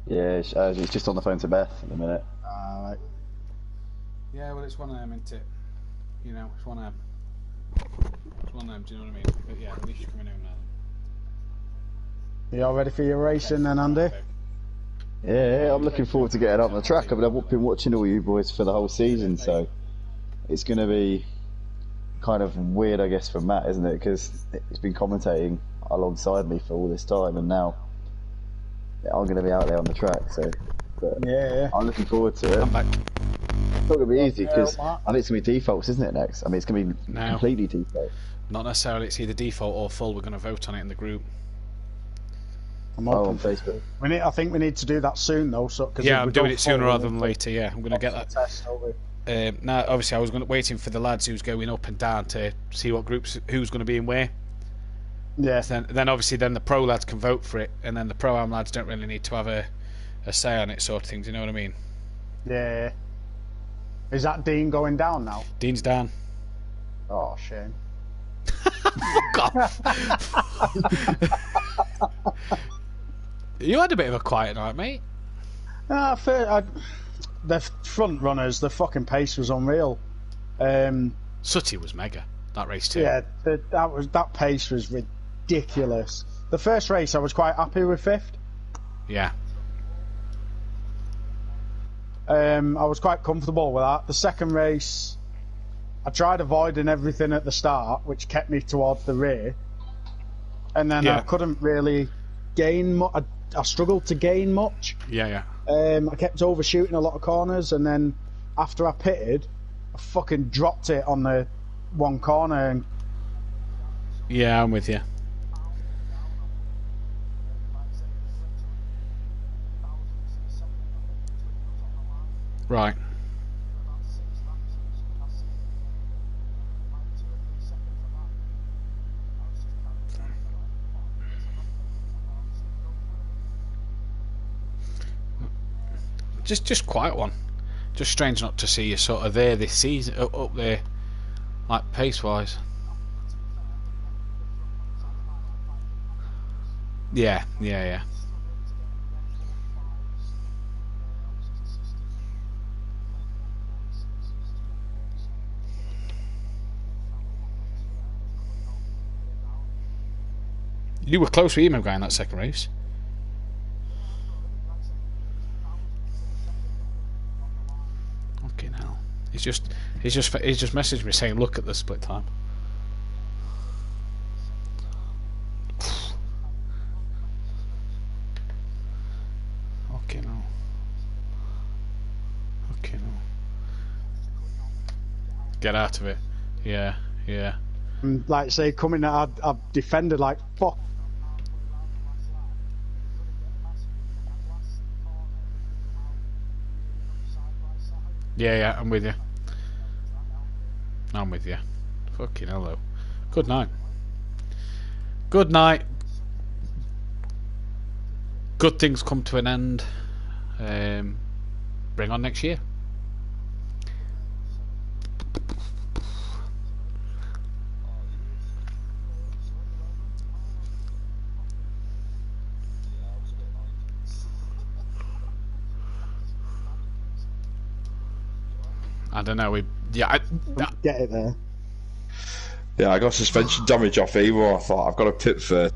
Yeah, it's just on the phone to Beth in a minute. Alright. Yeah, well, it's one of them, isn't it? You know, it's one of them. It's one of them. Do you know what I mean? But yeah, at least you're coming home now. You all ready for your racing then, Andy? Yeah, I'm looking forward to getting up on the track. I mean, I've been watching all you boys for the whole season, so it's going to be kind of weird, I guess, for Matt, isn't it? Because he's been commentating alongside me for all this time, and now I'm going to be out there on the track. So, but Yeah. I'm looking forward to it. I'm back. It's not going to be easy because I think it's going to be defaults, isn't it? Next, I mean, it's going to be No. completely default. Not necessarily. It's either default or full. We're going to vote on it in the group. I'm Oh, open on for Facebook. I think we need to do that soon, though. So, cause Yeah, if I'm we doing go it sooner forward, rather than later. Yeah, I'm going to get that. Test, don't we? Now, obviously, I was waiting for the lads who's going up and down to see what groups, who's going to be in where. Yeah. Then obviously, then the pro lads can vote for it, and then the pro am lads don't really need to have a say on it, sort of thing. Do you know what I mean? Yeah. Is that Dean going down now? Dean's down. Oh, shame. Fuck off. You had a bit of a quiet night, mate. The front runners, the fucking pace was unreal. Sutty was mega that race too. Yeah, that pace was ridiculous. The first race, I was quite happy with fifth. Yeah. I was quite comfortable with that. The second race, I tried avoiding everything at the start, which kept me towards the rear. And then I couldn't really gain much. I struggled to gain much. Yeah. I kept overshooting a lot of corners, and then after I pitted, I fucking dropped it on the one corner. And yeah, I'm with you. Right. Just quiet one. Just strange not to see you sort of there this season, up there, like pace wise. Yeah. You were close with him going that second race. Okay, now he's just messaged me saying, "Look at the split time." Okay, now. Get out of it. Yeah. like say, coming out, I've defended like fuck. Yeah, I'm with you. Fucking hello. Good night. Good things come to an end. Bring on next year. I don't know. Get it there. Yeah, I got suspension damage off Evo. I thought I've got to pit for